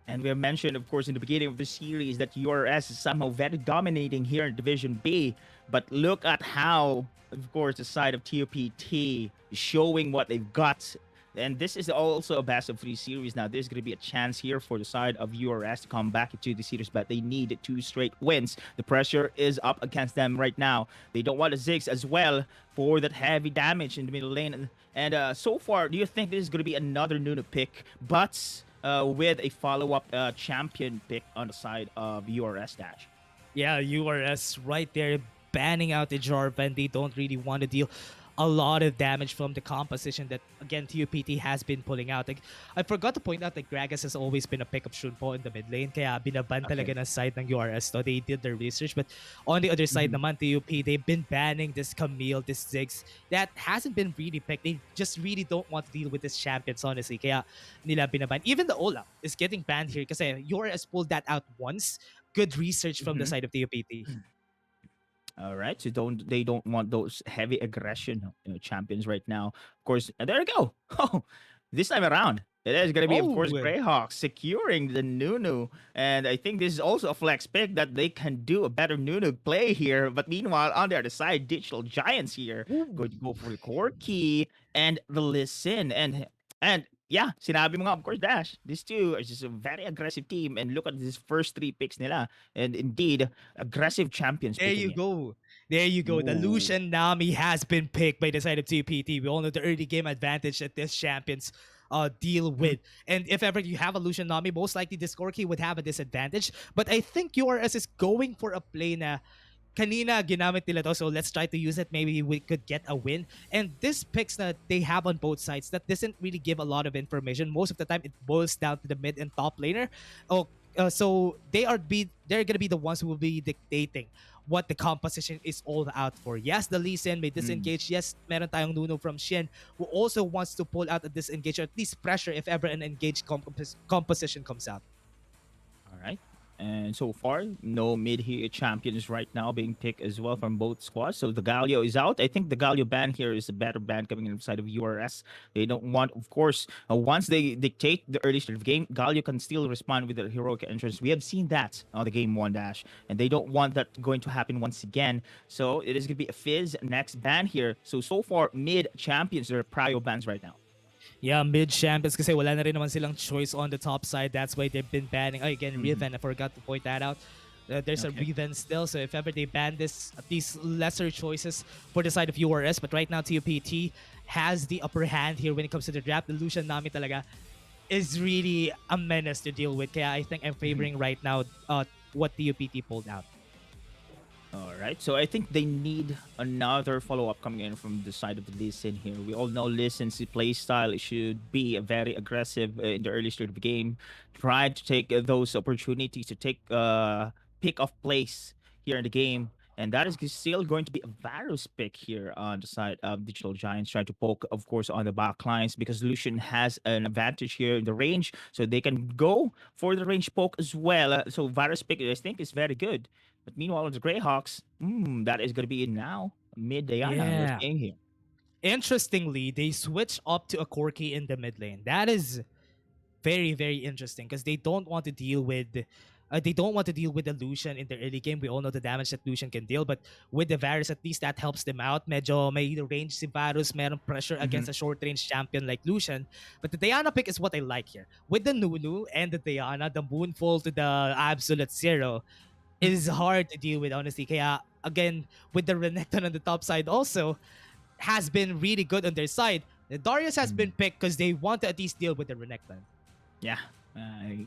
And we have mentioned, of course, in the beginning of the series that URS is somehow very dominating here in Division B. But look at how, of course, the side of TOPT is showing what they've got. And this is also a best of 3 series now. There's going to be a chance here for the side of URS to come back into the series, but they need 2 straight wins. The pressure is up against them right now. They don't want the Ziggs as well for that heavy damage in the middle lane. And so far, do you think this is going to be another Nunu pick, but with a follow-up champion pick on the side of URS Dash? Yeah, URS right there banning out the Jarvan. They don't really want to deal a lot of damage from the composition that, again, TUPT has been pulling out. Like, I forgot to point out that Gragas has always been a pick of Shunpo in the mid lane, kaya binaban talaga ng side ng URS. So they did their research. But on the other side naman, TUP, they've been banning this Camille, this Ziggs. That hasn't been really picked. They just really don't want to deal with these champions, honestly. Kaya nila binaban. Even the Olaf is getting banned here kasi URS pulled that out once. Good research from the side of TUPT. All right, so they don't want those heavy aggression champions right now. Of course, there you go. Oh, this time around, It is going to be, of Oh, course, Greyhawks securing the Nunu. And I think this is also a flex pick that they can do a better Nunu play here. But meanwhile, on the other side, Digital Giants here going to go for the core key and the listen. And yeah, sinabi mo nga, of course, Dash. These two are just a very aggressive team. And look at these first three picks nila. And indeed, aggressive champions there picking you it. go. There you go. The Ooh. Lucian Nami has been picked by the side of TPT. We all know the early game advantage that this champions deal with. And if ever you have a Lucian Nami, most likely this Corki would have a disadvantage. But I think URS is going for a play na kanina ginamit nila to, so let's try to use it. Maybe we could get a win. And this picks that they have on both sides that doesn't really give a lot of information. Most of the time, it boils down to the mid and top laner. Oh, so they're gonna be the ones who will be dictating what the composition is all out for. Yes, the Lee Sin may disengage. Yes, meron tayong Nuno from Shen who also wants to pull out a disengage or at least pressure if ever an engaged composition comes out. All right. And so far, no mid-here champions right now being picked as well from both squads. So the Galio is out. I think the Galio ban here is a better ban coming inside of URS. They don't want, of course, once they dictate the early start of the game, Galio can still respond with their heroic entrance. We have seen that on the game one dash, and they don't want that going to happen once again. So it is going to be a Fizz next ban here. So far, mid champions, they're prio bans right now. Yeah, mid champions kasi wala na rin naman silang choice on the top side. That's why they've been banning. Oh, again, Riven. I forgot to point that out. There's a Riven still, so if ever they ban these lesser choices for the side of URS, but right now TUPT has the upper hand here when it comes to the draft. The Lucian Nami talaga is really a menace to deal with. Kaya I think I'm favoring right now what TUPT pulled out. All right, so I think they need another follow-up coming in from the side of the Lee Sin here. We all know Lee Sin's play style should be very aggressive in the early start of the game. Try to take those opportunities to take pick of place here in the game. And that is still going to be a Varus pick here on the side of Digital Giants, trying to poke, of course, on the back lines because Lucian has an advantage here in the range, so they can go for the range poke as well. So Varus pick, I think, is very good. But meanwhile, the Greyhawks, that is going to be now mid Diana. We're Yeah. seeing here. Interestingly, they switch up to a Corki in the mid lane. That is very, very interesting because they don't want to deal with the Lucian in the early game. We all know the damage that Lucian can deal, but with the Varus, at least that helps them out. Medyo may range si Varus, meron pressure against a short-range champion like Lucian. But the Diana pick is what I like here. With the Nunu and the Diana, the Moonfall to the Absolute Zero is hard to deal with, honestly. Kaya, again, with the Renekton on the top side also, has been really good on their side. The Darius has been picked because they want to at least deal with the Renekton. Yeah.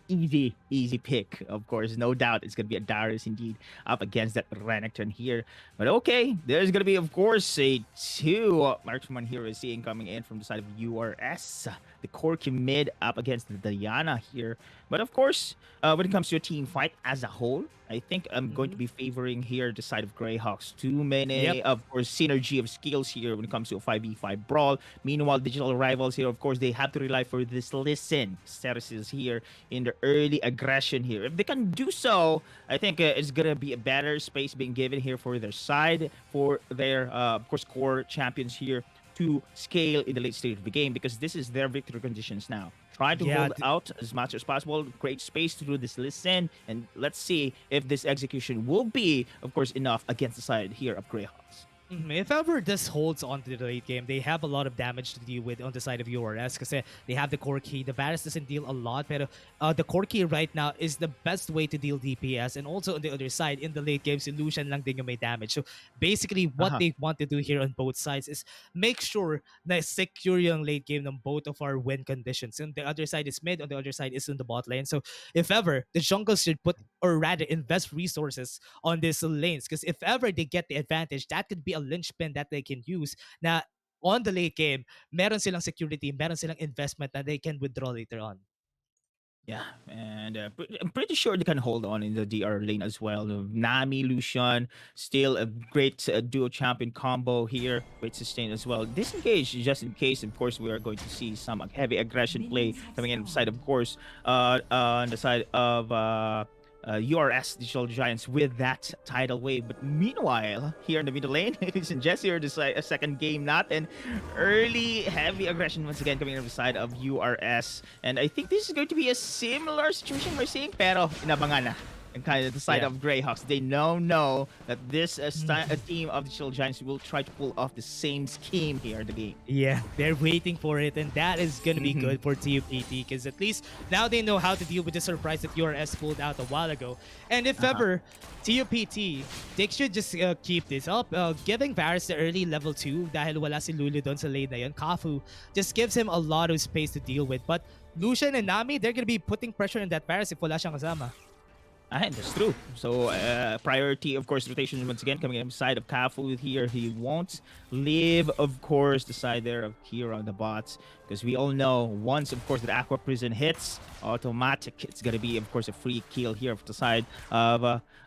Easy pick, of course. No doubt it's going to be a Darius indeed up against that Renekton here. But okay, there's going to be, of course, a two Marksman here is seeing coming in from the side of URS. The Corki mid up against the Diana here. But of course, when it comes to a team fight as a whole, I think I'm going to be favoring here the side of Greyhawks. Too many, of course, synergy of skills here when it comes to a 5v5 brawl. Meanwhile, digital rivals here, of course, they have to rely for this listen services here in the early aggression here. If they can do so, I think it's going to be a better space being given here for their side, for their, of course, core champions here to scale in the late stage of the game because this is their victory conditions now. Try to hold out as much as possible, create space to do this listen, and let's see if this execution will be, of course, enough against the side here of Greyhawks. If ever this holds on to the late game, they have a lot of damage to deal with on the side of URS because they have the core key. The Varus doesn't deal a lot, but the core key right now is the best way to deal DPS. And also on the other side, in the late game, Illusion lang din yung may damage. So basically, what they want to do here on both sides is make sure na secure yung late game ng both of our win conditions. And the other side is mid, on the other side is in the bot lane. So if ever, the jungle should put, or rather invest resources on these lanes because if ever they get the advantage, that could be a linchpin that they can use na on the late game, meron silang security, meron silang investment that they can withdraw later on. Yeah, and I'm pretty sure they can hold on in the DR lane as well. Nami, Lucian, still a great duo champion combo here. Great sustain as well. Disengage just in case, of course, we are going to see some heavy aggression play coming in side, of course, on the side of URS Digital Giants with that tidal wave. But meanwhile, here in the middle lane, it's Jesse here, a second game natin. Early, heavy aggression once again coming from the side of URS. And I think this is going to be a similar situation we're seeing, pero inabangan na. And kind of the side of Greyhawks, they know that this a team of the Digital Giants will try to pull off the same scheme here in the game. Yeah, they're waiting for it, and that is going to be good for TUPT because at least now they know how to deal with the surprise that URS pulled out a while ago. And if ever TUPT, they should just keep this up. Giving Varus the early level 2 dahil wala si Lulu doon sa lane na yun. Kafu just gives him a lot of space to deal with. But Lucian and Nami, they're going to be putting pressure on that Varus if wala siyang kasama. And that's true. So priority, of course, rotation once again coming inside of Kafu here. He won't leave, of course, the side there of here on the bots, because we all know once, of course, the Aqua Prison hits, automatic, it's gonna be, of course, a free kill here of the side of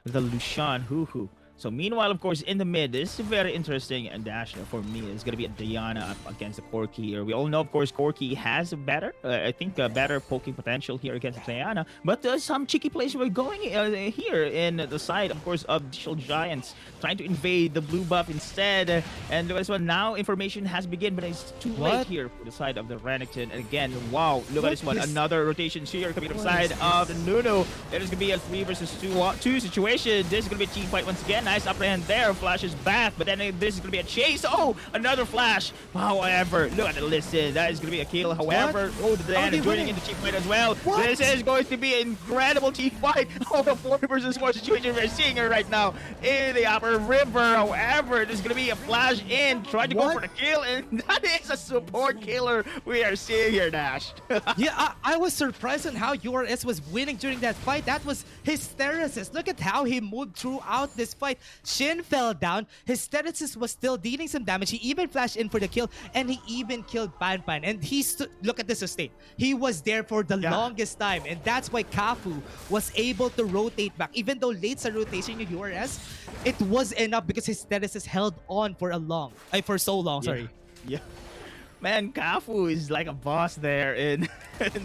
the Lucian Huhu. So meanwhile, of course, in the mid, this is very interesting and dash for me. It's going to be a Diana up against the Corki here. We all know, of course, Corki has a better, better poking potential here against Diana. But some cheeky plays were going here in the side, of course, of Digital Giants, trying to invade the blue buff instead. And as well, now information has begun, but it's too late here for the side of the Renekton. And again, wow, look at this one. Another rotation here coming from the side of the Nuno. It is going to be a 3 versus 2 situation. This is going to be a team fight once again. Nice upper hand there, flashes back, but then this is gonna be a chase. Oh, another flash. However, look at the listen. That is gonna be a kill. However, the Diana joining in the team fight as well. This is going to be an incredible team fight. Oh, the 4 versus 4 situation we're seeing here right now in the upper river. However, there's gonna be a flash in, trying to go for the kill, and that is a support killer we are seeing here, Dash. Yeah, I was surprised on how URS was winning during that fight. That was Hysteresis. Look at how he moved throughout this fight. Shin fell down. Hysteresis was still dealing some damage. He even flashed in for the kill, and he even killed Pan Pan. And he look at the sustain. He was there for the longest time, and that's why Kafu was able to rotate back. Even though late sa rotation yung URS, it was enough because Hysteresis held on for so long. Sorry. Yeah. Man, Kafu is like a boss there in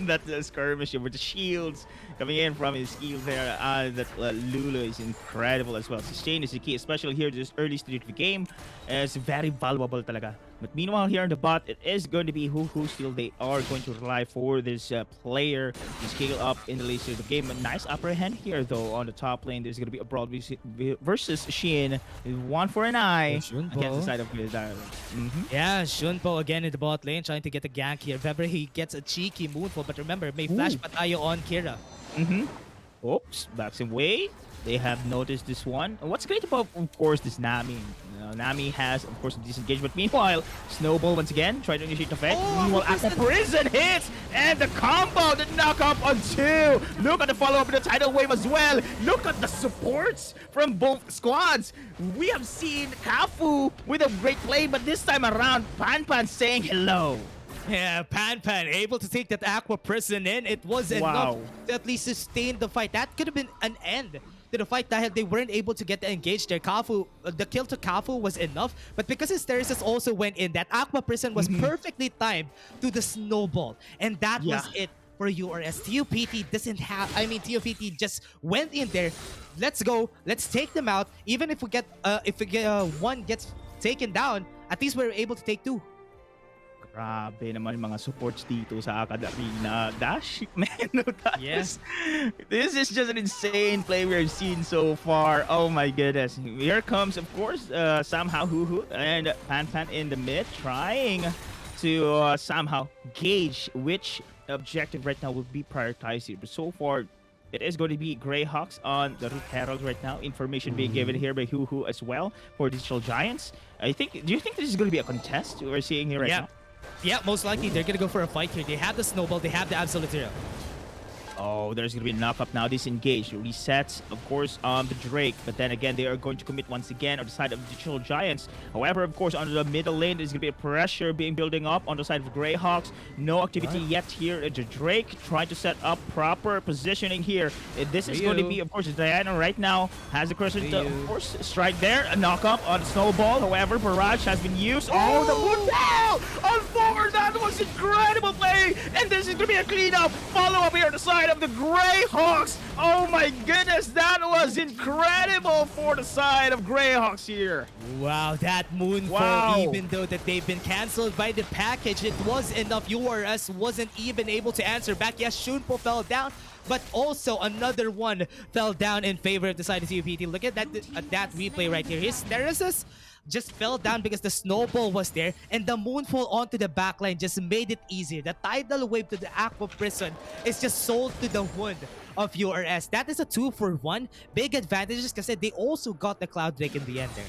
that skirmish with the shields coming in from his skill there. That Lulu is incredible as well. Sustain is the key, especially here this early stage of the game. It's very valuable talaga. But meanwhile, here in the bot, it is going to be who still they are going to rely for this player to scale up in the late stage of the game. A nice upper hand here, though, on the top lane. There's going to be a Brawl versus Shin. 1 for an eye against the side of Cigaleo. Yeah, Shunpo again in the bot lane trying to get a gank here. If ever he gets a cheeky moonfall, but remember, may flash pa tayo on Kira. Oops, backs away. They have noticed this one. What's great about, of course, this Nami? Nami has, of course, a disengagement. Meanwhile, Snowball once again trying to initiate the fight. Meanwhile, Aqua Prison hits, and the combo, the knock-up on 2. Look at the follow-up in the tidal wave as well. Look at the supports from both squads. We have seen Kafu with a great play, but this time around, Pan Pan saying hello. Yeah, Pan Pan able to take that Aqua Prison in. It was enough to at least sustain the fight. That could have been an end to the fight dahil they weren't able to get engaged there. Kafu, the kill to Kafu was enough, but because Hysteresis also went in, that Aqua Prison was perfectly timed to the snowball, and that was it for URS. TUPT doesn't have, TUPT just went in there. Let's go. Let's take them out. Even if we get, one gets taken down, at least we're able to take 2. Grabe naman yung mga supports dito sa AcadArena. Dash, man, no, Yes. This is just an insane play we've seen so far. Oh my goodness. Here comes, of course, somehow Huhu and Pan Pan in the mid, trying to somehow gauge which objective right now will be prioritized here. But so far, it is going to be Greyhawks on the Root Herald right now. Information being given here by Huhu as well for Digital Giants. Do you think this is going to be a contest we're seeing here right now? Yeah, most likely they're gonna go for a fight here. They have the snowball, they have the absolute zero. Oh, there's going to be a knock-up now. Disengage. Resets, of course, on the Drake. But then again, they are going to commit once again on the side of Digital Giants. However, of course, on the middle lane, there's going to be a pressure building up on the side of Greyhawks. No activity yet here. The Drake trying to set up proper positioning here. This is going to be, of course, Diana right now has the crescent, of course, strike there. A knock-up on Snowball. However, Barrage has been used. Oh, the wood wall! On 4 That was incredible play. And this is going to be a cleanup. Follow up here on the side of the Greyhawks. Oh my goodness. That was incredible for the side of Greyhawks here. Wow, that moonfall, Wow. even though that they've been cancelled by the package, it was enough. URS wasn't even able to answer back. Yes, Shunpo fell down, but also another one fell down in favor of the side of CUPT. Look at that replay right here. His Theresis just fell down because the snowball was there, and the moonfall onto the backline just made it easier. The tidal wave to the Aqua Prison is just sold to the wound of URS. That is a 2-for-1. Big advantages kasi they also got the Cloud Drake in the end there.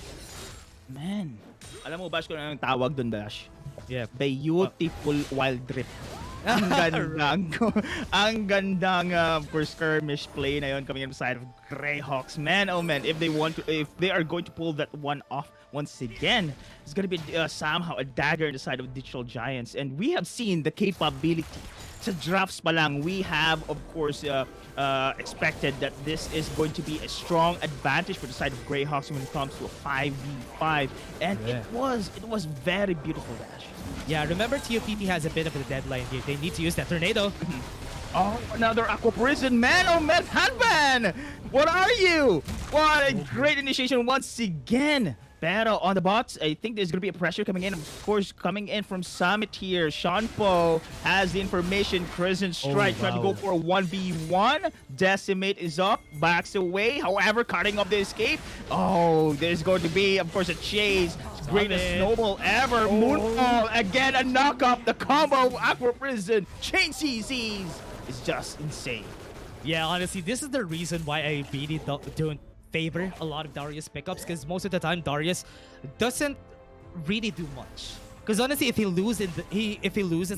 Man. Alam mo, Bash, kung anong tawag dun, Dash? Yeah. Beautiful wild drip. Ang gandang, ang gandang of course skirmish play na yon coming in the side of Greyhawks. Man, oh man, if they are going to pull that one off once again, it's gonna be somehow a dagger in the side of Digital Giants, and we have seen the capability. Sa drafts pa lang, we have of course expected that this is going to be a strong advantage for the side of Greyhawks when it comes to a 5v5, and it was very beautiful, Dash. Yeah, remember TOPT has a bit of a deadline here. They need to use that tornado. Oh, another Aqua Prison. Man, oh man, Hanban! What are you? What a great initiation once again. Pero on the bots, I think there's going to be a pressure coming in. Of course, coming in from Summit here. Seanpo has the information. Crescent Strike trying to go for a 1v1. Decimate is up, backs away. However, cutting off the escape. Oh, there's going to be, of course, a chase. Greatest snowball ever. Moonfall. Again, a knock up. The combo of Aqua Prison. Chain CCs is just insane. Yeah, honestly, this is the reason why I really don't favor a lot of Darius pickups, because most of the time Darius doesn't really do much. Because honestly, if he loses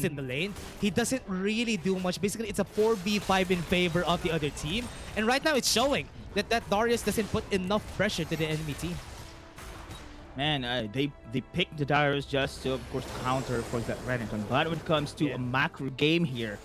in the lane, he doesn't really do much. Basically, it's a 4v5 in favor of the other team, and right now it's showing that Darius doesn't put enough pressure to the enemy team. Man, they picked the Darius just to, of course, counter for that Renekton. But when it comes to a macro game here,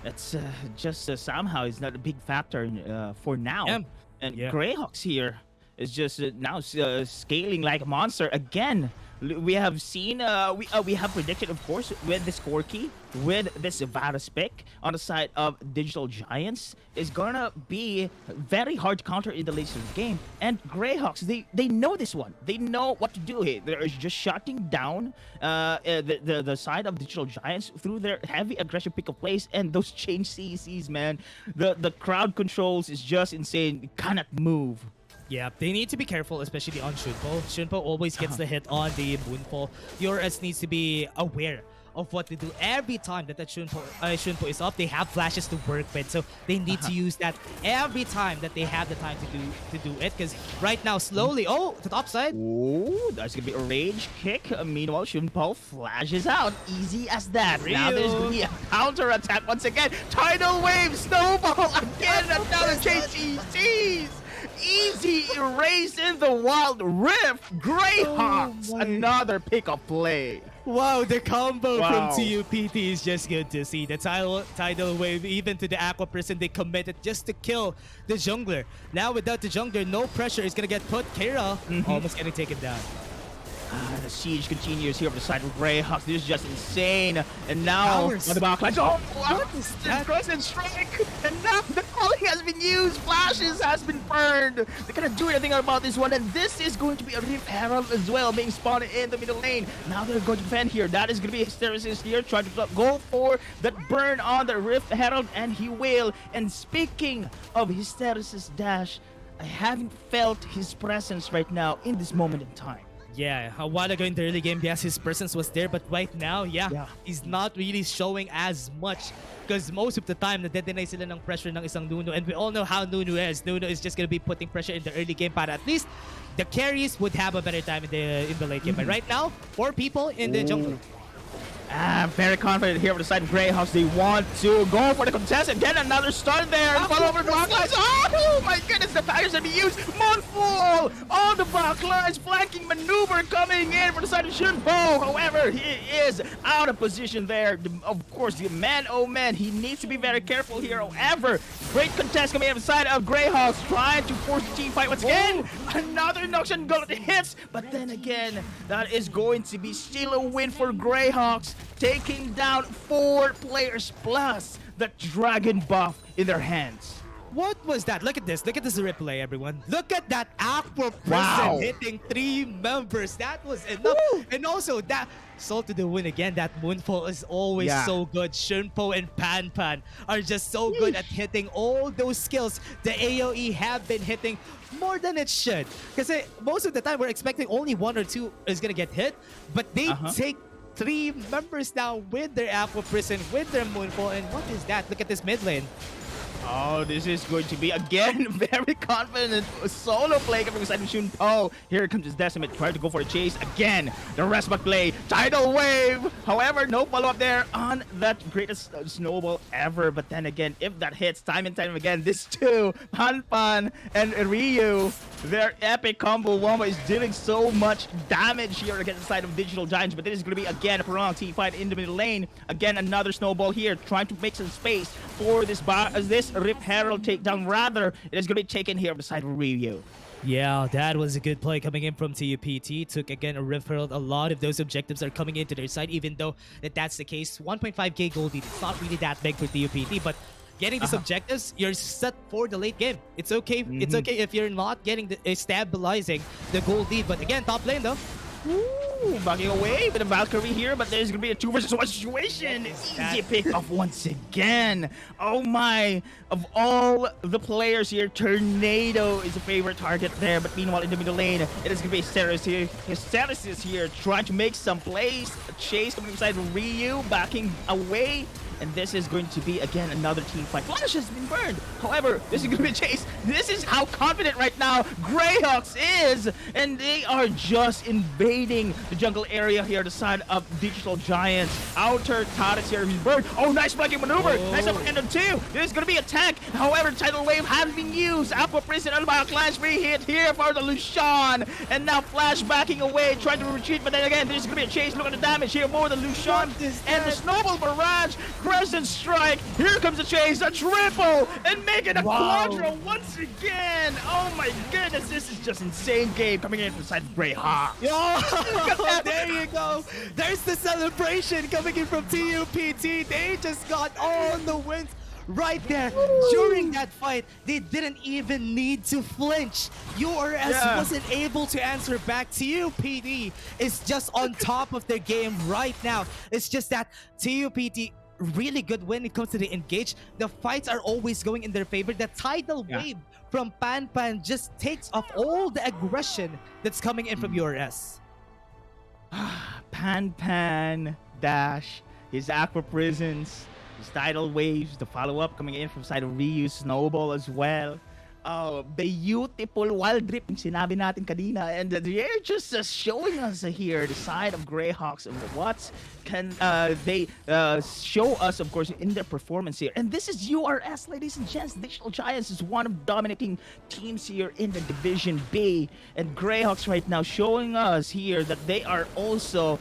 that's just somehow is not a big factor for now. Yeah. And Greyhawks here is just now scaling like a monster again. We have seen, we have predicted, of course, with this Corki, with this Varus pick on the side of Digital Giants, is gonna be very hard to counter in the late stage of the game. And Greyhawks, they know this one. They know what to do here. They're just shutting down the side of Digital Giants through their heavy aggressive pick of plays and those change CCs, man. The crowd controls is just insane. It cannot move. Yeah, they need to be careful, especially on Shunpo. Shunpo always gets the hit on the Moonfall. URS needs to be aware of what to do every time that Shunpo is up. They have flashes to work with, so they need to use that every time that they have the time to do it. Because right now, slowly, to top side. Oh, that's gonna be a rage kick. Meanwhile, Shunpo flashes out. Easy as that. Now there's gonna be a counter attack once again. Tidal wave, snowball again. Another JGCs. Easy erase in the wild rift. Greyhawks, another pickup play. Wow, the combo from TUPT is just good to see. The tidal wave, even to the Aqua Prison, they committed just to kill the jungler. Now without the jungler, no pressure is gonna get put. Kira almost getting taken down. The siege continues here on the side of Greyhawks. This is just insane. And now on the backline. Oh, what is that? Crescent Strike. And now the calling has been used. Flashes has been burned. They cannot do anything about this one. And this is going to be a Rift Herald as well, being spawned in the middle lane. Now they're going to defend here. That is going to be Hysteresis here, trying to go for that burn on the Rift Herald, and he will. And speaking of Hysteresis Dash, I haven't felt his presence right now in this moment in time. Yeah, a while ago in the early game, yes, his presence was there, but right now, he's not really showing as much, because most of the time, na-deny sila ng pressure ng isang Nuno, and we all know how Nuno is. Nuno is just gonna be putting pressure in the early game, para at least the carries would have a better time in the late game. But right now, 4 people in the jungle. I'm very confident here on the side of Greyhawks. They want to go for the contest and get another stun there and follow over the block lines. Oh my goodness, the package that be used. Moonfall on the back lines, flanking maneuver coming in for the side of Shunpo. However, he is out of position there. Of course, the man, oh man, he needs to be very careful here. However, great contest coming in from the side of Greyhawks, trying to force the team fight once again. Another Noxian Gullet hits, but then again, that is going to be still a win for Greyhawks, taking down 4 players plus the Dragon buff in their hands. What was that? Look at this. Look at this replay, everyone. Look at that Aqua Prison Wow. hitting 3 members. That was enough. Woo! And also, that Salt to the win again. That Moonfall is always so good. Shunpo and Pan Pan are just so good at hitting all those skills. The AoE have been hitting more than it should. Because most of the time, we're expecting only 1 or 2 is going to get hit. But they take 3 members now with their Aqua Prison, with their Moonfall. And what is that? Look at this mid lane. Oh, this is going to be, again, very confident solo play coming inside of Shunpo. Here comes his Decimate, trying to go for a chase. Again, the rest back play. Tidal Wave. However, no follow-up there on that greatest snowball ever. But then again, if that hits time and time again, this too, Han Pan and Ryu, their epic combo wombo is dealing so much damage here against the side of Digital Giants. But this is going to be, again, a prolonged team fight in the middle lane. Again, another snowball here, trying to make some space for this Rip Herald takedown. Rather, it is going to be taken here on the side of Ryu. Yeah, that was a good play coming in from TUPT. Took again a Rift Herald. A lot of those objectives are coming into their side, even though that's the case. 1.5k gold lead. It's not really that big for TUPT, but getting these objectives, you're set for the late game. It's okay. It's okay if you're not getting stabilizing the gold lead. But again, top lane though. Ooh, backing away with a Valkyrie here, but there's gonna be a 2 versus 1 situation. Easy pick off once again. Oh my! Of all the players here, Tornado is a favorite target there. But meanwhile, in the middle lane, it is gonna be Hysteresis here, trying to make some plays. A chase coming inside Ryu, backing away. And this is going to be, again, another team fight. Flash has been burned. However, this is going to be a chase. This is how confident right now Greyhawks is. And they are just invading the jungle area here, the side of Digital Giants. Outer Taurus here is burned. Oh, nice flanking maneuver. Nice upper end of 2. This is going to be a tank. However, Tidal Wave has been used. Aqua Prison and Clash free hit here for the Lucian. And now Flash backing away, trying to retreat. But then again, there's going to be a chase. Look at the damage here for the Lucian. And the Snowball Barrage. Crescent Strike, here comes the chase, a triple, and make it a quadra once again. Oh my goodness, this is just insane game coming in from the side of Greyhawk. Oh, there you go. There's the celebration coming in from TUPT. They just got all the wins right there. During that fight, they didn't even need to flinch. URS wasn't able to answer back. TUPT is just on top of their game right now. It's just that TUPT really good when it comes to the engage. The fights are always going in their favor. The tidal wave from Pan Pan just takes off all the aggression that's coming in from URS. Pan Pan, Dash, his Aqua Prisons, his tidal waves, the follow-up coming in from side of Ryu, Snowball as well. Oh, beautiful wild drip yung sinabi natin kanina, and they're just showing us here the side of Greyhawks and what can they show us, of course, in their performance here. And this is URS, ladies and gents. Digital Giants is one of the dominating teams here in the Division B, and Greyhawks right now showing us here that they are also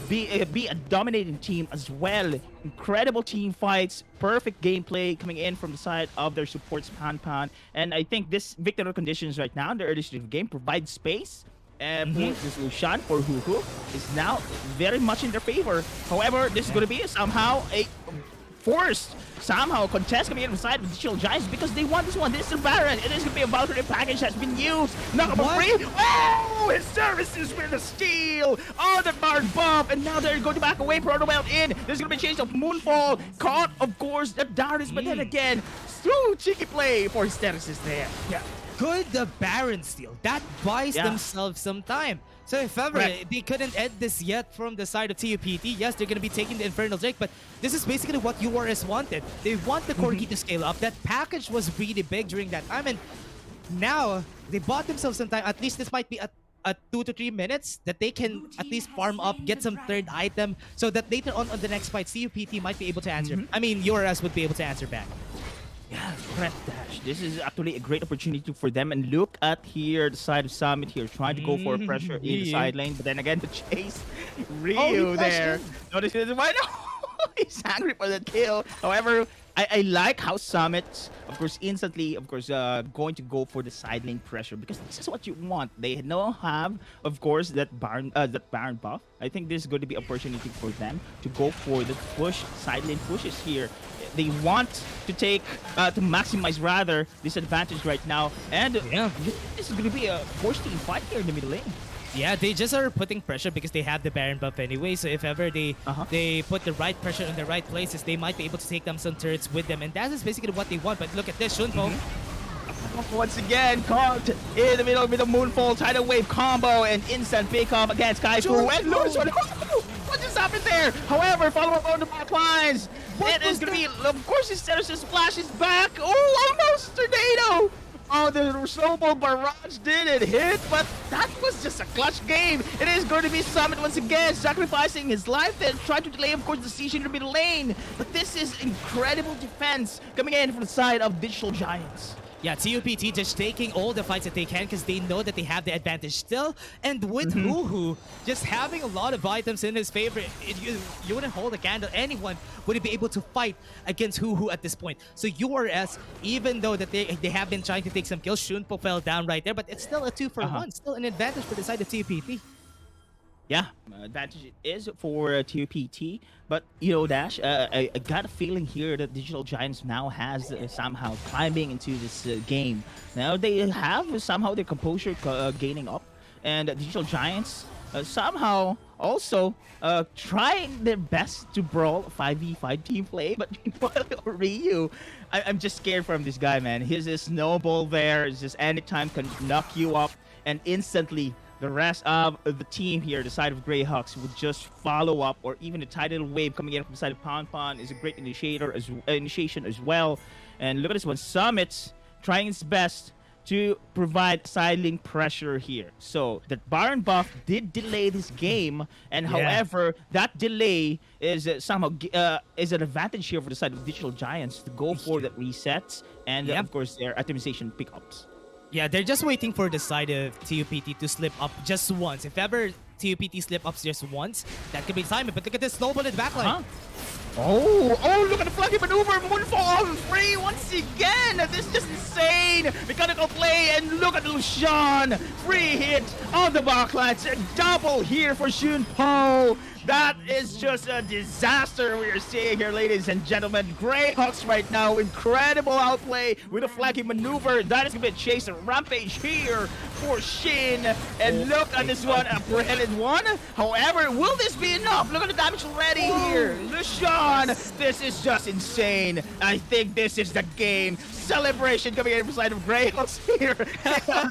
be a dominating team as well. Incredible team fights, perfect gameplay coming in from the side of their supports, Pan Pan. And I think this victory conditions right now in the early stage of the game provide space for this Lucian or Huhu is now very much in their favor. However, this is going to be somehow a forced contest coming in from the side of Digital Giants because they want this one. This is Baron. It is going to be a Valkyrie package that's been used. Knock up free. Oh, his services with a steal. Oh, the guard buff. And now they're going to back away. Protobelt in. There's going to be a chase of Moonfall. Caught, of course, the Darius. But then again, so cheeky play for Hysteresis there. Yeah. Good, the Baron steal. That buys themselves some time. So if ever they couldn't end this yet from the side of TUPT, yes, they're going to be taking the Infernal Drake, but this is basically what URS wanted. They want the Corgi to scale up. That package was really big during that time, and now they bought themselves some time. At least this might be a 2 to 3 minutes that they can at least farm up, get some third item, so that later on the next fight, CUPT might be able to answer. I mean, URS would be able to answer back. Yeah, correct, Dash. This is actually a great opportunity for them. And look at here, the side of Summit here, trying to go for pressure in the Ryu. side lane. But then again, the chase, Oh, he Ryu flashed there. in. Notice this. Why no? He's angry for the kill. However, I like how Summit, of course, instantly, of course, going to go for the side lane pressure because this is what you want. They now have, of course, that Baron buff. I think this is going to be opportunity for them to go for the push, side lane pushes here. They want to to maximize rather this advantage right now, and Yeah. this is going to be a forced team fight here in the middle lane. Yeah, they just are putting pressure because they have the Baron buff anyway. So if ever they put the right pressure in the right places, they might be able to take them some turrets with them, and that is basically what they want. But look at this, Shunpo. Once again, caught in the middle with a Moonfall Tidal Wave combo and instant pickup against Kaifu. And Lewis, what just happened there? However, follow up on the back lines. It is going to be, of course, instead of just splashes back. Oh, almost tornado. Oh, the snowball barrage didn't hit, but that was just a clutch game. It is going to be Summit once again, sacrificing his life and trying to delay, of course, the siege in the middle lane. But this is incredible defense coming in from the side of Digital Giants. Yeah, TUPT just taking all the fights that they can because they know that they have the advantage still. And with Hoo just having a lot of items in his favor, you wouldn't hold a candle. Anyone would be able to fight against Hoo at this point. So URS, even though that they have been trying to take some kills, Shunpo fell down right there, but it's still a 2-for-1, still an advantage for the side of TUPT. Yeah, advantage is for TUPT, but you know, Dash, I got a feeling here that Digital Giants now has somehow climbing into this game. Now they have somehow their composure gaining up, and Digital Giants somehow also trying their best to brawl 5v5 team play, but Ryu, I'm just scared from this guy, man. His snowball there is just anytime can knock you up, and instantly the rest of the team here, the side of Greyhawks, would just follow up, or even the tidal wave coming in from the side of Pon is a great initiation as well. And look at this one, Summit trying its best to provide side lane pressure here. So that Baron buff did delay this game, and however, that delay is somehow is an advantage here for the side of Digital Giants to go for that resets and of course their itemization pickups. Yeah, they're just waiting for the side of TUPT to slip up just once. If ever TUPT slip ups just once, that could be Simon. But look at this snowball in the backline. Oh, look at the flanking maneuver. Moonfall on free once again. This is just insane. Mechanical play, and look at Lucian. Free hit on the backlines. Double here for Shunpo. That is just a disaster we are seeing here, ladies and gentlemen. Greyhawks right now, incredible outplay with a flanking maneuver. That is going to be a chase and rampage here for Shin. And look at this one, apprehended one. However, will this be enough? Look at the damage already here. Lucian, this is just insane. I think this is the game. Celebration coming in from the side of Greyhawks here.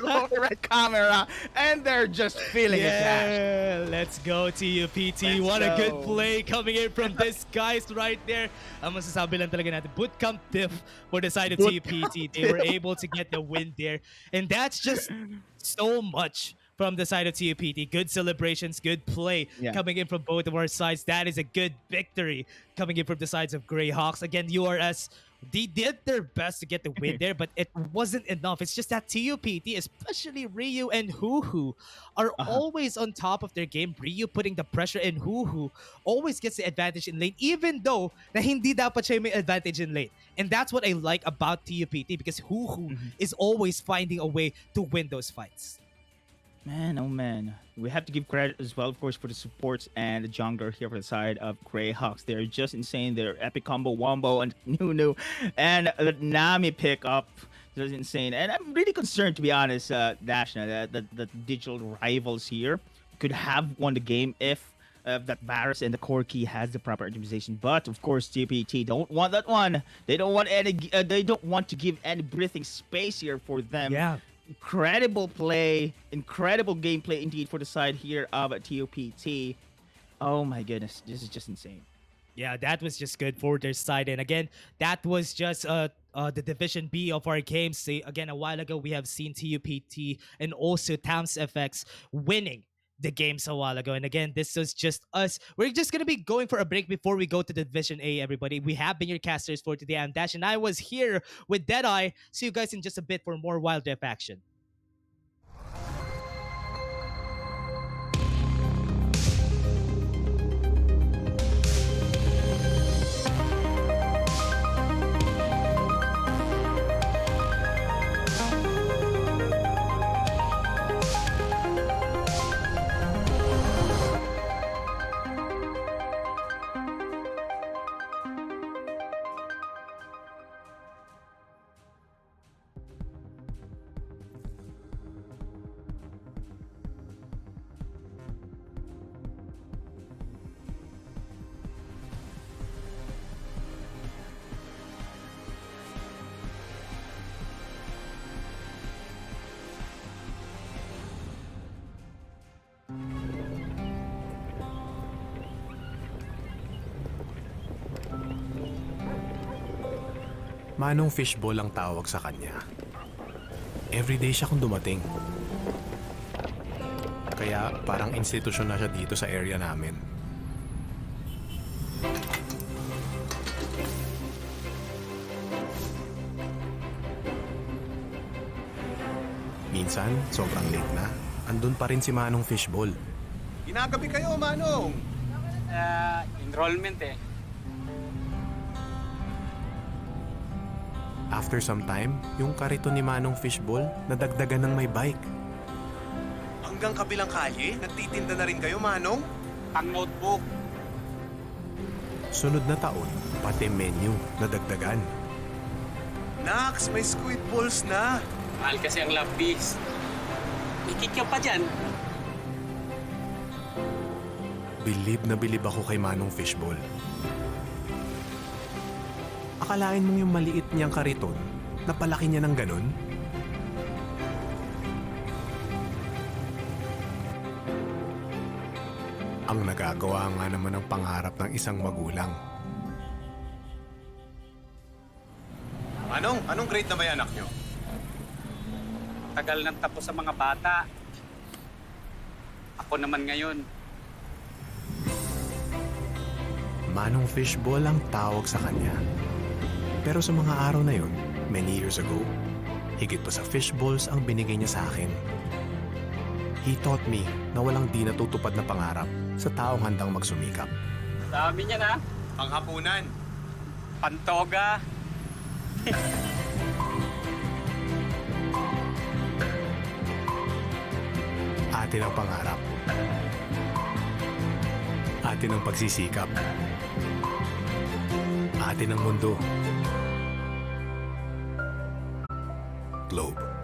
Lower right camera. And they're just feeling it. Yeah, let's go TUPT. What a good play coming in from this guys right there. Ang masasabi lang talaga natin, bootcamp diff for the side of TUPT. They were able to get the win there. And that's just so much from the side of TUPT. Good celebrations, good play coming in from both of our sides. That is a good victory coming in from the sides of Greyhawks. Again, URS, they did their best to get the win there, but it wasn't enough. It's just that TUPT, especially Ryu and Hoo, are always on top of their game. Ryu putting the pressure, and Hoo always gets the advantage in lane, even though na hindi dapat siya may advantage in lane. And that's what I like about TUPT, because Hoo is always finding a way to win those fights. Man, oh man. We have to give credit as well, of course, for the supports and the jungler here for the side of Greyhawks. They're just insane. Their epic combo, Wombo, and Nunu, and the Nami pickup. Just insane. And I'm really concerned, to be honest, Dashna, that the digital rivals here could have won the game if that Varus and the Corki has the proper optimization. But of course, TPT don't want that one. They don't want any. They don't want to give any breathing space here for them. Yeah. Incredible play, incredible gameplay indeed for the side here of TOPT. Oh my goodness, this is just insane. Yeah, that was just good for their side. And again, that was just the Division B of our games. Say, again, a while ago, we have seen TUPT and also Tfx winning the games a while ago. And again, this was just us. We're just going to be going for a break before we go to the Division A, everybody. We have been your casters for today. I'm Dash, and I was here with Deadeye. See you guys in just a bit for more Wild Rift action. Manong Fishball ang tawag sa kanya. Everyday siya kung dumating. Kaya parang institusyon na siya dito sa area namin. Minsan, sobrang late na. Andun pa rin si Manong Fishball. Ginagabi kayo, Manong! Enrollment eh. After some time, yung kariton ni Manong Fishball nadagdagan ng may bike. Hanggang kabilang kalye, nagtitinda na rin kayo, Manong? Pang notebook. Sunod na taon, pati menu nadagdagan. Nax, may squid balls na! Mahal kasi ang lapis. May kikyo pa dyan. Bilib na bilib ako kay Manong Fishball. Akalain mong yung maliit niyang kariton, napalaki niya ng ganun? Ang nagagawa nga naman ng pangarap ng isang magulang. Manong, anong grade na ba yung anak nyo? Tagal nang tapos sa mga bata. Ako naman ngayon. Manong Fishball ang tawag sa kanya. Pero sa mga araw na yun, many years ago, higit pa sa fishballs ang binigay niya sa akin. He taught me na walang di natutupad na pangarap sa taong handang magsumikap. Dami niya na. Panghapunan. Pantoga. Atin ang pangarap. Atin ang pagsisikap. Atin ang mundo. Globe.